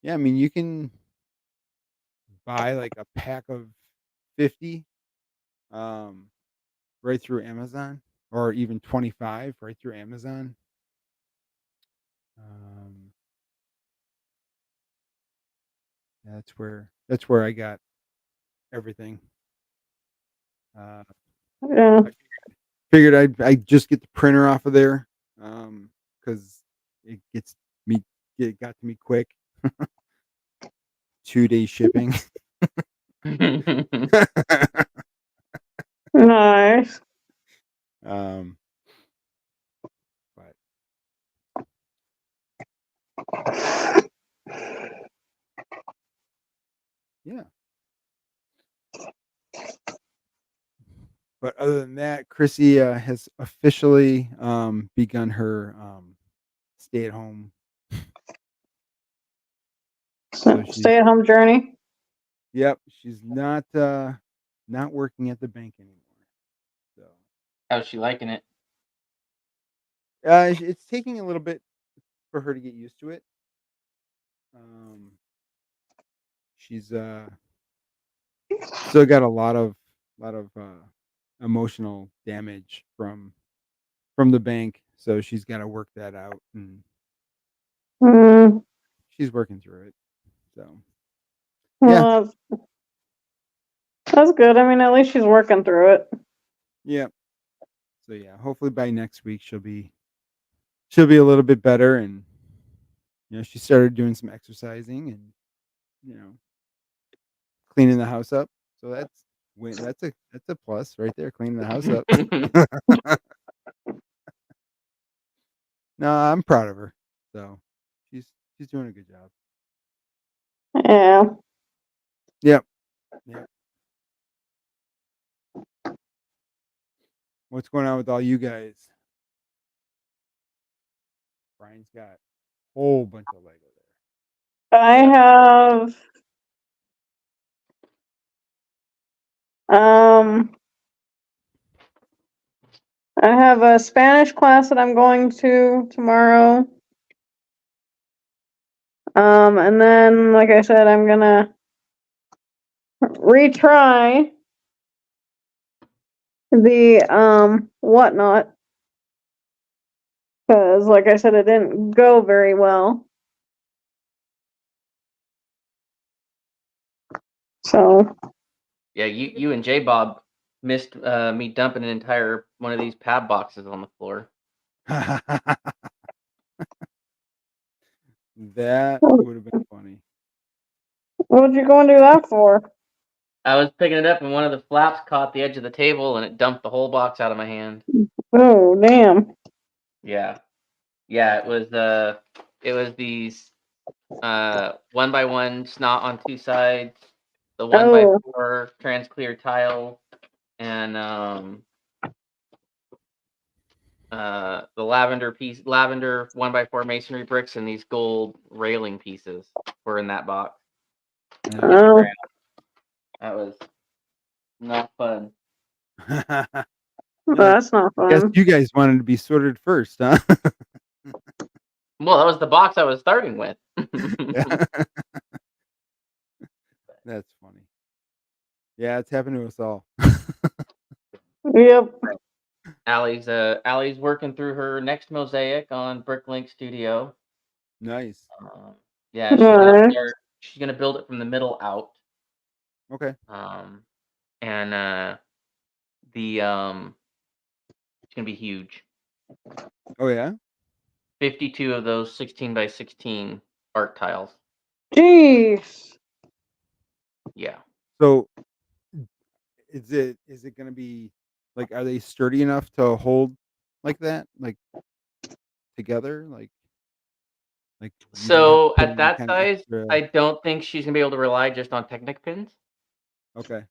Yeah, I mean, you can buy like a pack of 50 right through Amazon, or even 25 right through Amazon. That's where I got everything. Yeah. I figured I'd just get the printer off of there, because it got to me quick. 2-day shipping. Nice. But yeah. But other than that, Chrissy has officially begun her stay-at-home. Stay-at-home journey. Yep, she's not working at the bank anymore. So how's she liking it? It's taking a little bit for her to get used to it. she's still got a lot of emotional damage from the bank, so she's got to work that out, and Mm, she's working through it. So well, that's good. I mean, at least she's working through it. yeah. So yeah, hopefully by next week she'll be a little bit better, and she started doing some exercising and cleaning the house up. So that's a plus right there, cleaning the house up. No, I'm proud of her. So she's doing a good job. Yeah. Yep. What's going on with all you guys? Brian's got a whole bunch of Lego there. I have I have a Spanish class that I'm going to tomorrow. And then, like I said, I'm gonna retry the whatnot, because, like I said, it didn't go very well. So Yeah, you and J Bob missed me dumping an entire one of these pad boxes on the floor. That would have been funny. what'd you go and do that for? I was picking it up and one of the flaps caught the edge of the table and it dumped the whole box out of my hand. Oh, damn. Yeah, it was these 1x1 snot on two sides, the 1x4 trans clear tile, and the lavender 1x4 masonry bricks, and these gold railing pieces were in that box. And it hit the ground. That was not fun. That's not fun. Guess you guys wanted to be sorted first, huh? Well, that was the box I was starting with. That's funny. Yeah, it's happened to us all. Yep. Allie's working through her next mosaic on Bricklink Studio. Nice. Yeah, she's gonna build it from the middle out. Okay. And it's gonna be huge. Oh yeah. 52 of those 16x16 art tiles. Jeez. Yeah. So is it gonna be like, are they sturdy enough to hold like that, like together, like? So at that size, I don't think she's gonna be able to rely just on Technic pins. Okay.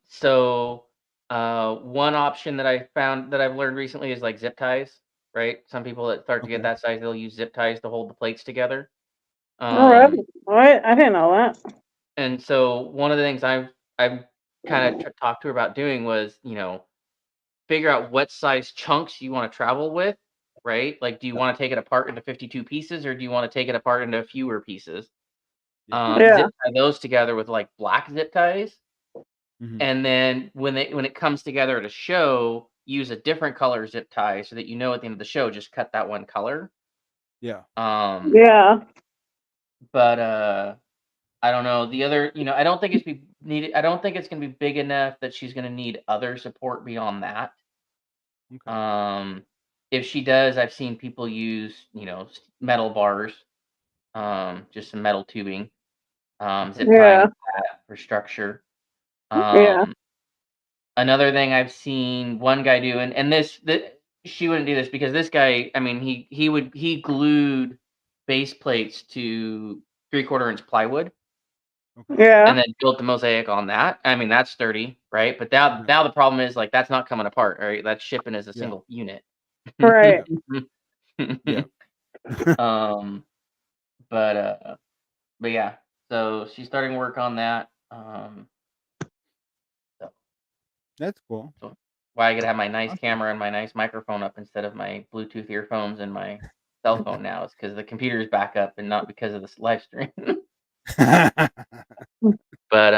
So one option that I found that I've learned recently is like zip ties, right? Some people that start to get that size, they'll use zip ties to hold the plates together. All right. I didn't know that. And so one of the things I've kind of talked to her about doing was, figure out what size chunks you want to travel with, right? Like, do you want to take it apart into 52 pieces, or do you want to take it apart into fewer pieces? Zip tie those together with like black zip ties. And then when it comes together at a show, use a different color zip tie so that at the end of the show, just cut that one color. Yeah. Yeah. But I don't know. The other, I don't think it's needed. I don't think it's going to be big enough that she's going to need other support beyond that. Okay. If she does, I've seen people use, metal bars, just some metal tubing, zip tying that for structure. Another thing I've seen one guy do, and she wouldn't do this because this guy, I mean, he glued base plates to 3/4 inch plywood. Yeah. And then built the mosaic on that. I mean, that's sturdy, right? But now the problem is like that's not coming apart, right? That's shipping as a single unit. Right. Yeah. But yeah. So she's starting work on that. That's cool. So why I gotta have my nice camera and my nice microphone up instead of my Bluetooth earphones and my cell phone now is because the computer is back up and not because of this live stream. But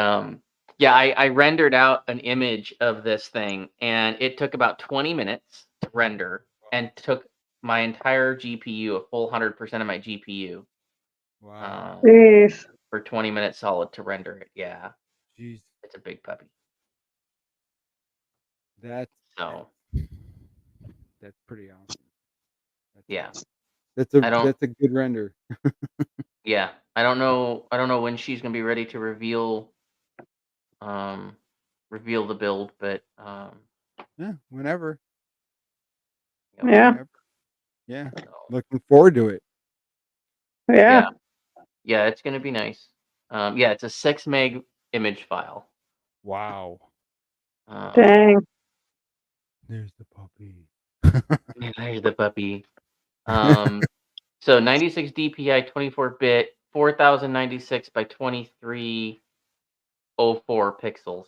yeah, I rendered out an image of this thing, and it took about 20 minutes to render, and took my entire GPU, a full 100% of my GPU, Wow. Jeez. for 20 minutes solid to render it. Yeah, Jeez. it's a big puppy. That's So that's pretty awesome. yeah, That's I don't. a good render. Yeah, I don't know when she's gonna be ready to reveal the build, but Yeah, whenever. you know, Yeah. Whenever. Yeah. so, Looking forward to it. Yeah. yeah, it's gonna be nice. Yeah, it's a 6 meg image file. Wow. Dang. There's the puppy. There's the puppy. So 96 DPI, 24-bit, 4096 by 2304 pixels.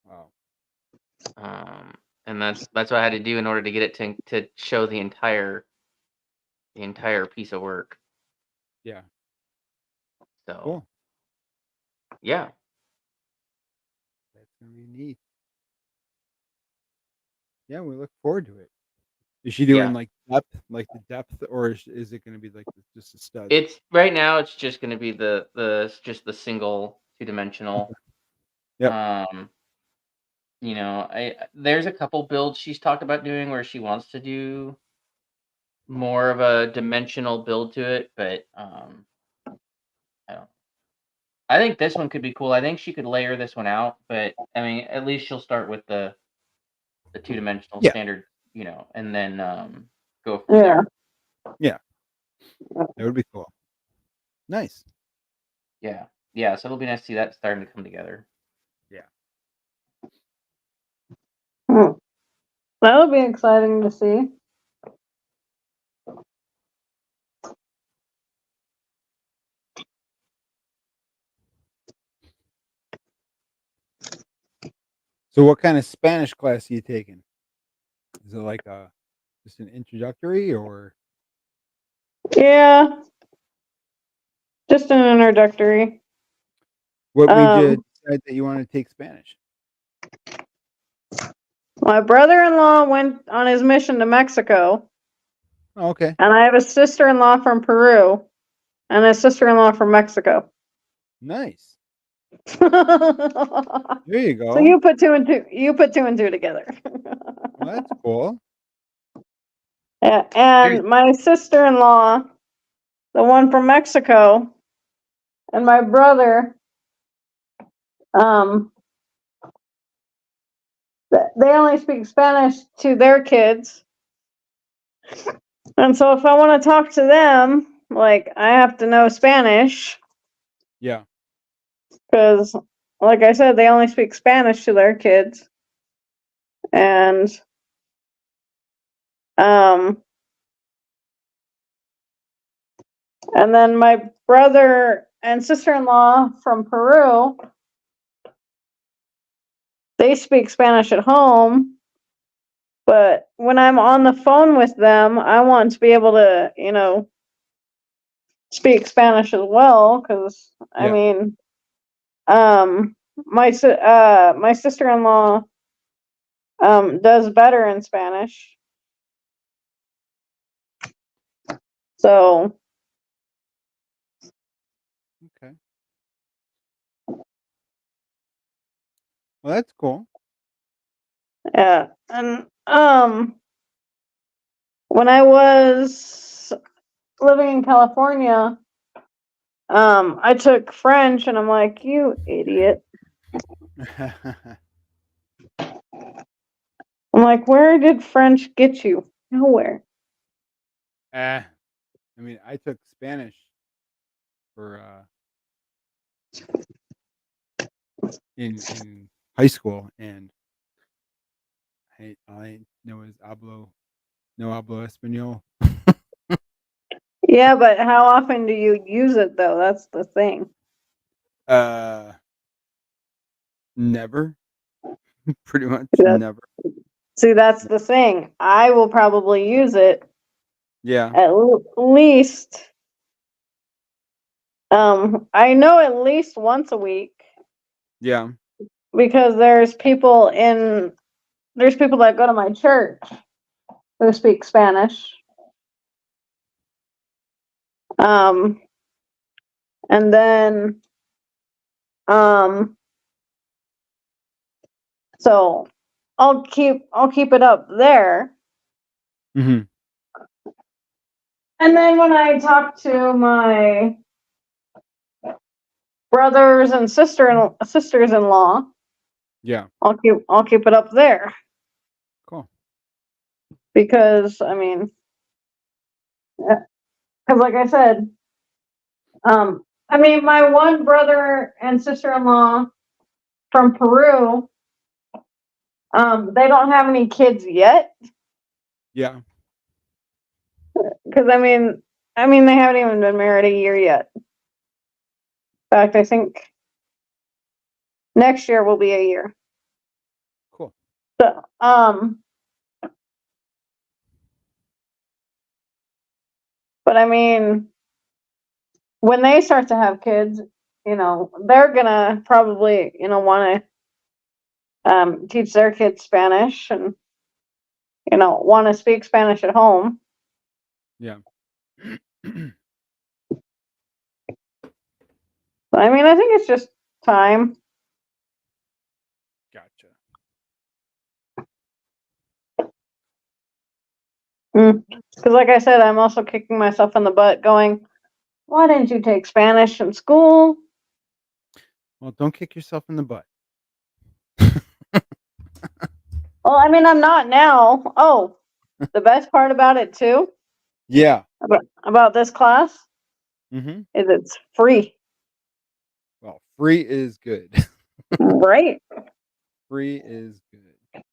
Wow. And that's what I had to do in order to get it to show the entire piece of work. Yeah. So Cool. yeah, That's gonna be neat. Yeah, we look forward to it. Is she doing like the depth, or is it gonna be like just a stud? it's right now. It's just going to be just the single 2-dimensional. Yep. There's a couple builds she's talked about doing where she wants to do more of a dimensional build to it, but I don't. I think this one could be cool. I think she could layer this one out, but I mean, at least she'll start with the 2-dimensional Yeah. standard, and then go from Yeah. there. Yeah. That would be cool. Nice. Yeah. Yeah, so it'll be nice to see that starting to come together. Yeah. That'll be exciting to see. So what kind of Spanish class are you taking? Is it like just an introductory, or Yeah. Just an introductory. what made you decide that you wanted to take Spanish? My brother-in-law went on his mission to Mexico, Oh, okay. and I have a sister-in-law from Peru and a sister-in-law from Mexico. Nice. So There you go. you put two and two together. Well, that's cool. Yeah, and my sister-in-law, the one from Mexico, and my brother, they only speak Spanish to their kids. And so if I want to talk to them, like, I have to know Spanish. Yeah. Because, like I said, they only speak Spanish to their kids. And, and then my brother and sister-in-law from Peru, they speak Spanish at home. But when I'm on the phone with them, I want to be able to, speak Spanish as well. Because, I mean, my sister-in-law does better in Spanish. So Okay. Well, that's cool. yeah, and when I was living in California, I took French, and I'm like, you idiot. I'm like, where did French get you? Nowhere. I mean, I took Spanish for in high school, and I know is no hablo español. Yeah, but how often do you use it though? That's the thing. Never. Pretty much Yeah. never. See, that's the thing. I will probably use it Yeah. at least I know at least once a week Yeah. because there's people that go to my church who speak Spanish. And then, so I'll keep it up there. Mm-hmm. And then when I talk to my brothers and sisters-in-law, Yeah. I'll keep it up there Cool. because because like I said, my one brother and sister-in-law from Peru, they don't have any kids yet Yeah. because they haven't even been married a year yet. In fact, I think next year will be a year. Cool. So, but when they start to have kids, they're gonna probably, want to teach their kids Spanish and, want to speak Spanish at home. Yeah. But I think it's just time. Gotcha. Because like I said, I'm also kicking myself in the butt going, why didn't you take Spanish in school? Well, don't kick yourself in the butt. Well, I'm not now. Oh, the best part about it too, Yeah. about this class, Mm-hmm. is it's free. Well, free is good. Right? Free is good.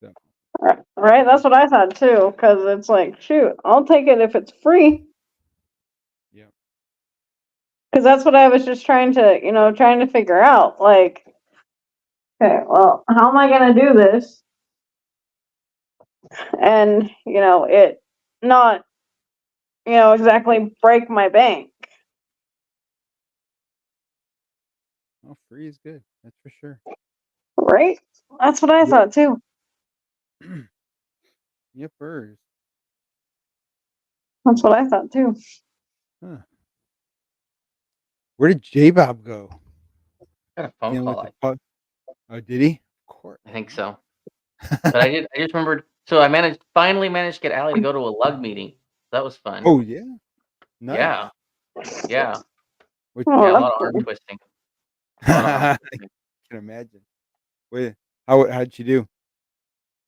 So, Right? That's what I thought too, because it's like, shoot, I'll take it if it's free. yeah. Because that's what I was just trying to figure out. Like, okay, well, how am I going to do this? And, it not, exactly break my bank. Well, free is good. That's for sure. Right? That's what I thought too. Yepers. That's what I thought too. Huh. Where did J-Bob go? Got a phone Dealing with call. the pug. Oh, did he? Of course. I think so. But I just remembered. So I finally managed to get Allie to go to a lug meeting. That was fun. Oh yeah. Nice. Yeah. Yeah. Which, Oh, Yeah. A that's lot of arm cool. twisting. A lot of arm I twisting. can imagine. Wait, how'd she do?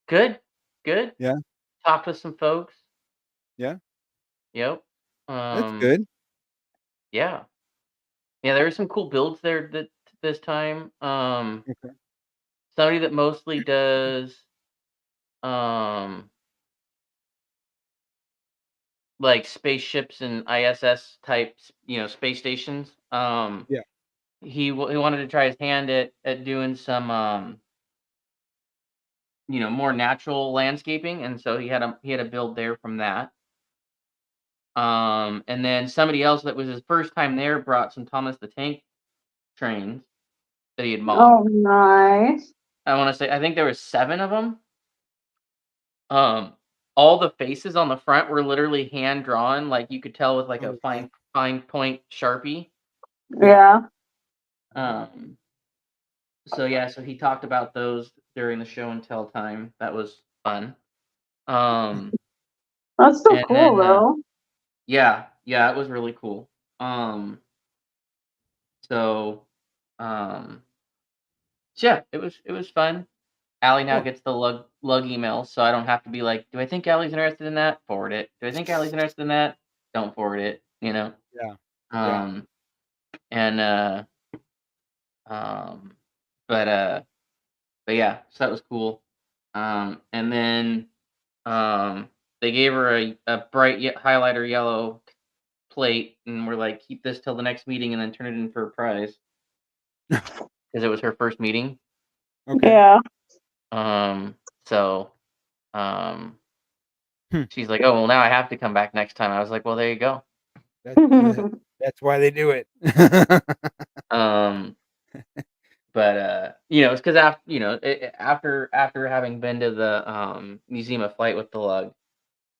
Good. Good. Yeah. Talked with some folks. Yeah. Yep. That's good. Yeah. Yeah, there were some cool builds there this time. Okay. Somebody that mostly does like spaceships and ISS type, space stations. Yeah. He wanted to try his hand at doing some more natural landscaping, and so he had a build there from that. And then somebody else that was his first time there brought some Thomas the Tank trains that he had mocked. Oh, nice. I want to say I think there was 7 of them. All the faces on the front were literally hand drawn, like you could tell with like a Oh, wow. fine point Sharpie. Yeah. Um, so yeah, so he talked about those during the show and tell time. That was fun. That's still And cool then though. yeah, it was really cool. So um, so yeah, it was fun. Allie now Cool. gets the lug emails, so I don't have to be like, do I think Allie's interested in that? Forward it. Do I think Allie's interested in that? Don't forward it. Yeah. Yeah. Um, and um, but yeah, so that was cool. And then they gave her a bright highlighter yellow plate, and we're like, keep this till the next meeting, and then turn it in for a prize because it was her first meeting. Okay. Yeah. So um, Hmm. she's like, oh well, now I have to come back next time. I was like, well, there you go. That's That's why they do it. But it's because after having been to the Museum of Flight with the lug,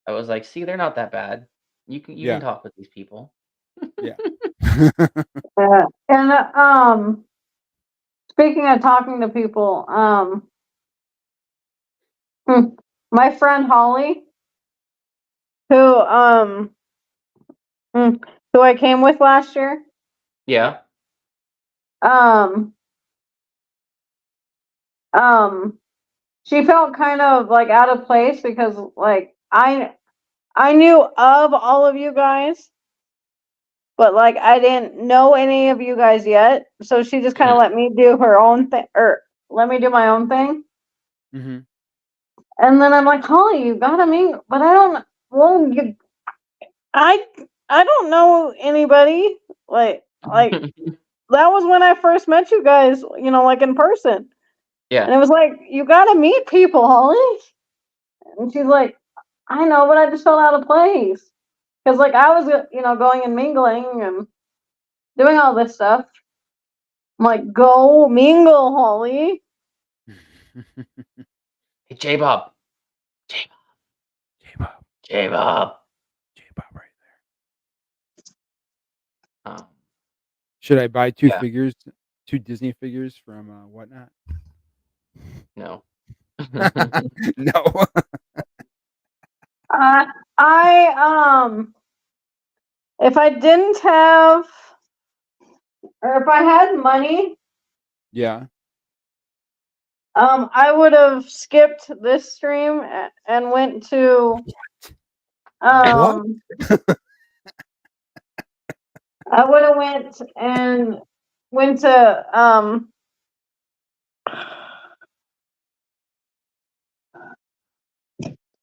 I was like, see, they're not that bad. You can talk with these people. Yeah. And speaking of talking to people, my friend Holly, who I came with last year. Yeah. She felt kind of like out of place because like I knew of all of you guys, but like I didn't know any of you guys yet. So she just kind of let me do her own thing, or let me do my own thing. Mm-hmm. And then I'm like, Holly, you gotta meet, but I don't. Well, I don't know anybody. Like that was when I first met you guys. Like in person. Yeah. And it was like, you gotta meet people, Holly. And she's like, I know, but I just felt out of place. Because, like, I was, going and mingling and doing all this stuff. I'm like, go mingle, Holly. Hey, J-Bob. J-Bob right there. Should I buy two Disney figures from Whatnot? No. No. If I didn't have, or if I had money, Yeah. I would have skipped this stream and went to What? I would have went to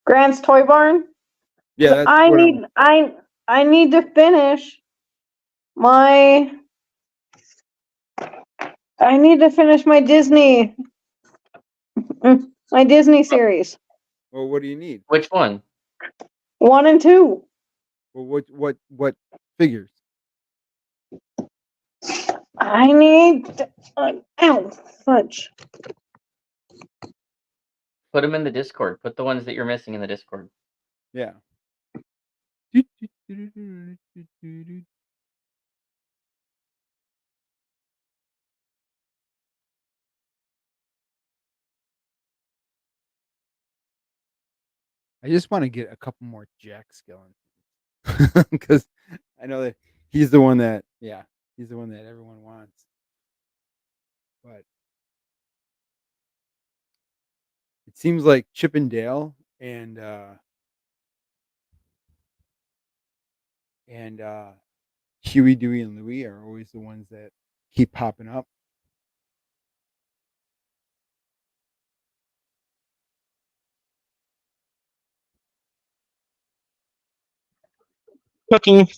Grant's Toy Barn. Yeah, that's I need to finish my Disney series. Well, what do you need? Which one? 1 and 2. Well, what figures? I need fudge. Put them in the Discord. Put the ones that you're missing in the Discord. Yeah. I just want to get a couple more Jack Skellington because I know that he's the one that everyone wants. But it seems like Chip and Dale and Huey, Dewey, and Louie are always the ones that keep popping up. Cooking.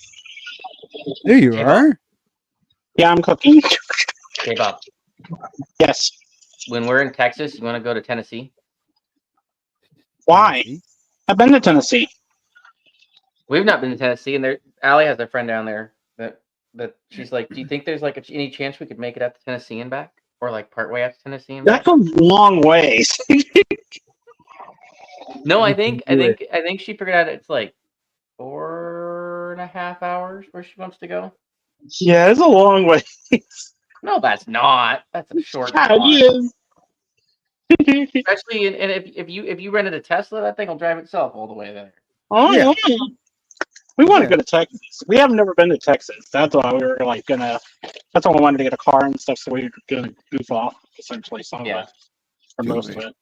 There you are. Yeah, I'm cooking. Hey, Bob. Yes. When we're in Texas, you want to go to Tennessee? Why? I've been to Tennessee. We've not been to Tennessee, and Allie has a friend down there that she's like, do you think there's like any chance we could make it out to Tennessee and back, or like partway out to Tennessee and back? That's a long ways. No, I think she figured out it's like 4.5 hours where she wants to go. Yeah, it's a long way. No, that's not. That's a short Yeah, shot. it is. Especially, and if you rented a Tesla, that thing will drive itself all the way there. Oh Yeah. yeah. We want to go to Texas. We have never been to Texas. That's why we were like gonna. That's why we wanted to get a car and stuff, so we were gonna goof off essentially some of it, or most of it.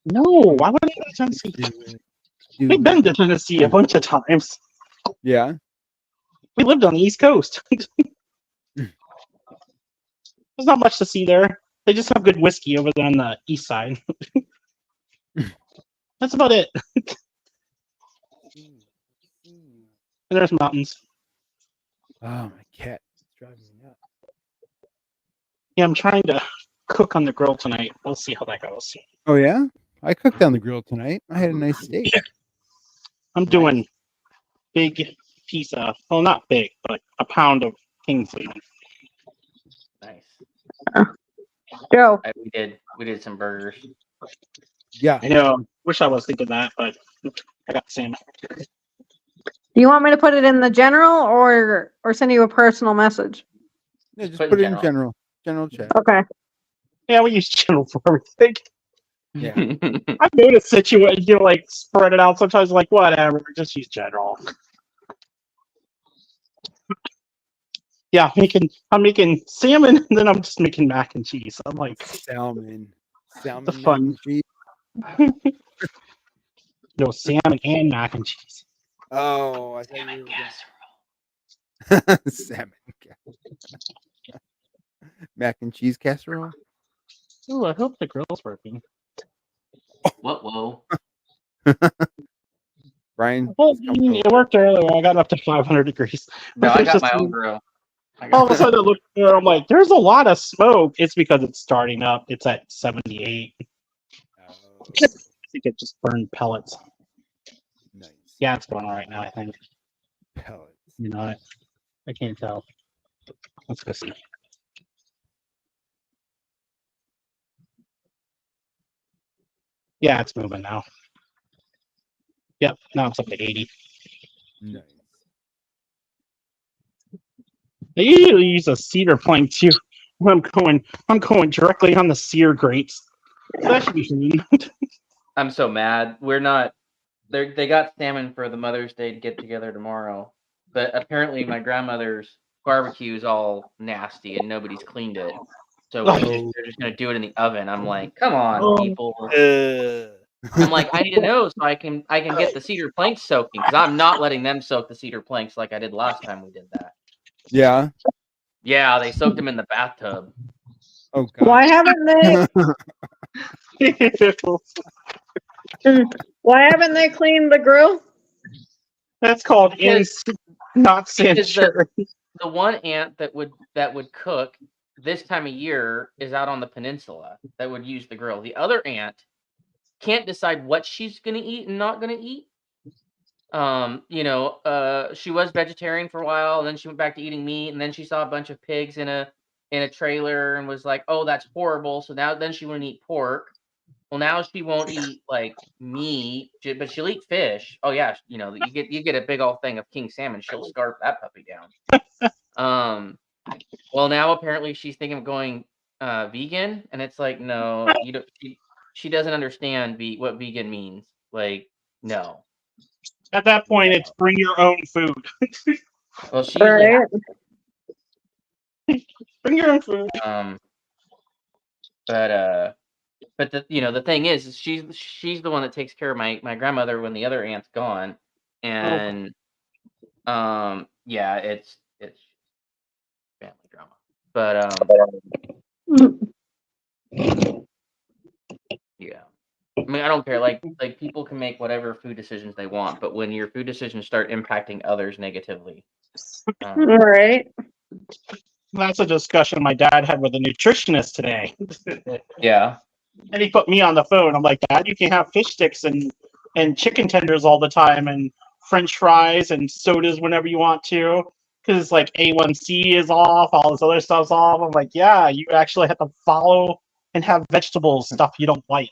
No, why would I go to Tennessee? We've been to Tennessee a bunch of times. Yeah. We lived on the East Coast. There's not much to see there. They just have good whiskey over there on the east side. That's about it. And there's mountains. Oh, my cat is driving me nuts. Yeah, I'm trying to cook on the grill tonight. We'll see how that goes. Oh yeah, I cooked on the grill tonight. I had a nice steak. Yeah. I'm doing big piece of, well, not big, but a pound of king salmon. Nice. Joe. We did some burgers. Yeah. I know. Wish I was thinking that, but I got salmon. Do you want me to put it in the general or send you a personal message? Yeah, just Put put in it in general chat. Okay. Yeah, we use general for everything. Yeah. I've noticed situation, like spread it out sometimes, like whatever, just use general. Yeah, I'm making salmon, and then I'm just making mac and cheese. I'm like, Salmon the mac fun. and cheese. No, salmon and mac and cheese. Oh, I thought Salmon you were casserole. salmon mac and cheese casserole. Ooh, I hope the grill's working. Whoa. Brian, Well, is coming it worked earlier. I got up to 500 degrees. No, I It's got just- my own grill. All of a sudden, I look there, I'm like, there's a lot of smoke. It's because it's starting up. It's at 78. I think it just burned pellets. Nice. Yeah, it's going on right now, I think. Pellets. You know, I can't tell. Let's go see. Yeah, it's moving now. Yep, now it's up to 80. Nice. They usually use a cedar plank too. When I'm going directly on the sear grates. So that should be fun. I'm so mad. We're not. They got salmon for the Mother's Day get together tomorrow, but apparently my grandmother's barbecue is all nasty and nobody's cleaned it. So they're just gonna do it in the oven. I'm like, come on, people. I'm like, I need to know so I can get the cedar planks soaking because I'm not letting them soak the cedar planks like I did last time we did that. Yeah. Yeah, they soaked them in the bathtub. Oh God. Why haven't they cleaned the grill? That's called not censure. The one aunt that would cook this time of year is out on the peninsula that would use the grill. The other aunt can't decide what she's gonna eat and not gonna eat. She was vegetarian for a while, and then she went back to eating meat, and then she saw a bunch of pigs in a trailer and was like, "Oh, that's horrible." So then she wouldn't eat pork. Well, now she won't eat like meat, but she'll eat fish. Oh yeah, you get a big old thing of king salmon. She'll scarf that puppy down. Well, now apparently she's thinking of going vegan, and it's like, no, you don't. She doesn't understand what vegan means. Like, no. At that point, it's bring your own food. Well, she usually Right. Bring your own food. But the thing is she's the one that takes care of my grandmother when the other aunt's gone, and yeah, it's family drama. But yeah. I mean, I don't care. Like people can make whatever food decisions they want, but when your food decisions start impacting others negatively, Right. That's a discussion my dad had with a nutritionist today. yeah. And he put me on the phone. I'm like, Dad, you can have fish sticks and chicken tenders all the time and French fries and sodas whenever you want to. Because like A1C is off, all this other stuff's off. I'm like, yeah, you actually have to follow and have vegetables, stuff you don't like.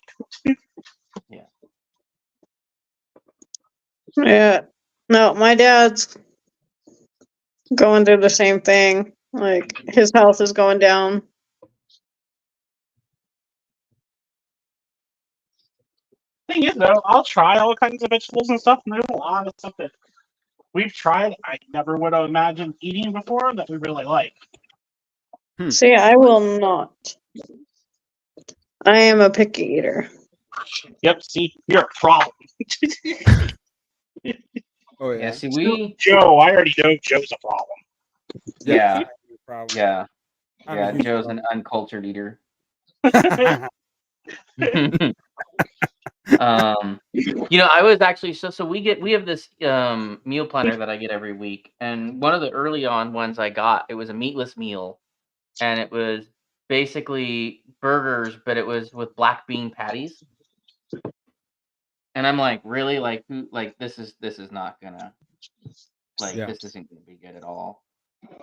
Yeah. Yeah. No, my dad's going through the same thing. Like his health is going down. Thing is, though, I'll try all kinds of vegetables and stuff, and there's a lot of stuff that we've tried I never would have imagined eating before that we really like. See, I will not. I am a picky eater. Yep, see, you're a problem. Oh yeah. Yeah. See, Joe, I already know Joe's a problem. Yeah. Problem. Yeah. I'm Yeah. a huge Joe's an uncultured eater. problem. I was actually so we have this meal planner that I get every week, and one of the early on ones I got, it was a meatless meal, and it was basically burgers, but it was with black bean patties. And I'm like, really? Like this is not gonna Like Yeah. this isn't going to be good at all.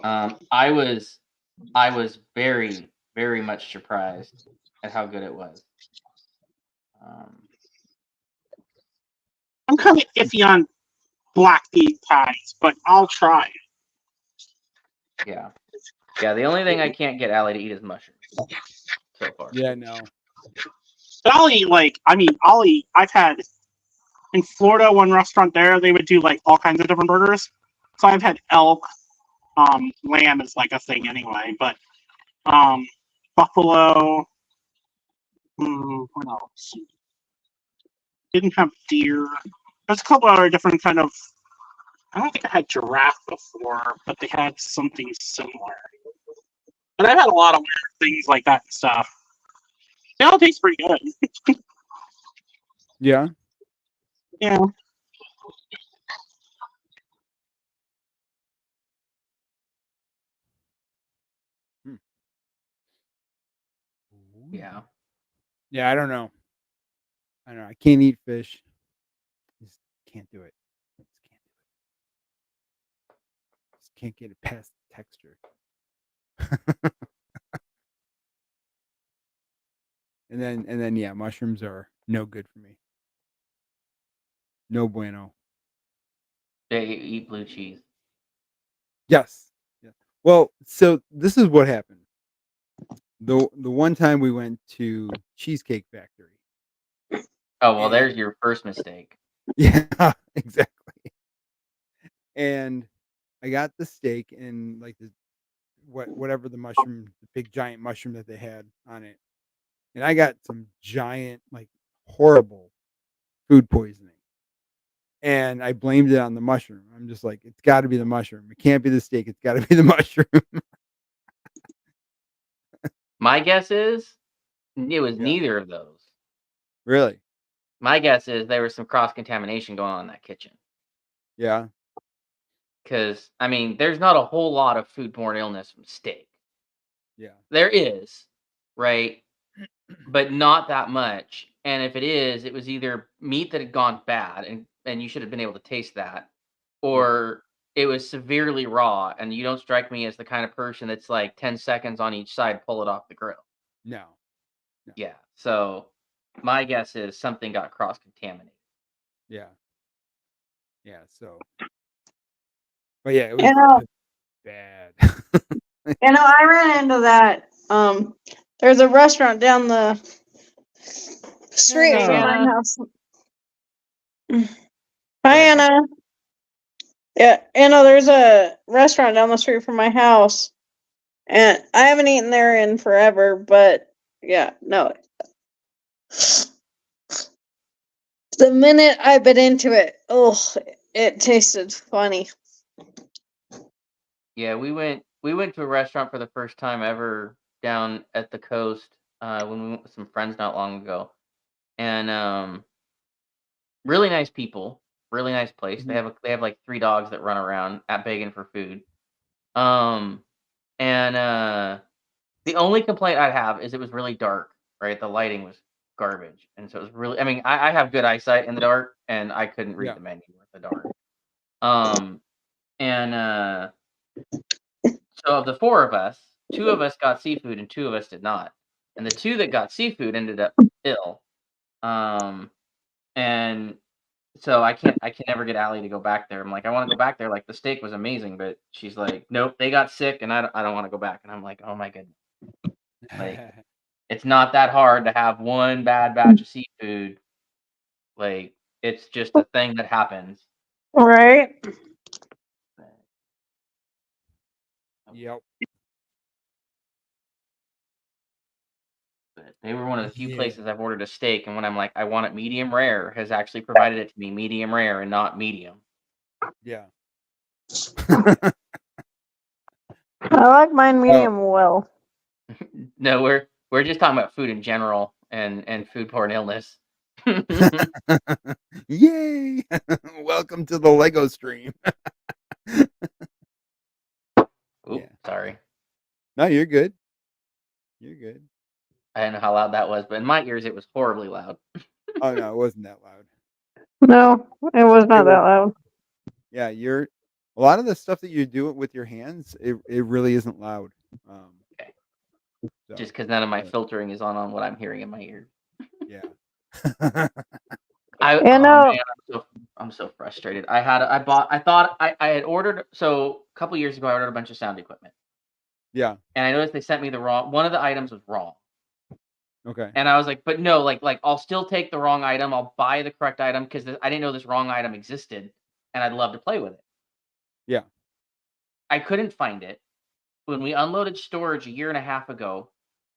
I was very, very much surprised at how good it was. I'm kind of iffy on black bean pies, but I'll try. Yeah. The only thing I can't get Allie to eat is mushrooms so far. Yeah, no. But I'll eat I've had in Florida, one restaurant there, they would do like all kinds of different burgers. So I've had elk, lamb is like a thing anyway, but buffalo, what else? Didn't have deer. There's a couple other different kind of. I don't think I had giraffe before, but they had something similar. But I've had a lot of weird things like that and stuff. They all taste pretty good. Yeah. Yeah. Yeah. Yeah, I don't know. I can't eat fish. Just can't do it. Just can't get it past the texture. and then yeah, mushrooms are no good for me. No bueno. They eat blue cheese. Yes. Yeah. Well, so this is what happened. The one time we went to Cheesecake Factory. Oh, well, there's your first mistake. Yeah, exactly. And I got the steak and like the whatever the mushroom, the big giant mushroom that they had on it. And I got some giant, like horrible food poisoning. And I blamed it on the mushroom. I'm just like, it's got to be the mushroom. It can't be the steak. It's got to be the mushroom. My guess is it was Yeah. neither of those. Really? My guess is there was some cross contamination going on in that kitchen. Yeah. Because, I mean, there's not a whole lot of foodborne illness from steak. Yeah. There is, right? But not that much. And if it is, it was either meat that had gone bad and you should have been able to taste that, or it was severely raw. And you don't strike me as the kind of person that's like 10 seconds on each side, pull it off the grill. No. Yeah. So my guess is something got cross contaminated. Yeah. Yeah. So, but yeah, it was bad. I ran into that. There's a restaurant down the street from my house. Hi, Anna. Yeah, there's a restaurant down the street from my house, and I haven't eaten there in forever, but yeah, no. The minute I bit into it, it tasted funny. Yeah, we went to a restaurant for the first time ever down at the coast when we went with some friends not long ago, and really nice people, really nice place. They have like 3 dogs that run around at begging for food. And the only complaint I'd have is it was really dark. Right, the lighting was garbage, and so it was really. I mean, I have good eyesight in the dark, and I couldn't read the menu in the dark. And so of the 4 of us, 2 of us got seafood and 2 of us did not. And the 2 that got seafood ended up ill. And so I can never get Allie to go back there. I'm like, I want to go back there. Like the steak was amazing, but she's like, nope, they got sick, and I don't want to go back. And I'm like, oh my goodness, like it's not that hard to have one bad batch of seafood. Like it's just a thing that happens. Right. Yep. But they were one of the few places I've ordered a steak, and when I'm like, I want it medium rare, has actually provided it to me medium rare and not medium. Yeah. I like mine medium well. No, we're just talking about food in general and foodborne illness. Yay! Welcome to the Lego stream. Sorry. No, you're good. You're good. I don't know how loud that was, but in my ears it was horribly loud. Oh no, it wasn't that loud. No, it was not that loud. Yeah, A lot of the stuff that you do with your hands, it really isn't loud. Okay. So, Just because none of my but, filtering is on what I'm hearing in my ear. yeah. I You oh know, man, I'm so frustrated. I thought I had ordered, so a couple years ago I ordered a bunch of sound equipment. Yeah. And I noticed they sent me the wrong one of the items was wrong. Okay. And I was like, but no, like I'll still take the wrong item. I'll buy the correct item because I didn't know this wrong item existed and I'd love to play with it. Yeah. I couldn't find it. When we unloaded storage a year and a half ago,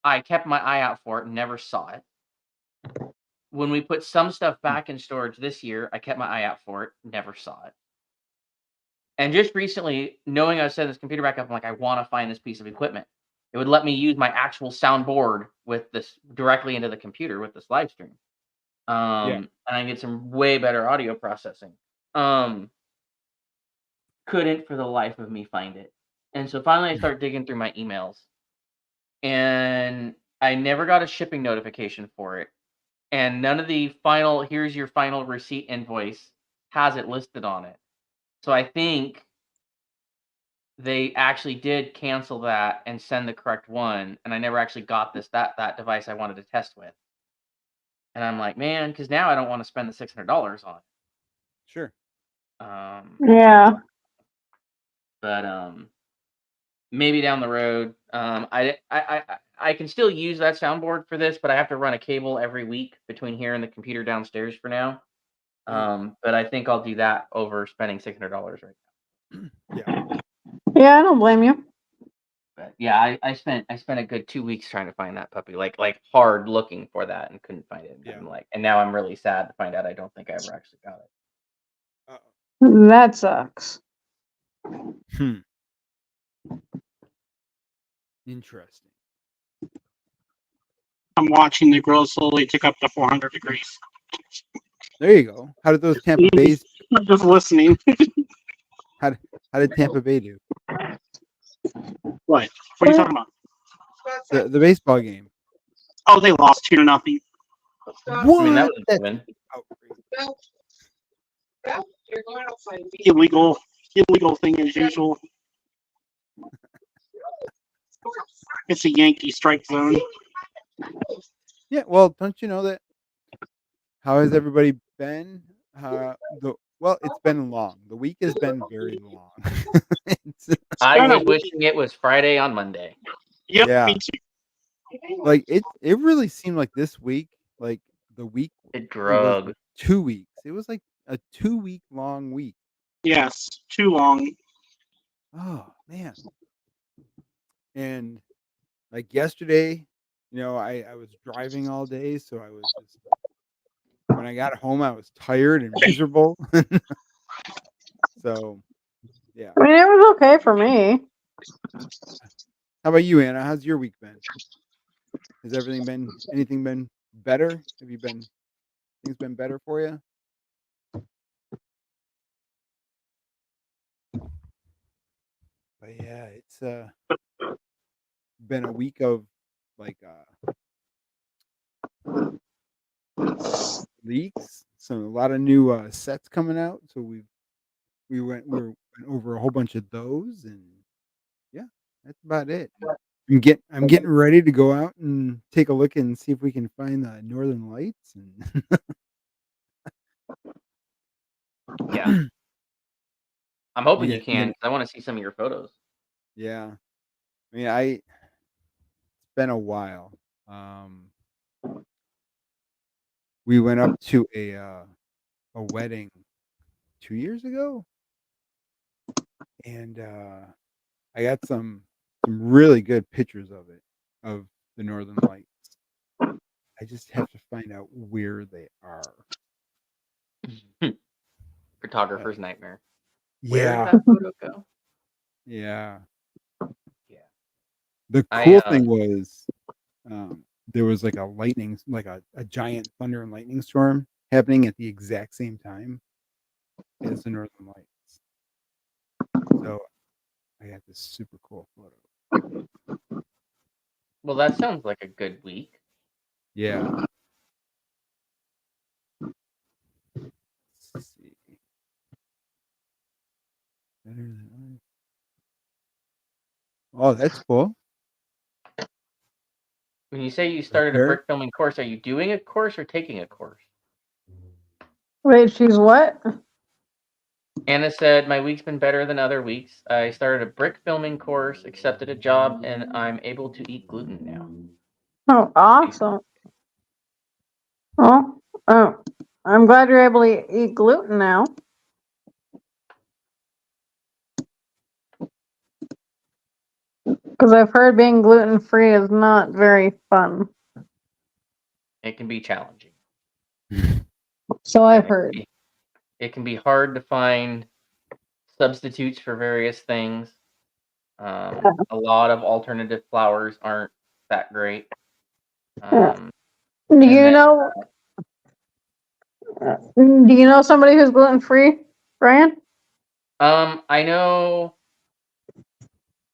I kept my eye out for it and never saw it. When we put some stuff back in storage this year, I kept my eye out for it, never saw it. And just recently, knowing I was setting this computer back up, I'm like, I want to find this piece of equipment. It would let me use my actual soundboard with this directly into the computer with this live stream. Yeah. And I get some way better audio processing. Couldn't for the life of me find it. And so finally I start digging through my emails. And I never got a shipping notification for it. And none of the final, here's your final receipt invoice has it listed on it. So I think they actually did cancel that and send the correct one. And I never actually got that device I wanted to test with. And I'm like, man, because now I don't want to spend the $600 on it. Sure. yeah. But maybe down the road, I can still use that soundboard for this, but I have to run a cable every week between here and the computer downstairs for now. But I think I'll do that over spending $600 right now. Yeah. Yeah, I don't blame you. But yeah, I spent a good 2 weeks trying to find that puppy, like hard looking for that and couldn't find it. Yeah. I'm like, and now I'm really sad to find out I don't think I ever actually got it. That sucks. Interesting. I'm watching the grill slowly tick up to 400 degrees. There you go. How did those Tampa Bay's? I'm just listening. How did Tampa Bay do? What? What are you talking about? The baseball game. Oh, they lost 2-0. What? I mean, that was a win. Illegal thing as usual. It's a Yankee strike zone. Yeah. Well, don't you know that? How has everybody been? Well, it's been long. The week has been very long. I was wishing it was Friday on Monday. Yep, Yeah. me too. Like it really seemed like this week, like the week It drug. was 2 weeks. It was like a 2-week long week. Yes, too long. Oh man. And like yesterday, I was driving all day, so I was just when I got home I was tired and miserable. So yeah. I mean, it was okay for me. How about you, Anna? How's your week been? Has anything been better? Things been better for you? But yeah, it's been a week of like leaks. So a lot of new sets coming out. So we went over a whole bunch of those, and yeah, that's about it. I'm getting ready to go out and take a look and see if we can find the Northern Lights. And Yeah. I'm hoping Yeah, you can, because I want to see some of your photos. yeah. I mean, it's been a while. We went up to a wedding 2 years ago, and I got some really good pictures of the Northern Lights. I just have to find out where they are. Photographer's nightmare. Yeah. Where did that photo go? Yeah. Yeah. The cool thing was there was like a giant thunder and lightning storm happening at the exact same time as the Northern Lights. So I got this super cool photo. Well, that sounds like a good week. Yeah. Let's see. Better Oh, that's cool. When you say you started a There. brick filming course, are you doing a course or taking a course? Wait, she's what? Anna said, my week's been better than other weeks. I started a brick filming course, accepted a job, and I'm able to eat gluten now. Oh, awesome. Oh, I'm glad you're able to eat gluten now. Because I've heard being gluten free is not very fun. It can be challenging. So I've heard. It can be hard to find substitutes for various things. A lot of alternative flours aren't that great. Do you know somebody who's gluten free, Brian? I know.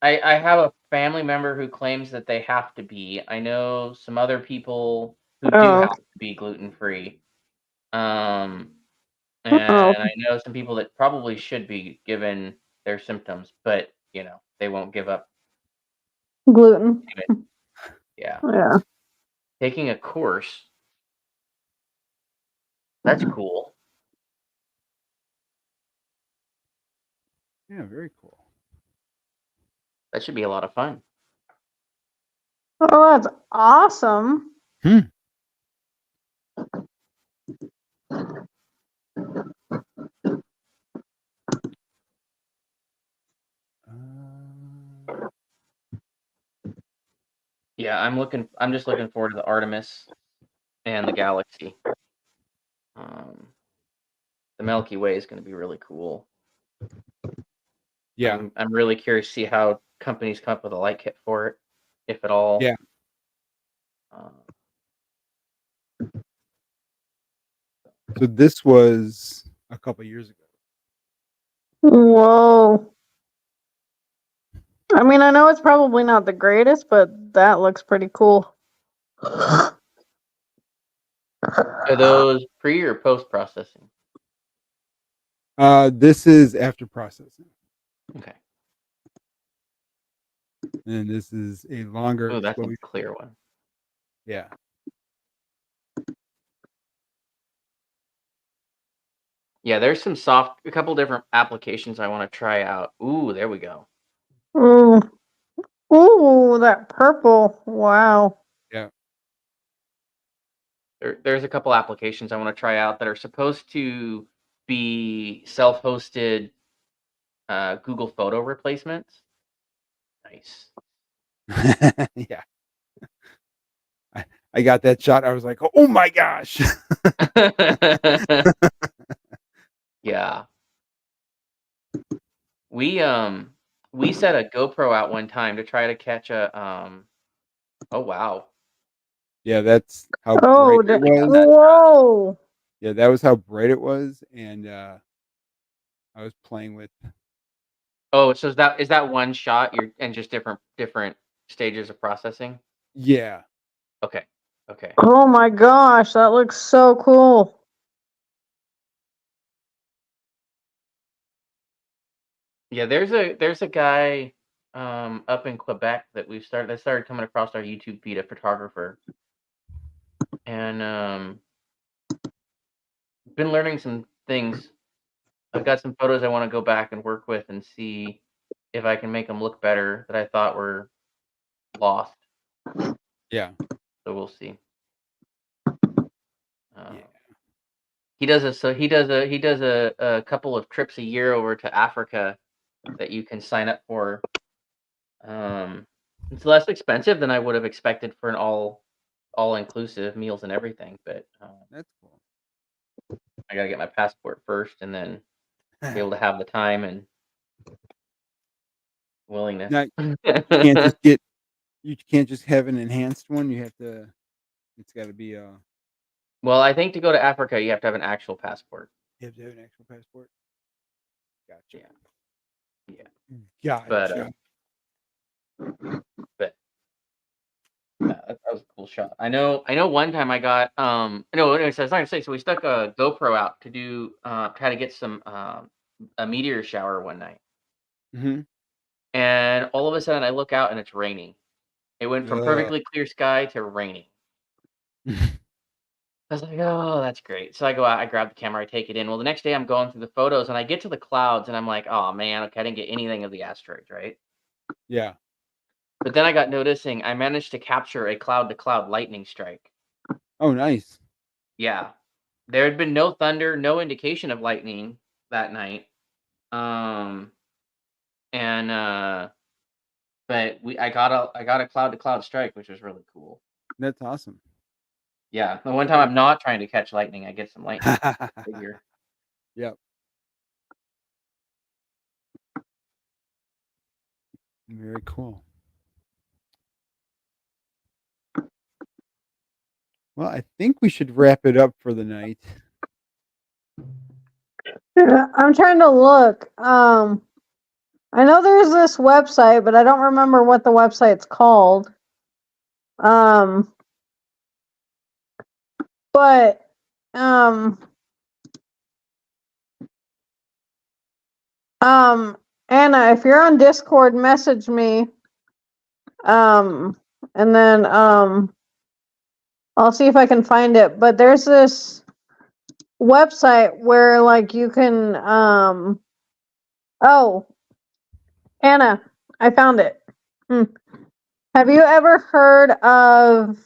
I have a family member who claims that they have to be. I know some other people who do have to be gluten free. And I know some people that probably should be given their symptoms, but they won't give up gluten. Yeah. Yeah. Taking a course. That's cool. Yeah, very cool. That should be a lot of fun. Oh, that's awesome. Yeah, I'm just looking forward to the Artemis and the Galaxy. The Milky Way is going to be really cool. Yeah. I'm really curious to see how companies come up with a light kit for it, if at all. Yeah. So this was a couple years ago. Whoa. I mean, I know it's probably not the greatest, but that looks pretty cool. Are those pre or post processing? This is after processing. Okay. And this is a longer. Oh, that's a clear one. Yeah. Yeah, there's a couple different applications I want to try out. Ooh, there we go. Ooh, that purple! Wow. Yeah. There's a couple applications I want to try out that are supposed to be self-hosted Google photo replacements. Nice. Yeah. I got that shot. I was like, oh my gosh. Yeah. We set a GoPro out one time to try to catch a oh wow. Yeah, that's how bright it was. Whoa. Yeah, that was how bright it was, and I was playing with. Oh, so is that one shot? And just different stages of processing? Yeah. Okay. Oh my gosh, that looks so cool. Yeah, there's a guy up in Quebec that started coming across our YouTube feed, a photographer. And been learning some things. I've got some photos I want to go back and work with and see if I can make them look better that I thought were lost. Yeah. So we'll see. Yeah. He does a couple of trips a year over to Africa that you can sign up for. It's less expensive than I would have expected for an all inclusive meals and everything, but That's cool. I gotta get my passport first and then be able to have the time and willingness. Now, you can't just have an enhanced one. You have to. It's got to be a. Well, I think to go to Africa, you have to have an actual passport. You have to have an actual passport. Gotcha. Yeah. Gotcha. But that was a cool shot. I know one time I got no, anyways, I was not gonna say, so we stuck a GoPro out to do try to get some a meteor shower one night. Mm-hmm. And all of a sudden, I look out and it's raining. It went from perfectly clear sky to raining. I was like, oh, that's great. So I go out, I grab the camera, I take it in. Well, the next day I'm going through the photos and I get to the clouds and I'm like, oh man, okay, I didn't get anything of the asteroids, right? Yeah. But then I got noticing I managed to capture a cloud to cloud lightning strike. Oh, nice. Yeah. There had been no thunder, no indication of lightning that night. But I got a cloud to cloud strike, which was really cool. That's awesome. Yeah. The one time I'm not trying to catch lightning, I get some lightning figure. Yep. Very cool. Well, I think we should wrap it up for the night. I'm trying to look. I know there's this website, but I don't remember what the website's called. But Anna, if you're on Discord, message me. And then I'll see if I can find it. But there's this website where like you can oh, Anna, I found it. Have you ever heard of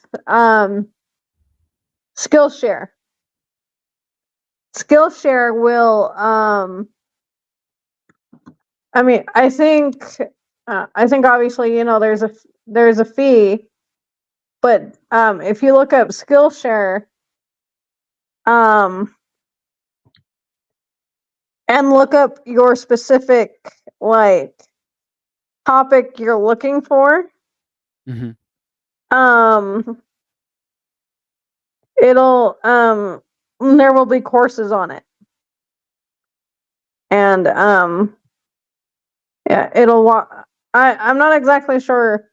Skillshare? Skillshare will I mean, I think obviously, you know, there's a fee, but if you look up Skillshare and look up your specific like topic you're looking for, it'll there will be courses on it, and yeah, I'm not exactly sure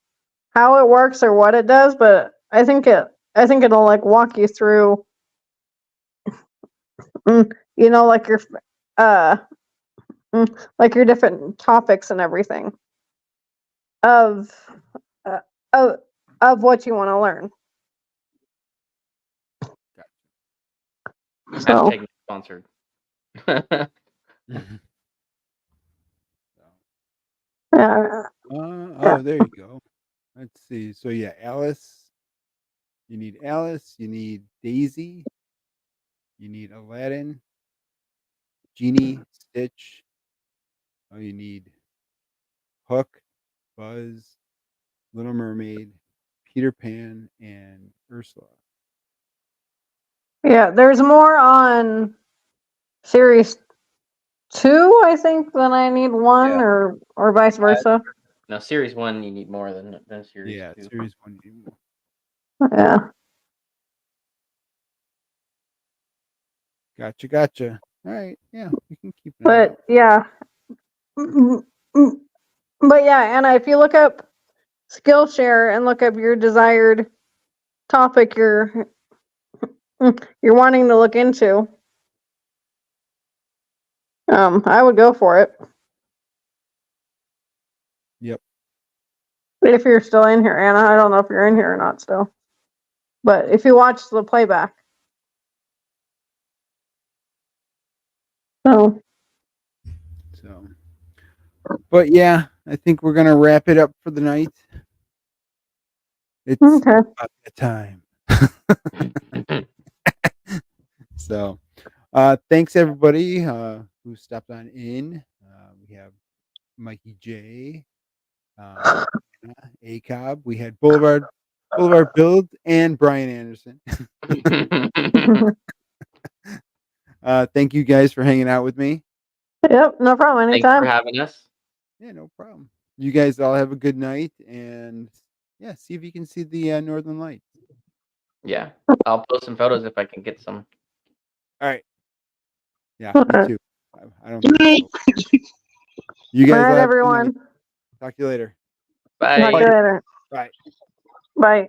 how it works or what it does, but I think it'll like walk you through, you know, like your like your different topics and everything of what you want to learn. So Hashtag sponsored. Oh, there you go. Let's see. So yeah, Alice. You need Alice. You need Daisy. You need Aladdin. Genie, Stitch. Oh, you need Hook, Buzz, Little Mermaid, Peter Pan, and Ursula. yeah, there's more on series 2, I think, than I need 1, Yeah. or vice versa. No, series 1 you need more than series 2. Yeah, series 1 you need more. Yeah. Gotcha. All right, yeah, we can keep that. But yeah. But yeah, Anna, if you look up Skillshare and look up your desired topic you're wanting to look into, I would go for it. Yep. If you're still in here, Anna, I don't know if you're in here or not still. But if you watch the playback. So. But yeah, I think we're gonna wrap it up for the night. It's Okay. about that time. So, thanks everybody who stopped on in. We have Mikey J, ACOB. We had Boulevard Build, and Brian Anderson. Thank you guys for hanging out with me. Yep, no problem. Anytime. Thanks for having us. Yeah, no problem. You guys all have a good night, and yeah, see if you can see the Northern Lights. Yeah, I'll post some photos if I can get some. All right. Yeah, me too. I don't. You guys. All right, everyone. Talk to you later. Bye. Talk to you later. Bye. Bye.